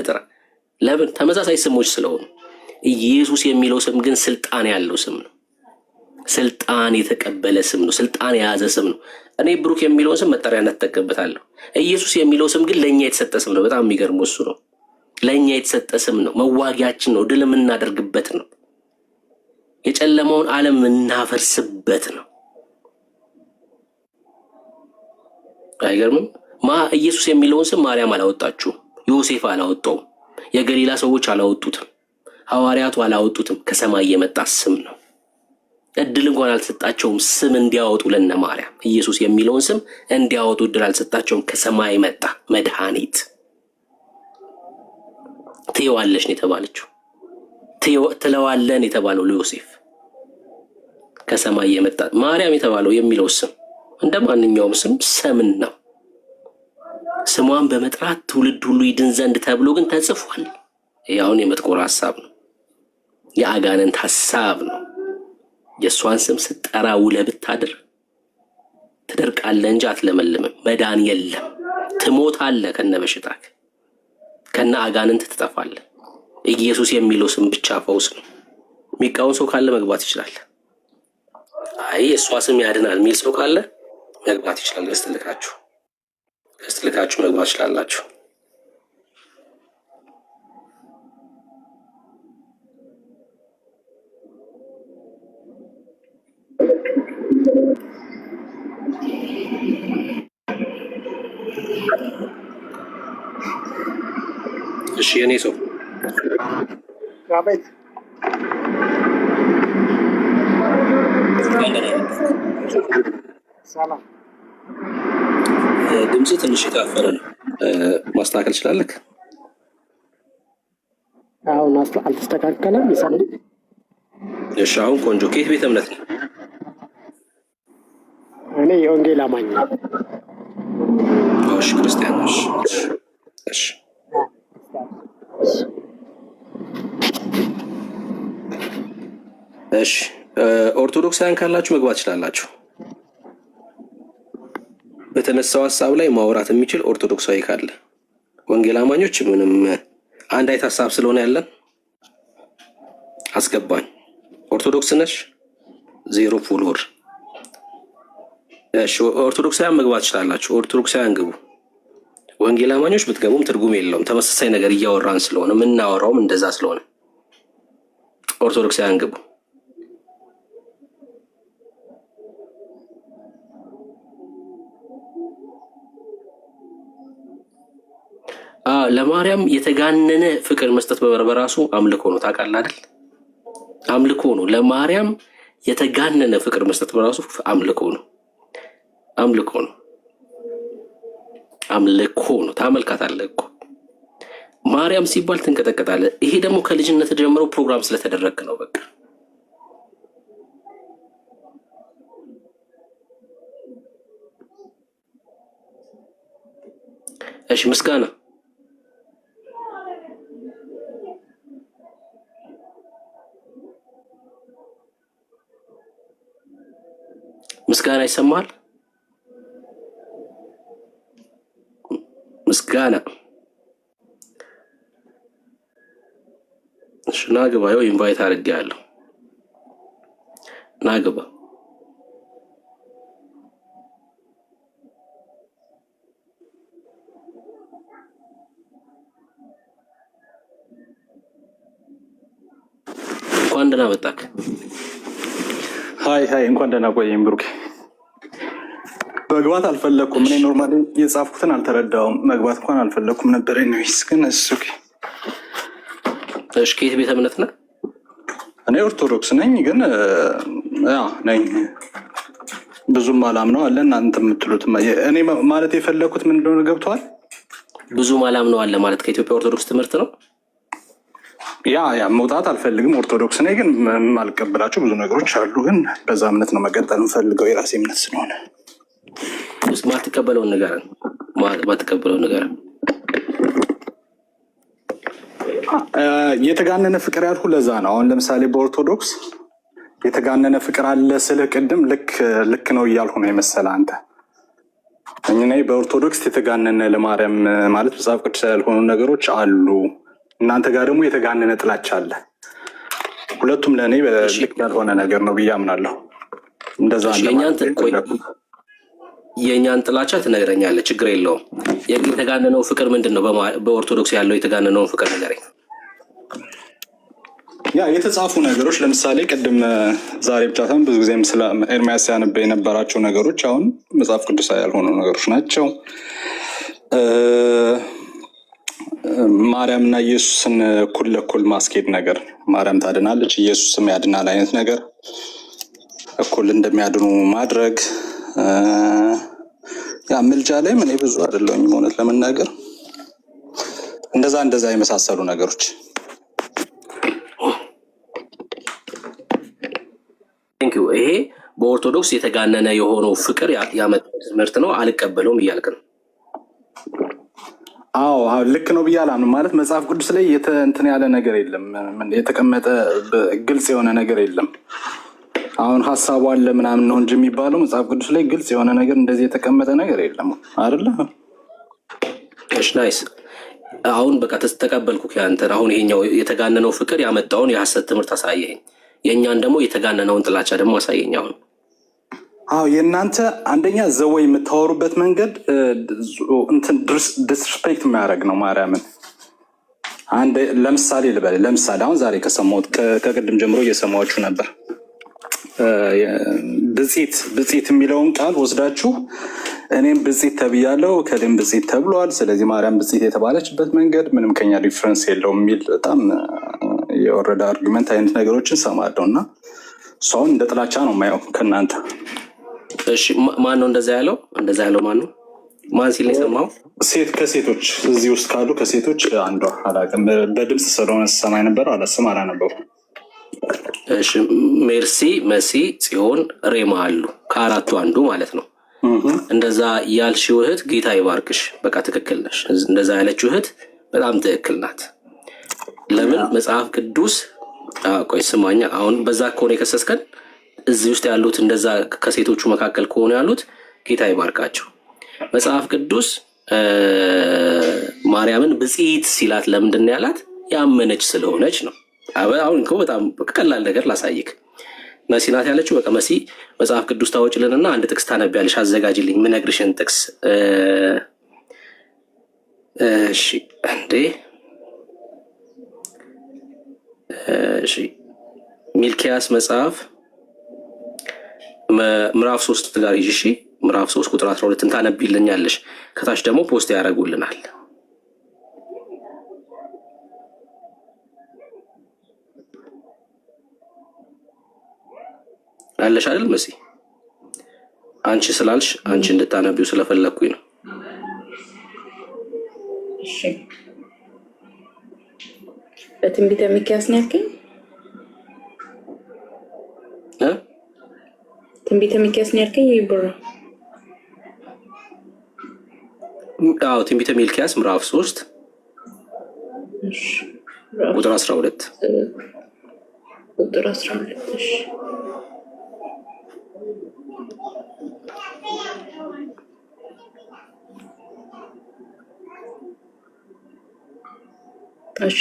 ጥራ። ለምን? ተመሳሳይ ስሞች ስለሆኑ። ኢየሱስ የሚለው ስም ግን ስልጣን ያለው ስም ነው። ስልጣን የተቀበለ ስም ነው። ስልጣን የያዘ ስም ነው። እኔ ብሩክ የሚለውን ስም መጠሪያነት እጠቀምበታለሁ። ኢየሱስ የሚለው ስም ግን ለእኛ የተሰጠ ስም ነው። በጣም የሚገርመው እሱ ነው። ለእኛ የተሰጠ ስም ነው። መዋጊያችን ነው። ድል የምናደርግበት ነው። የጨለመውን ዓለም የምናፈርስበት ነው። አይገርምም? ኢየሱስ የሚለውን ስም ማርያም አላወጣችሁም። ዮሴፍ አላወጣውም። የገሊላ ሰዎች አላወጡትም። ሐዋርያቱ አላወጡትም። ከሰማይ የመጣ ስም ነው። እድል እንኳን አልተሰጣቸውም ስም እንዲያወጡ ለነ ማርያም ኢየሱስ የሚለውን ስም እንዲያወጡ እድል አልተሰጣቸውም። ከሰማይ መጣ መድኃኒት። ትየዋለሽ ነው የተባለችው። ትለዋለን የተባለው ለዮሴፍ ከሰማይ የመጣ ማርያም የተባለው የሚለው ስም እንደ ማንኛውም ስም ሰምን ነው። ስሟን በመጥራት ትውልድ ሁሉ ይድን ዘንድ ተብሎ ግን ተጽፏል። ያውን የመጥቆር ሐሳብ ነው። የአጋንንት ሐሳብ ነው። የእሷን ስም ስትጠራ ውለህ ብታድር ትደርቃለህ እንጂ አትለመልምም። መዳን የለም። ትሞታለህ ከነ በሽታክ ከነ አጋንንት ትጠፋለህ። ኢየሱስ የሚለው ስም ብቻ ፈውስ ነው። የሚቃወም ሰው ካለ መግባት ይችላል። አይ የእሷ ስም ያድናል የሚል ሰው ካለ መግባት ይችላል። ገስትልካችሁ መግባት ይችላላችሁ። እሺ የኔ ሰው አቤት። ሰላም። ድምጽ ትንሽ የታፈረ ነው። ማስተካከል ትችላለህ? አሁን አልተስተካከለም። ይሰማል? እሺ አሁን ቆንጆ። ከየት ቤተ እምነት ነው? እኔ የወንጌል አማኝ ነኝ። እሺ ክርስቲያን ነሽ? እሺ እሺ ኦርቶዶክሳውያን ካላችሁ መግባት ትችላላችሁ። በተነሳው ሐሳብ ላይ ማውራት የሚችል ኦርቶዶክሳዊ ካለ፣ ወንጌል አማኞች ምንም አንድ አይነት ሐሳብ ስለሆነ ያለን አስገባኝ። ኦርቶዶክስ ነሽ? 0 ፎሎወር። እሺ ኦርቶዶክሳውያን መግባት ትችላላችሁ። ኦርቶዶክሳውያን ግቡ። ወንጌል አማኞች ብትገቡም ትርጉም የለውም። ተመሳሳይ ነገር እያወራን ስለሆነ የምናወራውም እንደዛ ስለሆነ ኦርቶዶክሳውያን ግቡ። ለማርያም የተጋነነ ፍቅር መስጠት በራሱ አምልኮ ነው። ታውቃለህ አይደል? አምልኮ ነው። ለማርያም የተጋነነ ፍቅር መስጠት በራሱ አምልኮ ነው። አምልኮ ነው። አምልኮ ነው። ታመልካታለህ እኮ ማርያም ሲባል ትንቀጠቀጣለህ። ይሄ ደግሞ ከልጅነት ጀምሮ ፕሮግራም ስለተደረገ ነው። በቃ እሺ ምስጋና ምስጋና ይሰማል። ምስጋና እሺ ናግባ። ይኸው ኢንቫይት አድርጌያለሁ። ናግባ። እንኳን ደህና መጣክ። ሀይ እንኳን ደህና ቆየኝ ብሩኬ። መግባት አልፈለኩም። እኔ ኖርማሊ የጻፍኩትን አልተረዳውም። መግባት እንኳን አልፈለኩም ነበር። ኒስ ግን እሱ እሺ ከየት ቤተ እምነት ነህ? እኔ ኦርቶዶክስ ነኝ፣ ግን ነኝ ብዙም አላምነው አለ። እናንተ የምትሉት እኔ ማለት የፈለኩት ምን እንደሆነ ገብተዋል? ብዙም አላምነው አለ ማለት ከኢትዮጵያ ኦርቶዶክስ ትምህርት ነው። ያ መውጣት አልፈልግም። ኦርቶዶክስ ነኝ፣ ግን የማልቀበላቸው ብዙ ነገሮች አሉ። ግን በዛ እምነት ነው መቀጠል የምፈልገው፣ የራሴ እምነት ስለሆነ። ማትቀበለውን ነገር የተጋነነ ፍቅር ያልኩ ለዛ ነው። አሁን ለምሳሌ በኦርቶዶክስ የተጋነነ ፍቅር አለ ስልህ ቅድም ልክ ነው እያልኩ ነው የመሰለ አንተ። እኔ በኦርቶዶክስ የተጋነነ ለማርያም ማለት መጽሐፍ ቅዱስ ያልሆኑ ነገሮች አሉ። እናንተ ጋር ደግሞ የተጋነነ ጥላቻ አለ። ሁለቱም ለእኔ ልክ ያልሆነ ነገር ነው ብዬ አምናለሁ። እንደዛ የእኛን ጥላቻ ትነግረኛለህ፣ ችግር የለውም። የተጋነነው ፍቅር ምንድን ነው? በኦርቶዶክስ ያለው የተጋነነውን ፍቅር ንገረኝ። ያ የተጻፉ ነገሮች ለምሳሌ ቅድም ዛሬ ብቻ ሳይሆን ብዙ ጊዜም ስለ ኤርሚያስ ያነበ የነበራቸው ነገሮች አሁን መጽሐፍ ቅዱሳዊ ያልሆኑ ነገሮች ናቸው። ማርያምና ኢየሱስን እኩል ለእኩል ማስኬድ ነገር፣ ማርያም ታድናለች ኢየሱስም ያድናል አይነት ነገር እኩል እንደሚያድኑ ማድረግ። ያ ምልጃ ላይም እኔ ብዙ አይደለሁም እውነት ለመናገር እንደዛ የመሳሰሉ ነገሮች። ይሄ በኦርቶዶክስ የተጋነነ የሆነው ፍቅር ያመጣው ትምህርት ነው፣ አልቀበለውም እያልክ ነው? አዎ ልክ ነው ብዬ አላምንም። ማለት መጽሐፍ ቅዱስ ላይ እንትን ያለ ነገር የለም፣ የተቀመጠ ግልጽ የሆነ ነገር የለም። አሁን ሀሳቡ አለ ምናምን ነው እንጂ የሚባለው መጽሐፍ ቅዱስ ላይ ግልጽ የሆነ ነገር እንደዚህ የተቀመጠ ነገር የለም አይደለ? እሺ ናይስ። አሁን በቃ ተቀበልኩ ያንተን። አሁን ይሄኛው የተጋነነው ፍቅር ያመጣውን የሐሰት ትምህርት አሳየኝ፣ የእኛን ደግሞ የተጋነነውን ጥላቻ ደግሞ አሳየኝ። አሁን የእናንተ አንደኛ ዘወይ የምታወሩበት መንገድ እንትን ዲስሪስፔክት የሚያደርግ ነው ማርያምን። አንድ ለምሳሌ ልበል። ለምሳሌ አሁን ዛሬ ከሰማሁት ከቅድም ጀምሮ እየሰማችሁ ነበር። ብጽት የሚለውን ቃል ወስዳችሁ እኔም ብጽት ተብያለሁ ከሌም ብጽት ተብሏል፣ ስለዚህ ማርያም ብጽት የተባለችበት መንገድ ምንም ከኛ ዲፍረንስ የለውም የሚል በጣም የወረደ አርጊመንት አይነት ነገሮችን ሰማለሁ እና ሰውን እንደ ጥላቻ ነው የማየው ከእናንተ። እሺ ማን ነው እንደዛ ያለው? እንደዛ ያለው ማን ነው? ማን ሲል የሰማው? ሴት ከሴቶች እዚህ ውስጥ ካሉ ከሴቶች አንዷ አላውቅም። በድምፅ ስለሆነ ሰማይ ነበር አላስም አላነበው። እሺ ሜርሲ፣ መሲ፣ ጽዮን፣ ሬማ አሉ ከአራቱ አንዱ ማለት ነው። እንደዛ ያልሽው እህት ጌታ ይባርክሽ። በቃ ትክክል ነሽ። እንደዛ ያለችው እህት በጣም ትክክል ናት። ለምን መጽሐፍ ቅዱስ ቆይ ስማኛ፣ አሁን በዛ ከሆነ የከሰስከን እዚህ ውስጥ ያሉት እንደዛ ከሴቶቹ መካከል ከሆነ ያሉት ጌታ ይባርካቸው። መጽሐፍ ቅዱስ ማርያምን ብጽዕት ሲላት ለምንድን ያላት? ያመነች ስለሆነች ነው። አሁን እኮ በጣም ቀላል ነገር ላሳይክ። መሲ ናት ያለችው። በቃ መሲ መጽሐፍ ቅዱስ ታወጭልንና አንድ ጥቅስ ታነቢያለሽ። አዘጋጅልኝ ምነግርሽን ጥቅስ። እሺ እንዴ እሺ ሚልኪያስ መጽሐፍ ምዕራፍ 3 ጋር ይዤ ምዕራፍ 3 ቁጥር 12 ታነቢልኛለሽ። ከታች ደግሞ ፖስት ያደርጉልናል። አለሽ አይደል መሲ? አንቺ ስላልሽ አንቺ እንድታነቢው ስለፈለኩኝ ነው። እሺ በትንቢተ ሚክያስ ነው ያልከኝ? ትንቢተ ሚክያስ ነው ያልከኝ? ይብራ አዎ ትንቢተ ሚልኪያስ ምዕራፍ 3 ቁጥር 12 ቁጥር 12 እሺ እሺ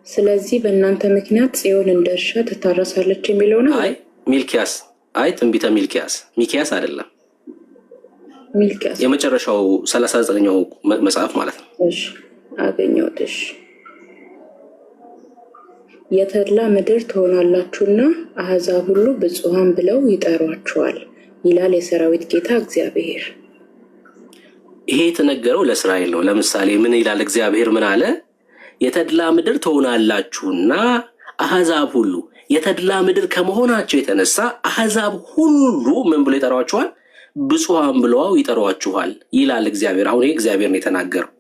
ስለዚህ በእናንተ ምክንያት ጽዮን እንደ እርሻ ትታረሳለች የሚለው ነው። አይ ሚልኪያስ፣ አይ ትንቢተ ሚልኪያስ፣ ሚክያስ አይደለም። ሚልኪያስ የመጨረሻው 39ኛው መጽሐፍ ማለት ነው። እሺ አገኘሁት። እሺ የተድላ ምድር ትሆናላችሁና አሕዛብ ሁሉ ብፁዓን ብለው ይጠሯችኋል ይላል የሰራዊት ጌታ እግዚአብሔር። ይሄ የተነገረው ለእስራኤል ነው። ለምሳሌ ምን ይላል እግዚአብሔር? ምን አለ? የተድላ ምድር ትሆናላችሁና አሕዛብ ሁሉ። የተድላ ምድር ከመሆናቸው የተነሳ አሕዛብ ሁሉ ምን ብሎ ይጠሯችኋል? ብፁዓን ብለው ይጠሯችኋል ይላል እግዚአብሔር። አሁን ይሄ እግዚአብሔር ነው የተናገረው።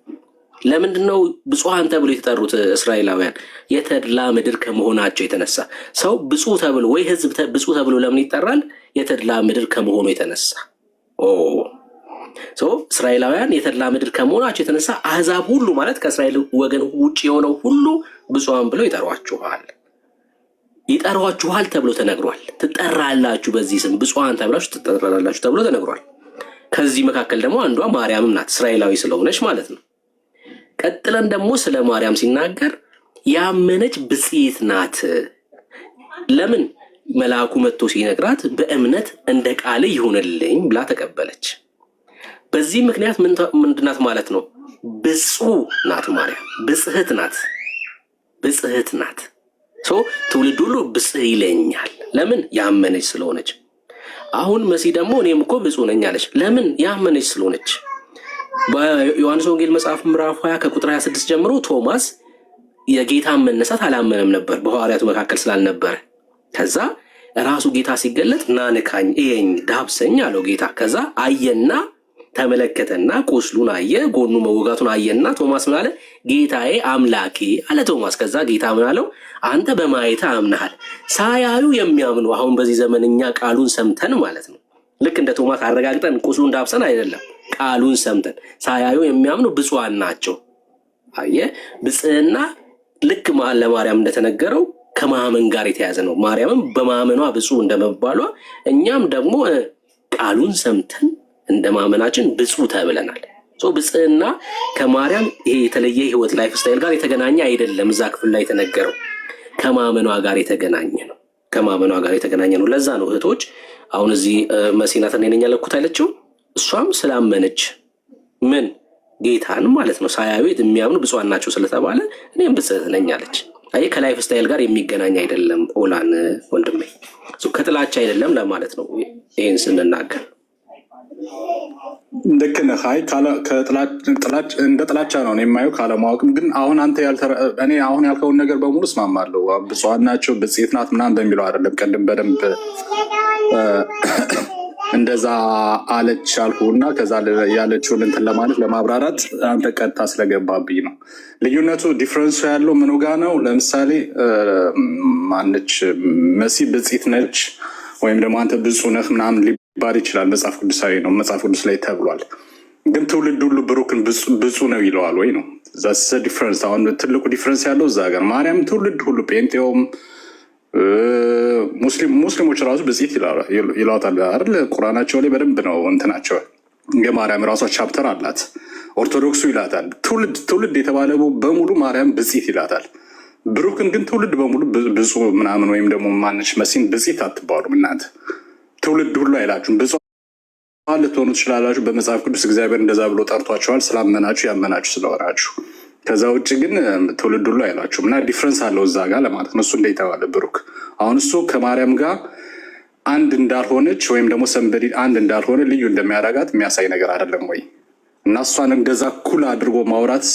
ለምንድነው ብፁዓን ተብሎ የተጠሩት እስራኤላውያን? የተድላ ምድር ከመሆናቸው የተነሳ። ሰው ብፁዕ ተብሎ ወይ ሕዝብ ብፁዕ ተብሎ ለምን ይጠራል? የተድላ ምድር ከመሆኑ የተነሳ። እስራኤላውያን የተድላ ምድር ከመሆናቸው የተነሳ አሕዛብ ሁሉ ማለት ከእስራኤል ወገን ውጭ የሆነው ሁሉ ብፁዓን ብለው ይጠሯችኋል ተብሎ ተነግሯል። ትጠራላችሁ፣ በዚህ ስም ብፁዓን ተብላችሁ ትጠራላችሁ ተብሎ ተነግሯል። ከዚህ መካከል ደግሞ አንዷ ማርያምም ናት፣ እስራኤላዊ ስለሆነች ማለት ነው። ቀጥለን ደግሞ ስለ ማርያም ሲናገር ያመነች ብጽዕት ናት። ለምን መልአኩ መጥቶ ሲነግራት በእምነት እንደ ቃል ይሁንልኝ ብላ ተቀበለች። በዚህ ምክንያት ምንድናት ማለት ነው? ብፁዕ ናት ማርያም፣ ብጽህት ናት፣ ብጽህት ናት። ትውልድ ሁሉ ብጽህ ይለኛል። ለምን? ያመነች ስለሆነች። አሁን መሲህ ደግሞ እኔም እኮ ብፁዕ ነኝ አለች። ለምን? ያመነች ስለሆነች። በዮሐንስ ወንጌል መጽሐፍ ምዕራፍ 20 ከቁጥር 26 ጀምሮ ቶማስ የጌታን መነሳት አላመነም ነበር፣ በሐዋርያቱ መካከል ስላልነበረ። ከዛ ራሱ ጌታ ሲገለጥ ናንካኝ፣ እየኝ፣ ዳብሰኝ አለው ጌታ። ከዛ አየና ተመለከተና ቁስሉን አየ፣ ጎኑ መወጋቱን አየና ቶማስ ምን አለ? ጌታዬ አምላኬ አለ ቶማስ። ከዛ ጌታ ምን አለው? አንተ በማየት አምነሃል። ሳያዩ የሚያምኑ አሁን በዚህ ዘመን እኛ ቃሉን ሰምተን ማለት ነው፣ ልክ እንደ ቶማስ አረጋግጠን ቁስሉን ዳብሰን አይደለም፣ ቃሉን ሰምተን ሳያዩ የሚያምኑ ብፁዓን ናቸው። አየ ብጽዕና ልክ ለማርያም እንደተነገረው ከማመን ጋር የተያዘ ነው። ማርያምም በማመኗ ብፁዕ እንደመባሏ እኛም ደግሞ ቃሉን ሰምተን እንደ ማመናችን ብፁዕ ተብለናል። ብጽዕና ከማርያም ይሄ የተለየ ህይወት ላይፍ ስታይል ጋር የተገናኘ አይደለም። እዛ ክፍል ላይ የተነገረው ከማመኗ ጋር የተገናኘ ነው። ከማመኗ ጋር የተገናኘ ነው። ለዛ ነው እህቶች አሁን እዚህ መሲናት እኔ ነኝ ያለኩት አይለችው። እሷም ስላመነች ምን ጌታን ማለት ነው ሳያዩ የሚያምኑ ብፁዓን ናቸው ስለተባለ እኔም ብጽዕት ነኝ አለች። አይ ከላይፍ ስታይል ጋር የሚገናኝ አይደለም። ኦላን ወንድሜ ከጥላቻ አይደለም ለማለት ነው ይህን ስንናገር። ልክ ነህ። አይ እንደ ጥላቻ ነው የማየው ካለማወቅም። ግን አሁን አንተ እኔ አሁን ያልከውን ነገር በሙሉ እስማማለሁ። ብፁዓን ናቸው ብጽዕት ናት ምናምን በሚለው አይደለም። ቅድም በደንብ እንደዛ አለች አልኩ እና ከዛ ያለችውን እንትን ለማለት ለማብራራት አንተ ቀጥታ ስለገባብኝ ነው። ልዩነቱ ዲፍረንሱ ያለው ምኑ ጋ ነው? ለምሳሌ ማነች መሲህ ብጽዕት ነች ወይም ደግሞ አንተ ብፁዕ ነህ ምናምን ሊባል ይችላል። መጽሐፍ ቅዱሳዊ ነው፣ መጽሐፍ ቅዱስ ላይ ተብሏል። ግን ትውልድ ሁሉ ብሩክን ብፁዕ ነው ይለዋል ወይ ነው ዲፍረንስ። አሁን ትልቁ ዲፍረንስ ያለው እዛ ጋር ማርያም ትውልድ ሁሉ ጴንጤውም ሙስሊሞች ራሱ ብጽዕት ይለዋታል አይደል? ቁርአናቸው ላይ በደንብ ነው እንትናቸው። የማርያም ራሷ ቻፕተር አላት። ኦርቶዶክሱ ይላታል። ትውልድ የተባለ በሙሉ ማርያም ብጽዕት ይላታል። ብሩክን ግን ትውልድ በሙሉ ብፁዕ ምናምን ወይም ደግሞ ማነች መሲን ብጽዕት አትባሉም እናንተ። ትውልድ ሁሉ አይላችሁም። ብፁዓን ልትሆኑ ትችላላችሁ። በመጽሐፍ ቅዱስ እግዚአብሔር እንደዛ ብሎ ጠርቷቸዋል፣ ስላመናችሁ ያመናችሁ ስለሆናችሁ። ከዛ ውጭ ግን ትውልድ ሁሉ አይላችሁም። እና ዲፍረንስ አለው እዛ ጋር ለማለት ነው። እሱ እንደ የተባለ ብሩክ አሁን እሱ ከማርያም ጋር አንድ እንዳልሆነች ወይም ደግሞ ሰንበዲ አንድ እንዳልሆነ ልዩ እንደሚያደርጋት የሚያሳይ ነገር አይደለም ወይ? እና እሷን እንደዛ ኩል አድርጎ ማውራት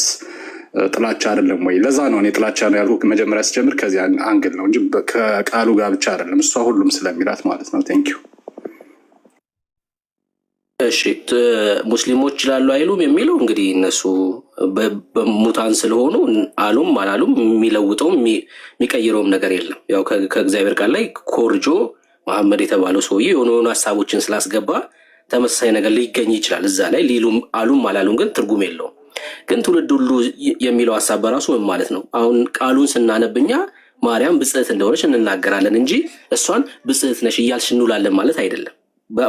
ጥላቻ አይደለም ወይ? ለዛ ነው እኔ ጥላቻ ነው ያልኩህ መጀመሪያ ስጀምር ከዚህ አንግል ነው እንጂ ከቃሉ ጋር ብቻ አይደለም። እሷ ሁሉም ስለሚላት ማለት ነው። ቴንኪዩ። እሺ ሙስሊሞች ይላሉ አይሉም የሚለው እንግዲህ እነሱ በሙታን ስለሆኑ አሉም አላሉም የሚለውጠውም የሚቀይረውም ነገር የለም። ያው ከእግዚአብሔር ቃል ላይ ኮርጆ መሐመድ የተባለው ሰውዬ የሆኑ ሀሳቦችን ስላስገባ ተመሳሳይ ነገር ሊገኝ ይችላል። እዛ ላይ ሊሉም አሉም አላሉም ግን ትርጉም የለውም። ግን ትውልድ ሁሉ የሚለው ሀሳብ በራሱ ምን ማለት ነው? አሁን ቃሉን ስናነብኛ ማርያም ብጽዕት እንደሆነች እንናገራለን እንጂ እሷን ብጽዕት ነሽ እያልሽ እንውላለን ማለት አይደለም።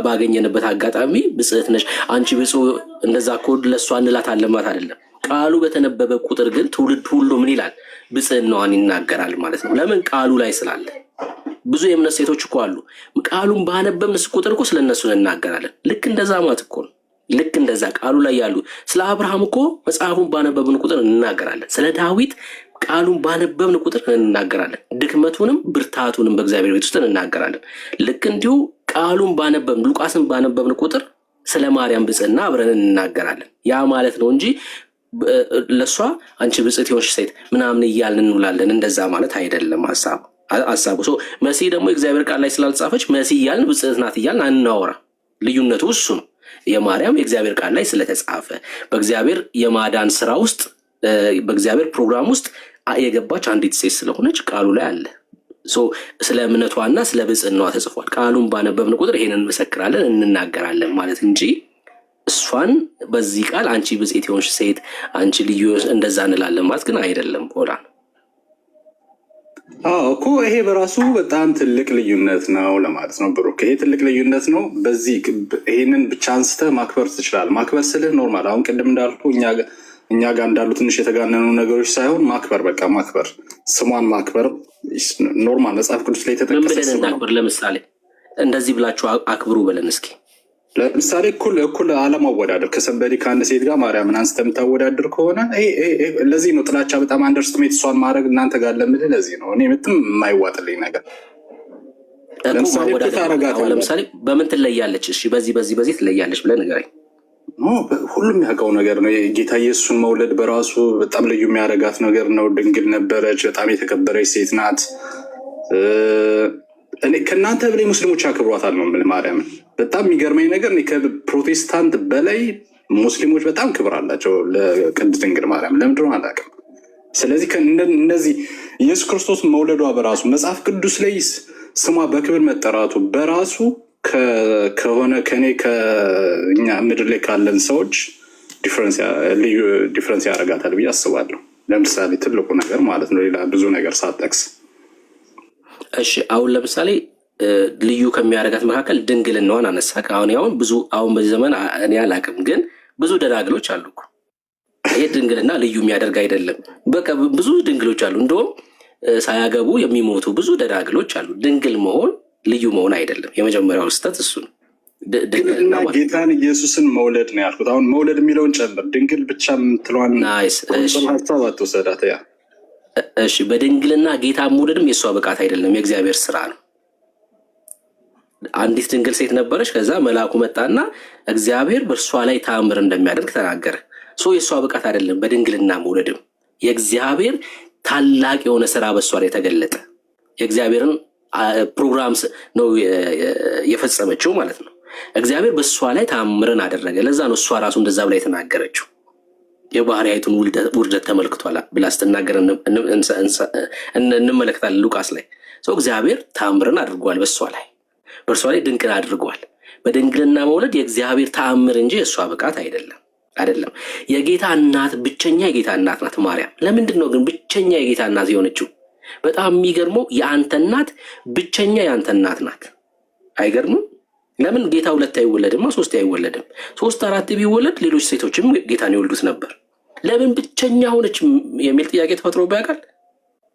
ባገኘንበት አጋጣሚ ብጽዕት ነሽ አንቺ ብፁዕ እንደዛ ኮድ ለእሷ እንላታለን ማለት አይደለም። ቃሉ በተነበበ ቁጥር ግን ትውልድ ሁሉ ምን ይላል? ብጽዕናዋን ይናገራል ማለት ነው። ለምን? ቃሉ ላይ ስላለ። ብዙ የእምነት ሴቶች እኮ አሉ ቃሉን ባነበብን ቁጥር እኮ ስለነሱ እንናገራለን። ልክ እንደዛ ማለት እኮ ነው። ልክ እንደዛ ቃሉ ላይ ያሉ ስለ አብርሃም እኮ መጽሐፉን ባነበብን ቁጥር እንናገራለን። ስለ ዳዊት ቃሉን ባነበብን ቁጥር እንናገራለን። ድክመቱንም ብርታቱንም በእግዚአብሔር ቤት ውስጥ እንናገራለን። ልክ እንዲሁ ቃሉን ባነበብን ሉቃስን ባነበብን ቁጥር ስለ ማርያም ብጽዕና አብረን እንናገራለን። ያ ማለት ነው እንጂ ለእሷ አንቺ ብጽዕት የሆንሽ ሴት ምናምን እያልን እንውላለን። እንደዛ ማለት አይደለም ሀሳቡ። መሲህ ደግሞ የእግዚአብሔር ቃል ላይ ስላልጻፈች መሲህ እያልን ብጽዕት ናት እያልን አናወራ። ልዩነቱ እሱ ነው። የማርያም የእግዚአብሔር ቃል ላይ ስለተጻፈ በእግዚአብሔር የማዳን ስራ ውስጥ በእግዚአብሔር ፕሮግራም ውስጥ የገባች አንዲት ሴት ስለሆነች ቃሉ ላይ አለ። ስለ እምነቷና ስለ ብጽዕናዋ ተጽፏል። ቃሉን ባነበብን ቁጥር ይሄንን እንመሰክራለን እንናገራለን ማለት እንጂ እሷን በዚህ ቃል አንቺ ብጽዕት የሆንሽ ሴት አንቺ ልዩ እንደዛ እንላለን ማለት ግን አይደለም። ሆላን እኮ ይሄ በራሱ በጣም ትልቅ ልዩነት ነው ለማለት ነው ብሩክ። ይሄ ትልቅ ልዩነት ነው። በዚህ ይሄንን ብቻ አንስተህ ማክበር ትችላለህ። ማክበር ስልህ ኖርማል። አሁን ቅድም እንዳልኩ እኛ እኛ ጋር እንዳሉ ትንሽ የተጋነኑ ነገሮች ሳይሆን ማክበር፣ በቃ ማክበር፣ ስሟን ማክበር ኖርማል መጽሐፍ ቅዱስ ላይ ምን የተጠቀሰ ብለን ስም ነው። እናክብር? ለምሳሌ እንደዚህ ብላችሁ አክብሩ በለን እስኪ። ለምሳሌ እኩል አለማወዳደር ከሰንበዲ ከአንድ ሴት ጋር ማርያምን አንስተ የምታወዳደር ከሆነ ለዚህ ነው ጥላቻ በጣም አንደርስቲሜት እሷን ማድረግ እናንተ ጋር ለምልህ ለዚህ ነው እኔ ምትም የማይዋጥልኝ ነገር። ለምሳሌ ለምሳሌ በምን ትለያለች? እሺ በዚህ ትለያለች ብለህ ንገረኝ። ሁሉም ያውቀው ነገር ነው። ጌታ ኢየሱስን መውለድ በራሱ በጣም ልዩ የሚያደርጋት ነገር ነው። ድንግል ነበረች፣ በጣም የተከበረች ሴት ናት። ከእናንተ በላይ ሙስሊሞች ያክብሯታል ነው የምልህ ማርያምን። በጣም የሚገርመኝ ነገር ከፕሮቴስታንት በላይ ሙስሊሞች በጣም ክብር አላቸው ለቅድስት ድንግል ማርያም። ለምንድን ነው አላውቅም። ስለዚህ እነዚህ ኢየሱስ ክርስቶስ መውለዷ በራሱ መጽሐፍ ቅዱስ ላይ ስሟ በክብር መጠራቱ በራሱ ከሆነ ከኔ ከእኛ ምድር ላይ ካለን ሰዎች ልዩ ዲፍረንስ ያደርጋታል ብዬ አስባለሁ። ለምሳሌ ትልቁ ነገር ማለት ነው፣ ሌላ ብዙ ነገር ሳጠቅስ። እሺ አሁን ለምሳሌ ልዩ ከሚያደርጋት መካከል ድንግልናዋን አነሳክ። አሁን በዚህ ዘመን እኔ አላውቅም፣ ግን ብዙ ደናግሎች አሉ እኮ። ይሄ ድንግልና ልዩ የሚያደርግ አይደለም። በቃ ብዙ ድንግሎች አሉ፣ እንደውም ሳያገቡ የሚሞቱ ብዙ ደናግሎች አሉ። ድንግል መሆን ልዩ መሆን አይደለም። የመጀመሪያው ስህተት እሱ ነው። ድንግልና ጌታን ኢየሱስን መውለድ ነው ያልኩት። አሁን መውለድ የሚለውን ጨምር፣ ድንግል ብቻ የምትለዋን ሀሳብ አትወሰዳት። ያ እሺ፣ በድንግልና ጌታ መውለድም የእሷ ብቃት አይደለም፣ የእግዚአብሔር ስራ ነው። አንዲት ድንግል ሴት ነበረች። ከዛ መልአኩ መጣና እግዚአብሔር በእርሷ ላይ ተአምር እንደሚያደርግ ተናገረ። የእሷ ብቃት አይደለም። በድንግልና መውለድም የእግዚአብሔር ታላቅ የሆነ ስራ በእሷ ላይ ተገለጠ። የእግዚአብሔርን ፕሮግራም ነው የፈጸመችው ማለት ነው። እግዚአብሔር በእሷ ላይ ተአምርን አደረገ። ለዛ ነው እሷ ራሱ እንደዛ ብላ የተናገረችው። የባህርያዊቱን ውርደት ተመልክቷል ብላ ስትናገር እንመለከታለን ሉቃስ ላይ። እግዚአብሔር ተአምርን አድርጓል በእሷ ላይ፣ በእርሷ ላይ ድንቅን አድርጓል። በድንግልና መውለድ የእግዚአብሔር ተአምር እንጂ የእሷ ብቃት አይደለም። የጌታ እናት ብቸኛ የጌታ እናት ናት ማርያም። ለምንድን ነው ግን ብቸኛ የጌታ እናት የሆነችው? በጣም የሚገርመው የአንተ እናት ብቸኛ የአንተ እናት ናት። አይገርምም? ለምን ጌታ 2 አይወለድማ 3 አይወለድም? 3 4 ቢወለድ ሌሎች ሴቶችም ጌታን ይወልዱት ነበር። ለምን ብቸኛ ሆነች የሚል ጥያቄ ተፈጥሮ ያውቃል?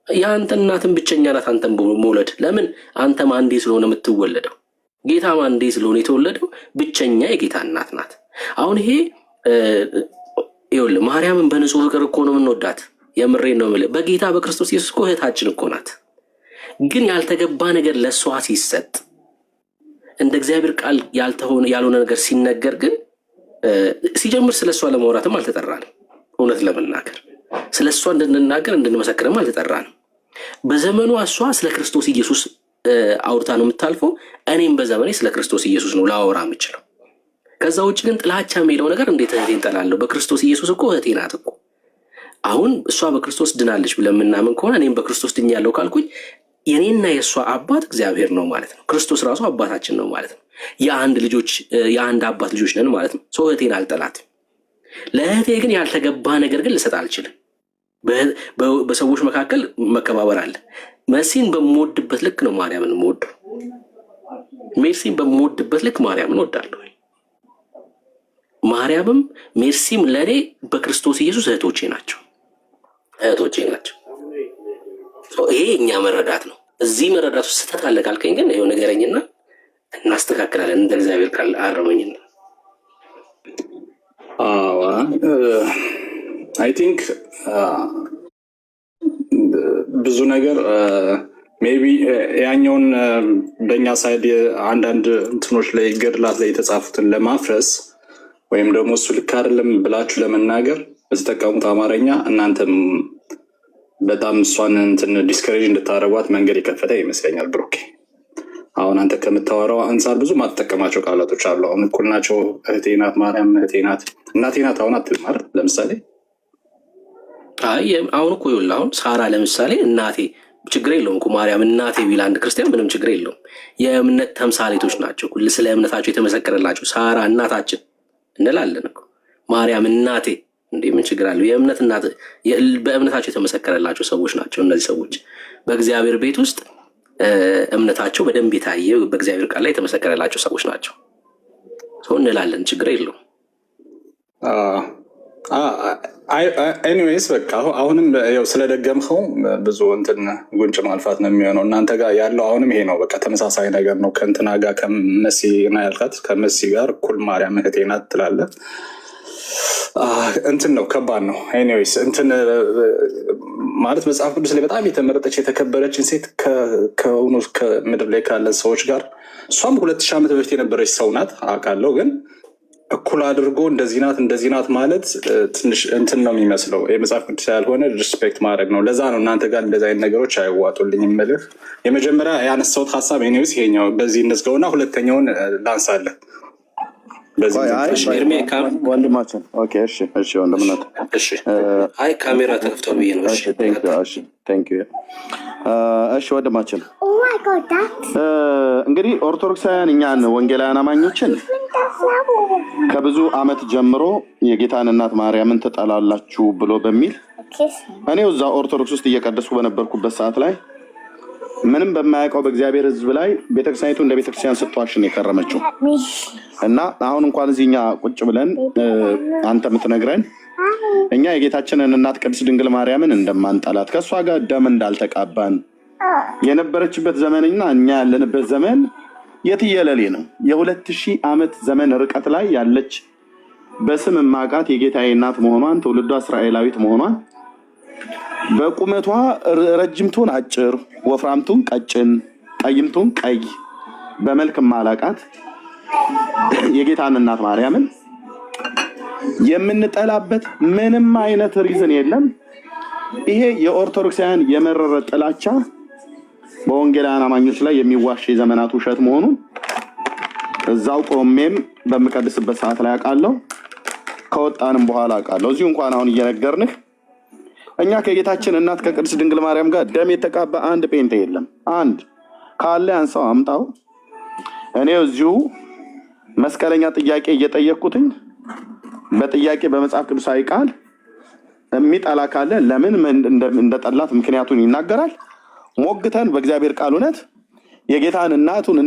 የአንተ እናትን ብቸኛ ናት አንተን መውለድ። ለምን? አንተም አንዴ ስለሆነ የምትወለደው፣ ጌታም አንዴ ስለሆነ የተወለደው ብቸኛ የጌታ እናት ናት። አሁን ይሄ ይኸውልህ ማርያምን በንጹህ ፍቅር እኮ ነው የምንወዳት። የምሬን ነው የምልህ። በጌታ በክርስቶስ ኢየሱስ እኮ እህታችን እኮ ናት። ግን ያልተገባ ነገር ለእሷ ሲሰጥ፣ እንደ እግዚአብሔር ቃል ያልሆነ ነገር ሲነገር ግን ሲጀምር ስለ እሷ ለማውራትም አልተጠራንም። እውነት ለመናገር ስለ እሷ እንድንናገር እንድንመሰክርም አልተጠራንም። በዘመኗ እሷ ስለ ክርስቶስ ኢየሱስ አውርታ ነው የምታልፈው። እኔም በዘመኔ ስለ ክርስቶስ ኢየሱስ ነው ላወራ የምችለው። ከዛ ውጭ ግን ጥላቻ የሚለው ነገር እንዴት እህቴን ጠላለሁ? በክርስቶስ ኢየሱስ እኮ እህቴ ናት እኮ። አሁን እሷ በክርስቶስ ድናለች ብለን የምናምን ከሆነ እኔም በክርስቶስ ድኛለሁ ካልኩኝ የኔና የእሷ አባት እግዚአብሔር ነው ማለት ነው። ክርስቶስ ራሱ አባታችን ነው ማለት ነው። የአንድ አባት ልጆች ነን ማለት ነው። እህቴን አልጠላትም። ለእህቴ ግን ያልተገባ ነገር ግን ልሰጥ አልችልም። በሰዎች መካከል መከባበር አለ። መሲን በምወድበት ልክ ነው ማርያምን የምወደው። ሜርሲን በምወድበት ልክ ማርያምን ወዳለሁ። ማርያምም ሜርሲም ለእኔ በክርስቶስ ኢየሱስ እህቶቼ ናቸው። ይሄ እኛ መረዳት ነው። እዚህ መረዳት ውስጥ ስህተት አለ ካልከኝ ግን ይኸው ንገረኝና እናስተካክላለን። እንደ እግዚአብሔር ቃል አረመኝና አይ ቲንክ ብዙ ነገር ሜቢ ያኛውን በእኛ ሳይድ አንዳንድ እንትኖች ላይ ገድላት ላይ የተጻፉትን ለማፍረስ ወይም ደግሞ እሱ ልክ አይደለም ብላችሁ ለመናገር በተጠቀሙት አማርኛ እናንተም በጣም እሷን እንትን ዲስከሬጅ እንድታደርጓት መንገድ የከፈተ ይመስለኛል። ብሩኬ አሁን አንተ ከምታወራው አንጻር ብዙ ማትጠቀማቸው ቃላቶች አሉ። አሁን እኩል ናቸው። እህቴ ናት ማርያም፣ እህቴ ናት፣ እናቴ ናት። አሁን አትልም አይደል? ለምሳሌ አሁን እኮ ይኸውልህ፣ አሁን ሳራ ለምሳሌ እናቴ ችግር የለውም እኮ ማርያም እናቴ ቢል አንድ ክርስቲያን ምንም ችግር የለውም። የእምነት ተምሳሌቶች ናቸው። ስለ እምነታቸው የተመሰከረላቸው ሳራ እናታችን እንላለን እኮ። ማርያም እናቴ እንዴ ምን ችግር አለው? የእምነት እናት በእምነታቸው የተመሰከረላቸው ሰዎች ናቸው። እነዚህ ሰዎች በእግዚአብሔር ቤት ውስጥ እምነታቸው በደንብ የታየ በእግዚአብሔር ቃል ላይ የተመሰከረላቸው ሰዎች ናቸው። ሰው እንላለን፣ ችግር የለውም። ኤኒዌይስ በቃ አሁንም ያው ስለደገምኸው ብዙ እንትን ጉንጭ ማልፋት ነው የሚሆነው። እናንተ ጋር ያለው አሁንም ይሄ ነው። በቃ ተመሳሳይ ነገር ነው። ከእንትና ጋር ከመሲ ና ያልካት ከመሲ ጋር እኩል ማርያም እህቴ ናት ትላለህ። እንትን ነው፣ ከባድ ነው። ኤኒዌይስ እንትን ማለት መጽሐፍ ቅዱስ ላይ በጣም የተመረጠች የተከበረችን ሴት ከሆኑ ከምድር ላይ ካለን ሰዎች ጋር እሷም 2000 ዓመት በፊት የነበረች ሰው ናት አውቃለሁ። ግን እኩል አድርጎ እንደዚህ ናት ማለት ትንሽ እንትን ነው የሚመስለው። የመጽሐፍ ቅዱስ ያልሆነ ሪስፔክት ማድረግ ነው። ለዛ ነው እናንተ ጋር እንደዚህ አይነት ነገሮች አይዋጡልኝ የምልህ። የመጀመሪያ ያነሳሁት ሀሳብ ኤኒዌይስ ይሄኛው በዚህ እንዝገውና ሁለተኛውን ላንሳለህ። ወንድማችን ወንድምነት አይ ካሜራ ተከፍቷል ብዬ ነው። እሺ ወንድማችን፣ እንግዲህ ኦርቶዶክሳውያን እኛን ወንጌላውያን አማኞችን ከብዙ ዓመት ጀምሮ የጌታን እናት ማርያምን ትጠላላችሁ ብሎ በሚል እኔው እዛ ኦርቶዶክስ ውስጥ እየቀደስኩ በነበርኩበት ሰዓት ላይ ምንም በማያውቀው በእግዚአብሔር ሕዝብ ላይ ቤተክርስቲያኒቱ እንደ ቤተክርስቲያን ስትዋሽን የከረመችው እና አሁን እንኳን እዚህኛ ቁጭ ብለን አንተ የምትነግረን እኛ የጌታችንን እናት ቅድስት ድንግል ማርያምን እንደማንጠላት ከእሷ ጋር ደም እንዳልተቃባን የነበረችበት ዘመንና እኛ ያለንበት ዘመን የትየለሌ ነው። የ2000 ዓመት ዘመን ርቀት ላይ ያለች በስም ማቃት የጌታዬ እናት መሆኗን ትውልዷ እስራኤላዊት መሆኗን በቁመቷ ረጅምቱን አጭር ወፍራምቱን ቀጭን ቀይምቱን ቀይ በመልክ ማላቃት የጌታን እናት ማርያምን የምንጠላበት ምንም አይነት ሪዝን የለም። ይሄ የኦርቶዶክሳውያን የመረረ ጥላቻ በወንጌላውያን አማኞች ላይ የሚዋሽ የዘመናት ውሸት መሆኑን እዛው ቆሜም በምቀድስበት ሰዓት ላይ አውቃለሁ። ከወጣንም በኋላ አውቃለሁ። እዚሁ እንኳን አሁን እየነገርንህ እኛ ከጌታችን እናት ከቅድስት ድንግል ማርያም ጋር ደም የተቃባ አንድ ጴንጤ የለም። አንድ ካለ አንሳው አምጣው። እኔ እዚሁ መስቀለኛ ጥያቄ እየጠየቅኩትኝ በጥያቄ በመጽሐፍ ቅዱሳዊ ቃል የሚጠላ ካለ ለምን እንደጠላት ምክንያቱን ይናገራል። ሞግተን በእግዚአብሔር ቃል እውነት የጌታን እናቱን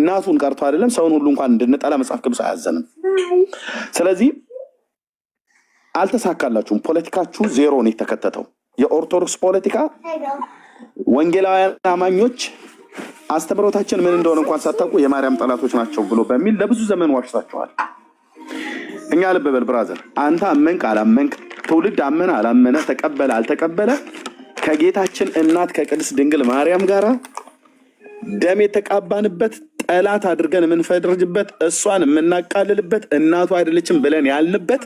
ቀርቶ አይደለም ሰውን ሁሉ እንኳን እንድንጠላ መጽሐፍ ቅዱስ አያዘንም። ስለዚህ አልተሳካላችሁም። ፖለቲካችሁ ዜሮ ነው የተከተተው። የኦርቶዶክስ ፖለቲካ ወንጌላውያን አማኞች አስተምሮታችን ምን እንደሆነ እንኳን ሳታውቁ የማርያም ጠላቶች ናቸው ብሎ በሚል ለብዙ ዘመን ዋሽታችኋል። እኛ ልብ በል ብራዘር፣ አንተ አመንክ አላመንክ፣ ትውልድ አመነ አላመነ፣ ተቀበለ አልተቀበለ ከጌታችን እናት ከቅድስት ድንግል ማርያም ጋር ደም የተቃባንበት ጠላት አድርገን የምንፈርጅበት እሷን የምናቃልልበት እናቱ አይደለችም ብለን ያልንበት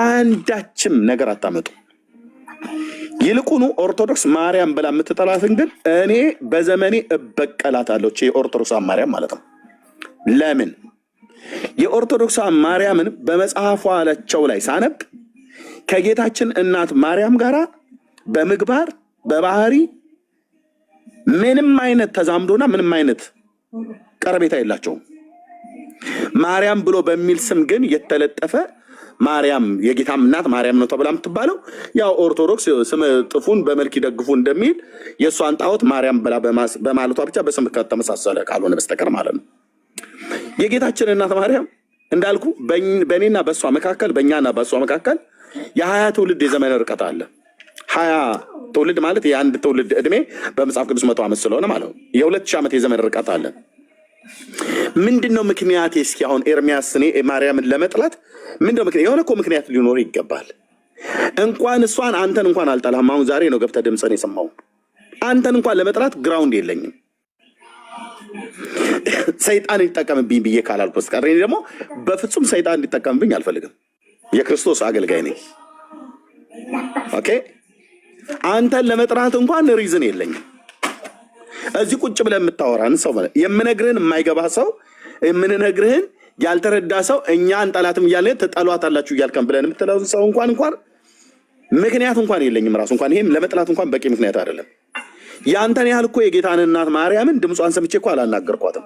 አንዳችም ነገር አታመጡ። ይልቁኑ ኦርቶዶክስ ማርያም ብላ የምትጠላትን ግን እኔ በዘመኔ እበቀላታለሁ። የኦርቶዶክስ ማርያም ማለት ነው። ለምን የኦርቶዶክስ ማርያምን በመጽሐፏ አለቸው ላይ ሳነብ ከጌታችን እናት ማርያም ጋራ በምግባር በባህሪ ምንም አይነት ተዛምዶና ምንም አይነት ቀረቤታ የላቸውም። ማርያም ብሎ በሚል ስም ግን የተለጠፈ ማርያም የጌታ እናት ማርያም ነው ተብላ የምትባለው ያው ኦርቶዶክስ ስም ጥፉን በመልክ ይደግፉ እንደሚል የእሷን ጣዖት ማርያም ብላ በማለቷ ብቻ በስም ከተመሳሰለ ካልሆነ በስተቀር ማለት ነው። የጌታችን እናት ማርያም እንዳልኩ በእኔና በእሷ መካከል በእኛና በእሷ መካከል የ20 ትውልድ የዘመን ርቀት አለ። 20 ትውልድ ማለት የአንድ ትውልድ እድሜ በመጽሐፍ ቅዱስ 100 ዓመት ስለሆነ ማለት ነው። የ2000 ዓመት የዘመን ርቀት አለ። ምንድነው ምክንያት? እስኪ አሁን ኤርሚያስ እኔ ማርያምን ለመጥላት ምንድነው ምክንያት? የሆነ እኮ ምክንያት ሊኖር ይገባል። እንኳን እሷን አንተን እንኳን አልጠላም። አሁን ዛሬ ነው ገብተህ ድምፅን የሰማው። አንተን እንኳን ለመጥላት ግራውንድ የለኝም። ሰይጣን እንዲጠቀምብኝ ብዬ ካላልኩ በስተቀር እኔ ደግሞ በፍጹም ሰይጣን እንዲጠቀምብኝ አልፈልግም። የክርስቶስ አገልጋይ ነኝ። ኦኬ፣ አንተን ለመጥራት እንኳን ሪዝን የለኝም። እዚህ ቁጭ ብለን የምታወራን ሰው ማለት የምነግርህን የማይገባ ሰው የምንነግርህን ያልተረዳ ሰው እኛ እንጠላትም እያልን ትጠሏታላችሁ እያልከን ብለን የምትለውን ሰው እንኳን ምክንያት እንኳን የለኝም። ራሱ እንኳን ይሄም ለመጥላት እንኳን በቂ ምክንያት አይደለም። ያንተን ያህል እኮ የጌታን እናት ማርያምን ድምጿን ሰምቼ እኮ አላናገርኳትም።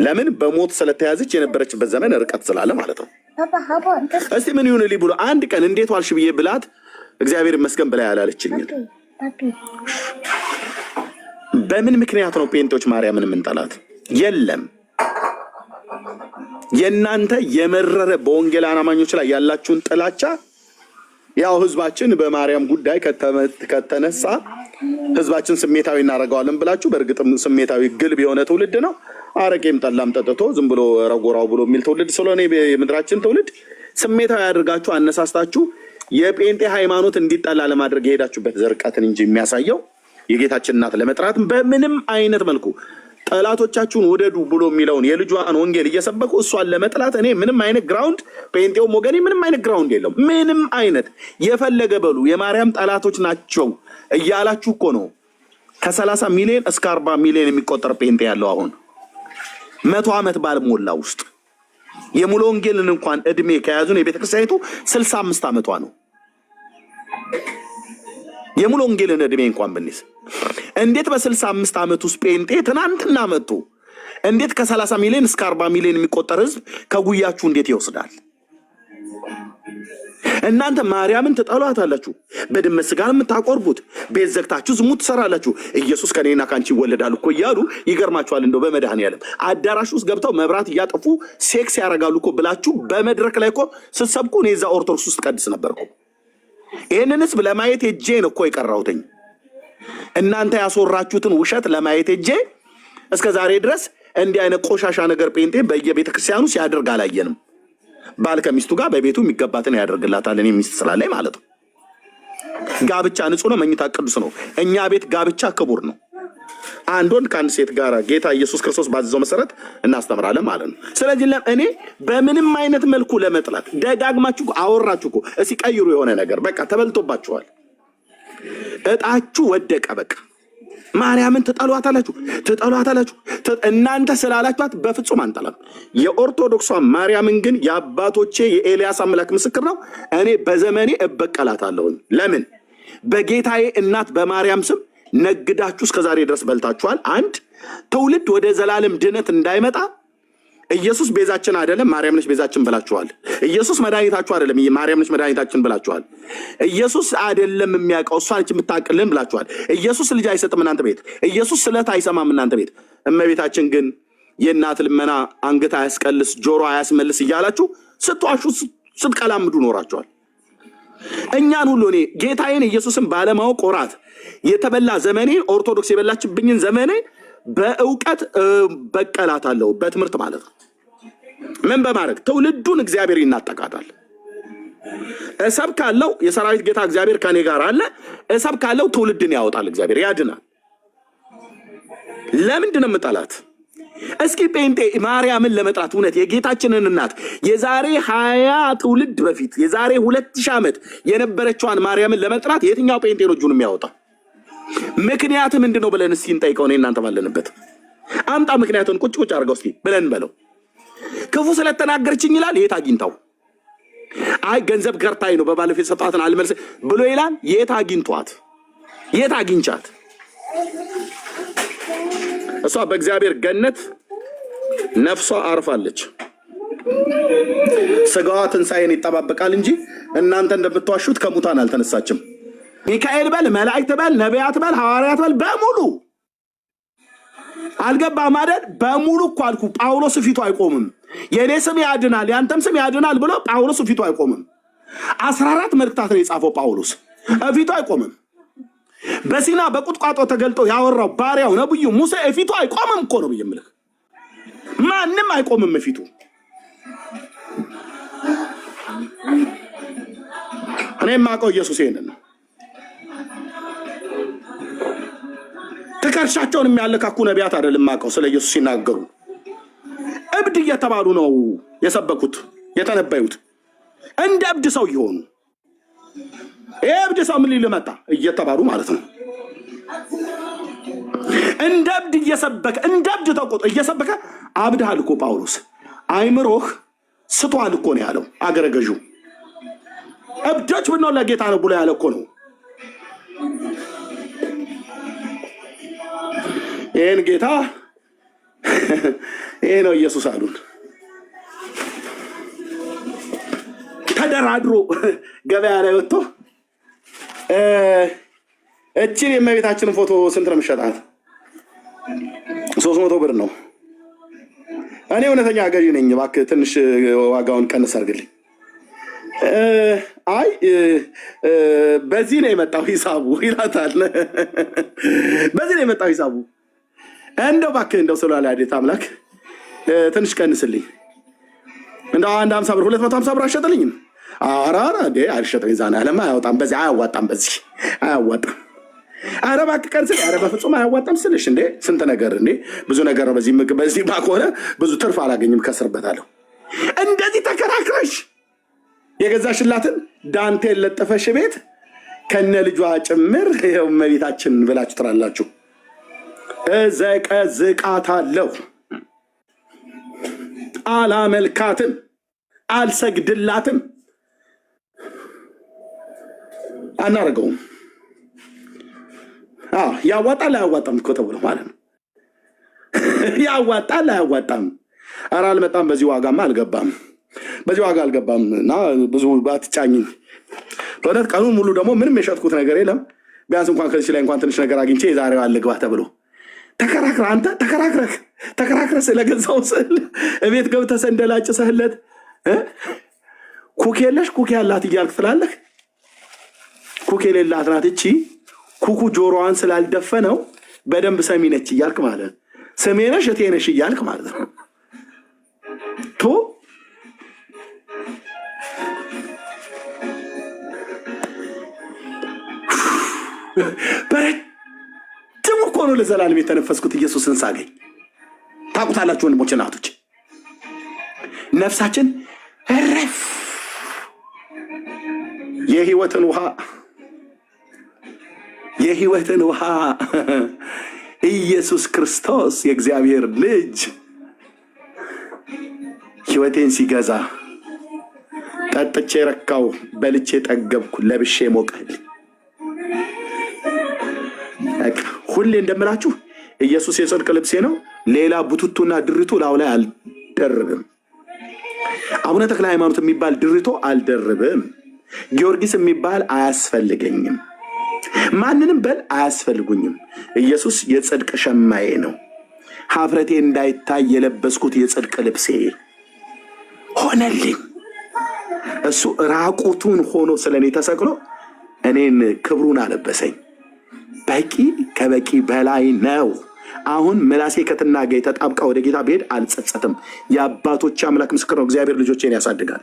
ለምን? በሞት ስለተያዘች የነበረችበት ዘመን ርቀት ስላለ ማለት ነው። እስቲ ምን ይሁንልኝ ብሎ አንድ ቀን እንዴት ዋልሽ ብዬ ብላት እግዚአብሔር ይመስገን ብላ ያላለችኝ በምን ምክንያት ነው? ጴንጤዎች ማርያምን የምንጠላት የለም። የእናንተ የመረረ በወንጌል አማኞች ላይ ያላችሁን ጥላቻ ያው ህዝባችን በማርያም ጉዳይ ከተነሳ ህዝባችን ስሜታዊ እናደርገዋለን ብላችሁ፣ በእርግጥም ስሜታዊ ግልብ የሆነ ትውልድ ነው። አረቄም ጠላም ጠጥቶ ዝም ብሎ ረጎራው ብሎ የሚል ትውልድ ስለሆነ የምድራችን ትውልድ ስሜታዊ አድርጋችሁ አነሳስታችሁ የጴንጤ ሃይማኖት እንዲጠላ ለማድረግ የሄዳችሁበት ዘርቀትን እንጂ የሚያሳየው የጌታችን እናት ለመጥራት በምንም አይነት መልኩ ጠላቶቻችሁን ውደዱ ብሎ የሚለውን የልጇን ወንጌል እየሰበኩ እሷን ለመጥላት እኔ ምንም አይነት ግራውንድ፣ ጴንጤውም ወገኔ ምንም አይነት ግራውንድ የለውም። ምንም አይነት የፈለገ በሉ የማርያም ጠላቶች ናቸው እያላችሁ እኮ ነው ከ30 ሚሊዮን እስከ 40 ሚሊዮን የሚቆጠር ጴንጤ ያለው አሁን 100 ዓመት ባልሞላ ውስጥ የሙሉ ወንጌልን እንኳን እድሜ ከያዙን የቤተክርስቲያኒቱ 65 ዓመቷ ነው። የሙሉ ወንጌልን እድሜ እንኳን ብንይዝ እንዴት በ65 ዓመት ውስጥ ጴንጤ ትናንትና መጥቶ እንዴት ከ30 ሚሊዮን እስከ 40 ሚሊዮን የሚቆጠር ህዝብ ከጉያችሁ እንዴት ይወስዳል? እናንተ ማርያምን ትጠሏታላችሁ፣ በድመት ስጋን የምታቆርቡት፣ ቤት ዘግታችሁ ዝሙት ትሰራላችሁ። ኢየሱስ ከኔና ካንቺ ይወለዳል እኮ እያሉ ይገርማችኋል። እንደው በመድኃኔዓለም አዳራሽ ውስጥ ገብተው መብራት እያጠፉ ሴክስ ያደርጋሉ እኮ ብላችሁ በመድረክ ላይ እኮ ስትሰብኩ እኔ እዛ ኦርቶዶክስ ውስጥ ቀድስ ነበርኩ። ይህንን ህዝብ ለማየት ሄጄ ነው እኮ የቀራሁትኝ። እናንተ ያስወራችሁትን ውሸት ለማየት ሄጄ እስከ ዛሬ ድረስ እንዲህ አይነት ቆሻሻ ነገር ጴንጤ በየቤተ ክርስቲያኑ ሲያደርግ አላየንም። ባል ከሚስቱ ጋር በቤቱ የሚገባትን ያደርግላታል። እኔ ሚስት ስላለኝ ማለት ነው። ጋብቻ ንጹህ ነው፣ መኝታ ቅዱስ ነው። እኛ ቤት ጋብቻ ክቡር ነው። አንድ ወንድ ከአንድ ሴት ጋር ጌታ ኢየሱስ ክርስቶስ ባዘዘው መሰረት እናስተምራለን ማለት ነው። ስለዚህ እኔ በምንም አይነት መልኩ ለመጥላት ደጋግማችሁ አወራችሁ እኮ እስኪ ቀይሩ የሆነ ነገር በቃ ተበልቶባችኋል። እጣችሁ ወደቀ። በቃ ማርያምን ትጠሏታላችሁ። እናንተ ስላላችኋት በፍጹም አንጠላም። የኦርቶዶክሷ ማርያምን ግን የአባቶቼ የኤልያስ አምላክ ምስክር ነው፣ እኔ በዘመኔ እበቀላታለሁ። ለምን? በጌታዬ እናት በማርያም ስም ነግዳችሁ እስከዛሬ ድረስ በልታችኋል። አንድ ትውልድ ወደ ዘላለም ድነት እንዳይመጣ ኢየሱስ ቤዛችን አይደለም ማርያም ነች ቤዛችን ብላችኋል። ኢየሱስ መድኃኒታችሁ አይደለም ማርያም ነች መድኃኒታችን ብላችኋል። ኢየሱስ አይደለም የሚያውቀው እሷ ነች የምታቅልን ብላችኋል። ኢየሱስ ልጅ አይሰጥም እናንተ ቤት። ኢየሱስ ስለት አይሰማም እናንተ ቤት። እመቤታችን ግን የእናት ልመና አንገት አያስቀልስ ጆሮ አያስመልስ እያላችሁ ስትዋሹ ስትቀላምዱ ኖራችኋል። እኛን ሁሉ እኔ ጌታዬን ኢየሱስን ባለማወቅ ወራት የተበላ ዘመኔ ኦርቶዶክስ የበላችብኝን ዘመኔ በእውቀት በቀላታለሁ። በትምህርት ማለት ነው። ምን በማድረግ ትውልዱን እግዚአብሔር ይናጠቃታል። እሰብካለሁ፣ የሰራዊት ጌታ እግዚአብሔር ከኔ ጋር አለ። እሰብካለሁ፣ ትውልድን ያወጣል፣ እግዚአብሔር ያድናል። ለምንድን ነው የምጠላት? እስኪ ጴንጤ ማርያምን ለመጥራት እውነት የጌታችንን እናት የዛሬ 20 ትውልድ በፊት የዛሬ 2000 ዓመት የነበረችዋን ማርያምን ለመጥራት የትኛው ጴንጤ ነው እጁን የሚያወጣ? ምክንያት ምንድነው ብለን እስኪ እንጠይቀው። እኔ እናንተ ባለንበት አምጣ ምክንያቱን ቁጭ አድርገው እስኪ ብለን በለው። ክፉ ስለተናገረችኝ ይላል። የት አግኝታው? አይ ገንዘብ ገርታኝ ነው በባለፈው ሰጣትን አልመልስ ብሎ ይላል። የት አግኝቷት? የት አግኝቻት? እሷ በእግዚአብሔር ገነት ነፍሷ አርፋለች። ስጋዋ ትንሣኤን ይጠባበቃል እንጂ እናንተ እንደምትዋሹት ከሙታን አልተነሳችም። ሚካኤል በል መላእክት በል ነቢያት በል ሐዋርያት በል በሙሉ አልገባህም አይደል? በሙሉ እኮ አልኩ። ጳውሎስ ፊቱ አይቆምም። የኔ ስም ያድናል ያንተም ስም ያድናል ብሎ ጳውሎስ ፊቱ አይቆምም። 14 መልእክታት ነው የጻፈው ጳውሎስ፣ ፊቱ አይቆምም። በሲና በቁጥቋጦ ተገልጦ ያወራው ባሪያው ነብዩ ሙሴ ፊቱ አይቆምም እኮ ነው ብየምልህ። ማንም አይቆምም ፊቱ። እኔም ማውቀው ኢየሱስ ይሄንን ነው። ትከሻቸውን የሚያለካኩ ነቢያት አይደለም ማውቀው ስለ ኢየሱስ ሲናገሩ እብድ እየተባሉ ነው የሰበኩት የተነበዩት። እንደ እብድ ሰው ይሆኑ እብድ ሰው ምን ሊል መጣ እየተባሉ ማለት ነው። እንደ እብድ እየሰበከ እንደ እብድ ተቆጥ እየሰበከ አብድሃል እኮ ጳውሎስ አይምሮህ ስቷል እኮ ነው ያለው። አገረ ገዡ እብዶች ብነው ለጌታ ነው ብሎ ያለ እኮ ነው። ይህን ጌታ ይሄ ነው ኢየሱስ አሉን። ተደራድሮ ገበያ ላይ ወጥቶ እቺን የእመቤታችንን ፎቶ ስንት ነው የምትሸጣት? 300 ብር ነው። እኔ እውነተኛ ገዢ ነኝ፣ እባክህ ትንሽ ዋጋውን ቀንስ አድርግልኝ። አይ በዚህ ነው የመጣው ሂሳቡ ይላታል። በዚህ ነው የመጣው ሂሳቡ። እንደው እባክህ እንደው ስለወላዲተ አምላክ ትንሽ ቀንስልኝ፣ እንደው አንድ 50 ብር 250 ብር አሸጥልኝም። ኧረ እንዴ አልሸጥም። ዛና አለማ አያወጣም፣ በዚህ አያዋጣም፣ በዚህ አያዋጣም። ኧረ እባክህ ቀንስልኝ። ኧረ በፍጹም አያዋጣም ስልሽ እንዴ ስንት ነገር እንዴ ብዙ ነገር ነው። በዚህ ባከሆነ ብዙ ትርፍ አላገኝም፣ ከስርበታለሁ። እንደዚህ ተከራክረሽ የገዛሽላትን ዳንቴል ለጠፈሽ ቤት ከነ ልጇ ጭምር ይኸው እመቤታችን ብላችሁ ትራላችሁ። እዘቀዝቃታለሁ፣ አላመልካትም፣ አልሰግድላትም፣ አናረገውም። ያዋጣል አያዋጣም እኮ ተብሎ ማለት ነው። ያዋጣል አያዋጣም። ኧረ አልመጣም፣ በዚህ ዋጋማ አልገባም፣ በዚህ ዋጋ አልገባም። እና ብዙ ባትጫኝኝ በእውነት ቀኑን ሙሉ ደግሞ ምንም የሸጥኩት ነገር የለም። ቢያንስ እንኳን ከዚህ ላይ እንኳን ትንሽ ነገር አግኝቼ የዛሬው አልግባ ተብሎ ተከራክረህ አንተ ተከራክረህ ስለገዛው ስዕል እቤት ገብተህ ሰንደላጭ ሰህለት ኩክ የለሽ ኩክ ያላት እያልክ ትላለህ። ኩክ የሌላት ናት እቺ። ኩኩ ጆሮዋን ስላልደፈነው በደንብ ሰሚ ነች እያልክ ማለት ስሜ ነሽ እቴ ነሽ እያልክ ማለት ነው። ቶ በረጅም እኮ ነው ለዘላለም የተነፈስኩት ኢየሱስን ሳገኝ። ታውቁታላችሁ ወንድሞች እናቶች፣ ነፍሳችን እረፍ የህይወትን ውሃ ኢየሱስ ክርስቶስ የእግዚአብሔር ልጅ ህይወቴን ሲገዛ ጠጥቼ ረካው፣ በልቼ ጠገብኩ፣ ለብሼ ሞቀል። ሁሌ እንደምላችሁ ኢየሱስ የጽድቅ ልብሴ ነው። ሌላ ቡቱቱና ድሪቶ ላው ላይ አልደርብም። አቡነ ተክለ ሃይማኖት የሚባል ድሪቶ አልደርብም። ጊዮርጊስ የሚባል አያስፈልገኝም። ማንንም በል አያስፈልጉኝም። ኢየሱስ የጽድቅ ሸማዬ ነው። ሀፍረቴ እንዳይታይ የለበስኩት የጽድቅ ልብሴ ሆነልኝ። እሱ ራቁቱን ሆኖ ስለኔ ተሰቅሎ እኔን ክብሩን አለበሰኝ። በቂ ከበቂ በላይ ነው። አሁን ምላሴ ከትናገ ተጣብቃ ወደ ጌታ ብሄድ አልጸጸትም። የአባቶች አምላክ ምስክር ነው። እግዚአብሔር ልጆቼን ያሳድጋል።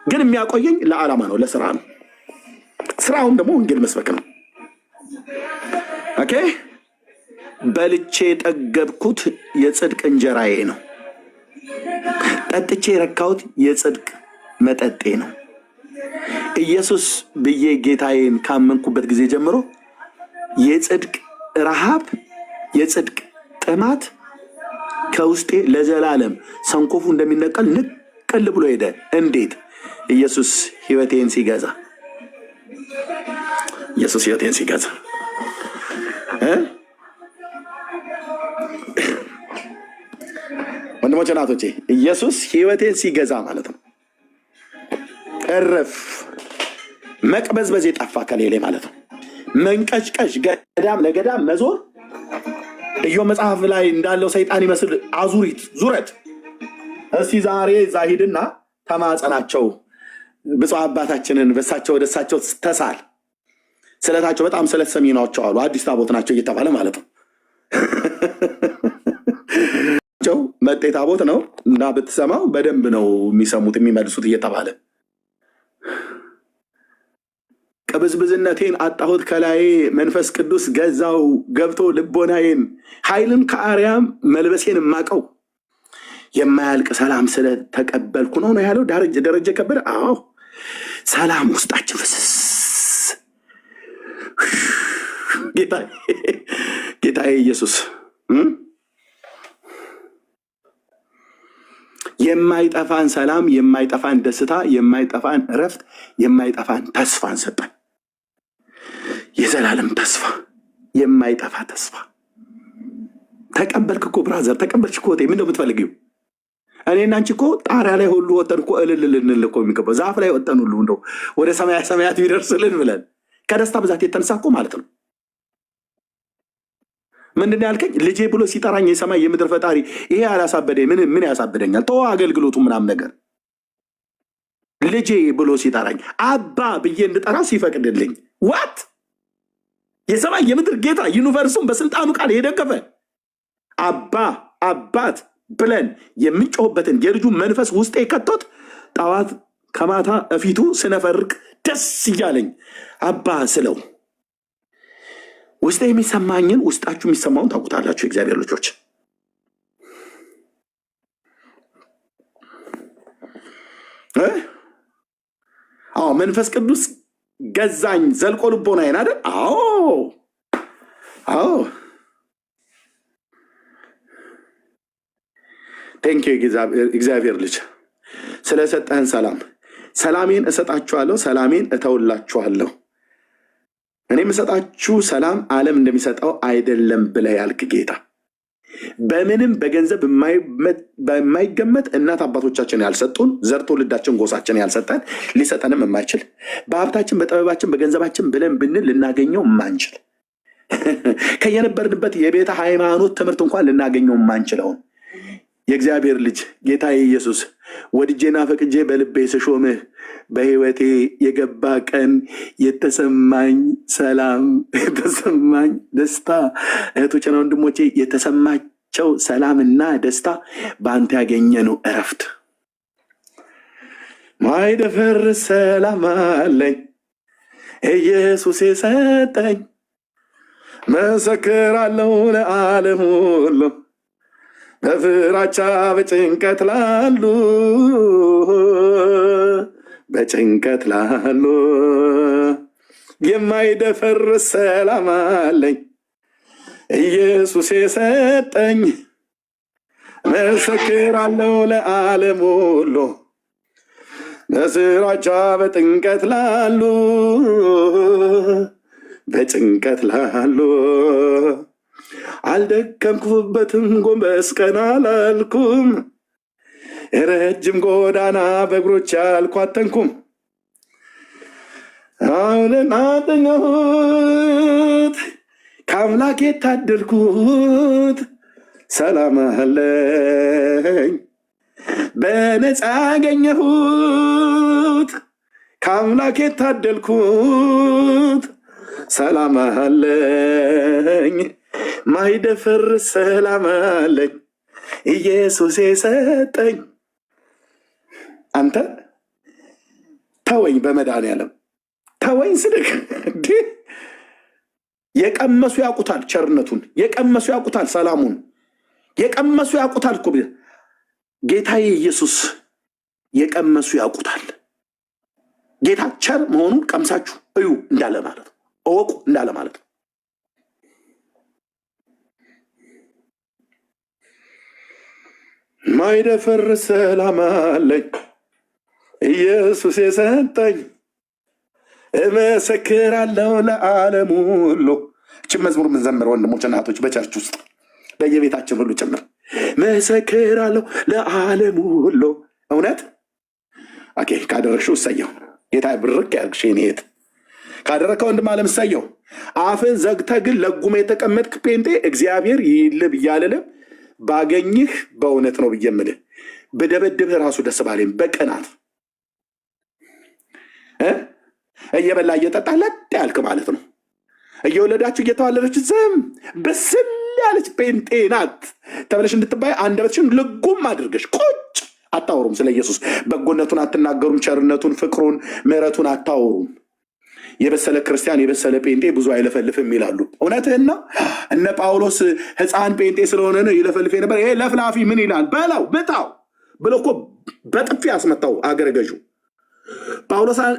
ግን የሚያቆየኝ ለዓላማ ነው፣ ለስራ ነው። ስራውም ደግሞ ወንጌል መስበክ ነው። ኦኬ። በልቼ የጠገብኩት የጽድቅ እንጀራዬ ነው። ጠጥቼ የረካሁት የጽድቅ መጠጤ ነው። ኢየሱስ ብዬ ጌታዬን ካመንኩበት ጊዜ ጀምሮ የጽድቅ ረሃብ፣ የጽድቅ ጥማት ከውስጤ ለዘላለም ሰንኮፉ እንደሚነቀል ንቅል ብሎ ሄደ። እንዴት? ኢየሱስ ህይወቴን ሲገዛ፣ ኢየሱስ ህይወቴን ሲገዛ ወንድሞቼ እናቶቼ፣ ኢየሱስ ህይወቴን ሲገዛ ማለት ነው። እረፍ መቅበዝበዝ የጠፋ ከሌሌ ማለት ነው። መንቀጭቀጭ፣ ገዳም ለገዳም መዞር፣ ኢዮብ መጽሐፍ ላይ እንዳለው ሰይጣን ይመስል አዙሪት ዙረት። እስቲ ዛሬ እዛ ሂድና ተማጸናቸው፣ ብፁዕ አባታችንን በሳቸው ወደሳቸው ተሳል። ስለታቸው በጣም ስለተሰሚ ናቸው አሉ። አዲስ ታቦት ናቸው እየተባለ ማለት ነው። መጤ ታቦት ነው እና ብትሰማው በደንብ ነው የሚሰሙት የሚመልሱት እየተባለ ቅብዝብዝነቴን አጣሁት ከላይ መንፈስ ቅዱስ ገዛው ገብቶ ልቦናዬን ኃይልን ከአርያም መልበሴን የማቀው የማያልቅ ሰላም ስለተቀበልኩ ነው ያለው ደረጀ ከበደ። አዎ ሰላም ውስጣችን ፍስስ። ጌታዬ ኢየሱስ የማይጠፋን ሰላም፣ የማይጠፋን ደስታ፣ የማይጠፋን እረፍት፣ የማይጠፋን ተስፋን ሰጠን። የዘላለም ተስፋ፣ የማይጠፋ ተስፋ። ተቀበልክ እኮ ብራዘር፣ ተቀበልሽ እኮ። ምን ነው የምትፈልጊው? እኔና አንቺ እኮ ጣሪያ ላይ ሁሉ ወጠን እኮ እልል ልንል እኮ የሚገባው ዛፍ ላይ ወጠን ሁሉ እንደው ወደ ሰማያት ቢደርስልን ብለን ከደስታ ብዛት የተነሳ እኮ ማለት ነው። ምንድን ያልከኝ? ልጄ ብሎ ሲጠራኝ የሰማይ የምድር ፈጣሪ ይሄ ያላሳበደ ምን ያሳብደኛል? ተወው አገልግሎቱ ምናምን ነገር ልጄ ብሎ ሲጠራኝ አባ ብዬ እንድጠራ ሲፈቅድልኝ ዋት የሰማይ የምድር ጌታ ዩኒቨርሱን በስልጣኑ ቃል የደገፈ አባ አባት ብለን የምንጮህበትን የልጁ መንፈስ ውስጤ ከቶት ጠዋት ከማታ እፊቱ ስነፈርቅ ደስ እያለኝ አባ ስለው ውስጤ የሚሰማኝን ውስጣችሁ የሚሰማውን ታውቁታላችሁ የእግዚአብሔር ልጆች። አዎ መንፈስ ቅዱስ ገዛኝ ዘልቆ ልቦናዬን አይደል? አዎ ቴንክ ዩ እግዚአብሔር ልጅ ስለሰጠህን ሰላሜን እሰጣችኋለሁ፣ ሰላሜን እተውላችኋለሁ። እኔ የምሰጣችሁ ሰላም ዓለም እንደሚሰጠው አይደለም ብለህ ያልክ ጌታ በምንም በገንዘብ በማይገመት እናት አባቶቻችን ያልሰጡን ዘር ትውልዳችን ጎሳችን ያልሰጠን ሊሰጠንም የማይችል በሀብታችን በጥበባችን በገንዘባችን ብለን ብንል ልናገኘው የማንችል ከየነበርንበት የቤተ ሃይማኖት ትምህርት እንኳን ልናገኘው የማንችለውን የእግዚአብሔር ልጅ ጌታ ኢየሱስ ወድጄና ፈቅጄ በልቤ ስሾምህ በህይወቴ የገባ ቀን የተሰማኝ ሰላም የተሰማኝ ደስታ እህቶችና ወንድሞቼ የተሰማቸው ሰላምና ደስታ በአንተ ያገኘነው እረፍት ማይደፈር ሰላም አለኝ ኢየሱስ የሰጠኝ መሰክራለሁ ለዓለም ሁሉ በፍራቻ በጭንቀት ላሉ የማይደፈር ሰላም አለኝ ኢየሱስ የሰጠኝ መሰክራለሁ ለዓለም ሁሉ በፍራቻ በጭንቀት ላሉ አልደከምኩበትም ጎንበስ ቀና አላልኩም ረጅም ጎዳና በእግሮች አልኳተንኩም አሁንን አገኘሁት ከአምላክ የታደልኩት ሰላም አለኝ በነፃ አገኘሁት ከአምላክ የታደልኩት ሰላም አለኝ ማይደፈር ሰላም አለኝ ኢየሱስ የሰጠኝ። አንተ ተወኝ በመድኃኒዓለም ተወኝ ስልክ እንዲህ የቀመሱ ያውቁታል ቸርነቱን፣ የቀመሱ ያውቁታል ሰላሙን፣ የቀመሱ ያውቁታል እኮ ጌታዬ ኢየሱስ የቀመሱ ያውቁታል። ጌታ ቸር መሆኑን ቀምሳችሁ እዩ እንዳለ ማለት ነው፣ እወቁ እንዳለ ማለት ነው። ማይደፈር ሰላም አለኝ ኢየሱስ የሰጠኝ እመሰክራለሁ ለዓለም ሁሉ። እቺ መዝሙር ምንዘምር ወንድሞች እናቶች በቸርች ውስጥ በየቤታችን ሁሉ ጭምር መሰክራለሁ ለዓለም ሁሉ። እውነት ኦኬ ካደረግሽው እሰየው። ጌታ ብርክ ያርግሽ ኔት ካደረከው ወንድም ዓለም እሰየው። አፍን ዘግተህ ግን ለጉም የተቀመጥክ ጴንጤ እግዚአብሔር ይልብ እያለለም ባገኝህ በእውነት ነው ብዬ የምልህ በደበደብህ ራሱ ደስ ባለኝ በቀናት እየበላ እየጠጣ ለጥ ያልክ ማለት ነው። እየወለዳችሁ እየተዋለደች ዝም በስል ያለች ጴንጤ ናት ተብለሽ እንድትባይ አንደበትሽን ልጉም አድርገሽ ቁጭ አታወሩም። ስለ ኢየሱስ በጎነቱን አትናገሩም። ቸርነቱን፣ ፍቅሩን፣ ምሕረቱን አታወሩም። የበሰለ ክርስቲያን የበሰለ ጴንጤ ብዙ አይለፈልፍም ይላሉ። እውነትህና እነ ጳውሎስ ሕፃን ጴንጤ ስለሆነ ነው ይለፈልፍ ነበር። ይሄ ለፍላፊ ምን ይላል በላው ብጣው ብሎ እኮ በጥፊ ያስመታው አገረ ገዡ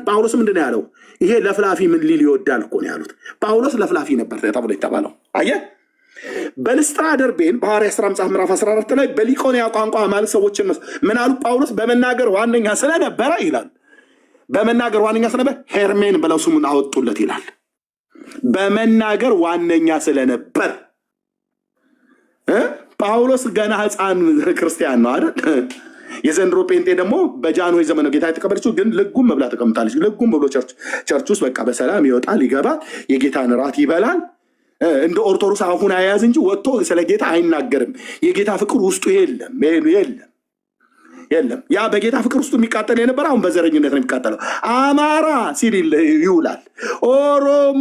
ጳውሎስ ምንድን ነው ያለው? ይሄ ለፍላፊ ምን ሊል ይወዳል እኮ ነው ያሉት። ጳውሎስ ለፍላፊ ነበር ተብሎ የተባለው። አየህ በልስጥራ ደርቤን በሐዋርያት ሥራ መጽሐፍ ምዕራፍ 14 ላይ በሊቆንያ ቋንቋ ማለት ሰዎችን ምን አሉ? ጳውሎስ በመናገር ዋነኛ ስለነበረ ይላል። በመናገር ዋነኛ ስለነበር ሄርሜን ብለው ስሙን አወጡለት ይላል። በመናገር ዋነኛ ስለነበር ጳውሎስ ገና ሕፃን ክርስቲያን ነው አይደል? የዘንድሮ ጴንጤ ደግሞ በጃንሆይ ዘመን ጌታ የተቀበለችው ግን ልጉም ብላ ተቀምጣለች። ልጉም ብሎ ቸርች ውስጥ በቃ በሰላም ይወጣል ይገባል፣ የጌታን ራት ይበላል። እንደ ኦርቶዶክስ አሁን አያዝ እንጂ ወጥቶ ስለ ጌታ አይናገርም። የጌታ ፍቅር ውስጡ የለም። የለም። ያ በጌታ ፍቅር ውስጥ የሚቃጠል የነበረ አሁን በዘረኝነት ነው የሚቃጠለው። አማራ ሲል ይውላል። ኦሮሞ፣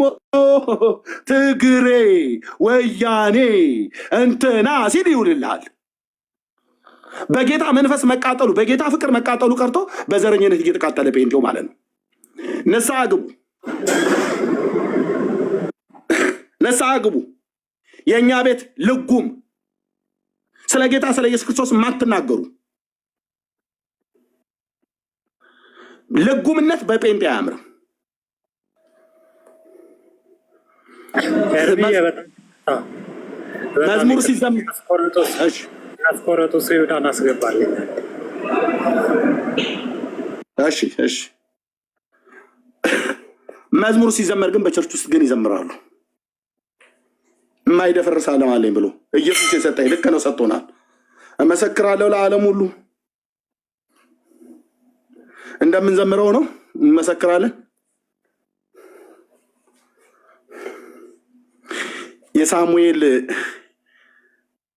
ትግሬ፣ ወያኔ እንትና ሲል ይውልልሃል። በጌታ መንፈስ መቃጠሉ በጌታ ፍቅር መቃጠሉ ቀርቶ በዘረኝነት እየተቃጠለ ጴንጤው ማለት ነው። ንስሐ ግቡ፣ ንስሐ ግቡ። የእኛ ቤት ልጉም ስለ ጌታ ስለ ኢየሱስ ክርስቶስ የማትናገሩ ልጉምነት በጴንጤ አያምርም። መዝሙር ሲዘምር አስቆሮጦስ ይሁዳን አስገባልኝ። እሺ እሺ። መዝሙር ሲዘመር ግን በቸርች ውስጥ ግን ይዘምራሉ። የማይደፈርስ ዓለም አለኝ ብሎ ኢየሱስ የሰጠኝ ልክ ነው፣ ሰጥቶናል። እመሰክራለሁ ለዓለም ሁሉ እንደምንዘምረው ነው። እንመሰክራለን።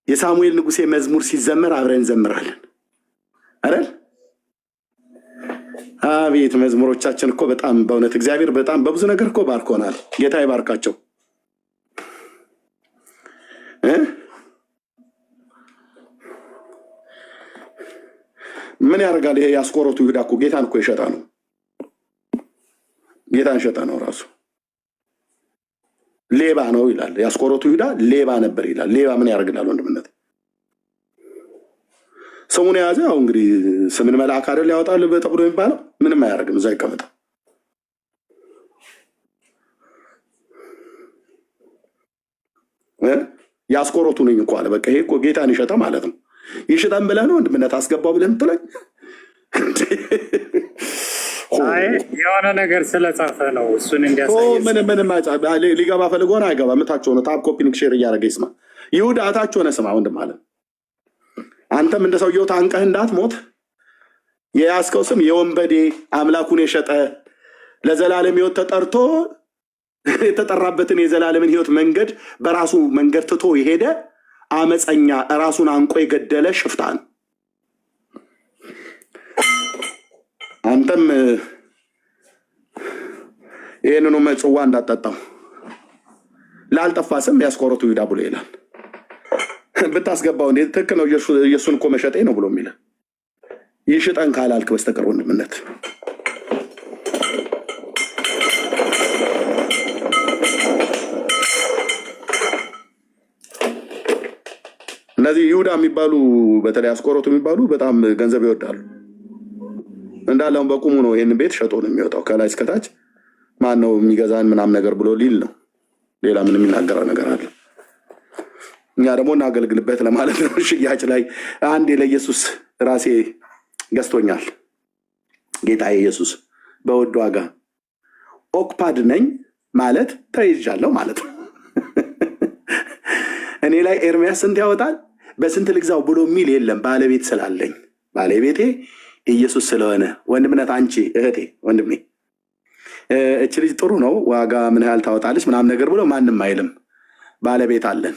የሳሙኤል ንጉሴ መዝሙር ሲዘመር አብረን እንዘምራለን አይደል? አቤት መዝሙሮቻችን እኮ በጣም በእውነት እግዚአብሔር በጣም በብዙ ነገር እኮ ባርኮናል። ጌታ ይባርካቸው። ምን ያደርጋል ይሄ የአስቆሮቱ ይሁዳ እኮ ጌታን እኮ የሸጠ ነው። ጌታን ሸጠ ነው ራሱ። ሌባ ነው ይላል። የአስቆሮቱ ይሁዳ ሌባ ነበር ይላል። ሌባ ምን ያደርግላል ወንድምነት? ስሙን የያዘ ያው እንግዲህ ስምን መልአክ አይደል ያወጣል ተብሎ የሚባለው ምንም አያደርግም። እዛ ይቀመጣ። የአስቆሮቱ ነኝ እኮ አለ። በቃ ይሄ እኮ ጌታን ይሸጠ ማለት ነው። ይሽጠን ብለህ ነው ወንድምነት አስገባው ብለህ የምትለኝ? የሆነ ነገር ስለጻፈ ነው እሱን እንዲያሳይ። ምንም ሊገባ ፈልጎ ነው አይገባ። ምታቸው ነው ታፕ ኮፒ ሼር እያደረገ ይስማ። ይሁዳ እታቸው ሆነ ስማ ወንድም አለ። አንተም እንደ ሰውየው ታንቀህ እንዳትሞት የያዝከው ስም የወንበዴ አምላኩን የሸጠ ለዘላለም ሕይወት ተጠርቶ የተጠራበትን የዘላለምን ሕይወት መንገድ በራሱ መንገድ ትቶ የሄደ አመፀኛ ራሱን አንቆ የገደለ ሽፍታ ነው። አንተም ይህንኑ መጽዋ እንዳጠጣው ላልጠፋ ስም ያስቆሮቱ ይሁዳ ብሎ ይላል። ብታስገባው እንዴት ትክክል ነው። ኢየሱስን እኮ መሸጤ ነው ብሎ የሚለ ይሽጠን ካላልክ በስተቀር ወንድምነት እነዚህ ይሁዳ የሚባሉ በተለይ አስቆሮቱ የሚባሉ በጣም ገንዘብ ይወዳሉ። እንዳለውን በቁሙ ነው ይህን ቤት ሸጦ ነው የሚወጣው። ከላይ እስከታች ማን ነው የሚገዛን ምናም ነገር ብሎ ሊል ነው። ሌላ ምን የሚናገረው ነገር አለ? እኛ ደግሞ እናገልግልበት ለማለት ነው። ሽያጭ ላይ አንድ ለኢየሱስ ራሴ ገዝቶኛል። ጌታ ኢየሱስ በውድ ዋጋ ኦክፓድ ነኝ ማለት ተይዣለሁ ማለት ነው። እኔ ላይ ኤርሚያስ ስንት ያወጣል በስንት ልግዛው ብሎ የሚል የለም። ባለቤት ስላለኝ ባለቤቴ ኢየሱስ ስለሆነ ወንድምነት አንቺ እህቴ ወንድሜ እች ልጅ ጥሩ ነው ዋጋ ምን ያህል ታወጣለች ምናምን ነገር ብሎ ማንም አይልም። ባለቤት አለን።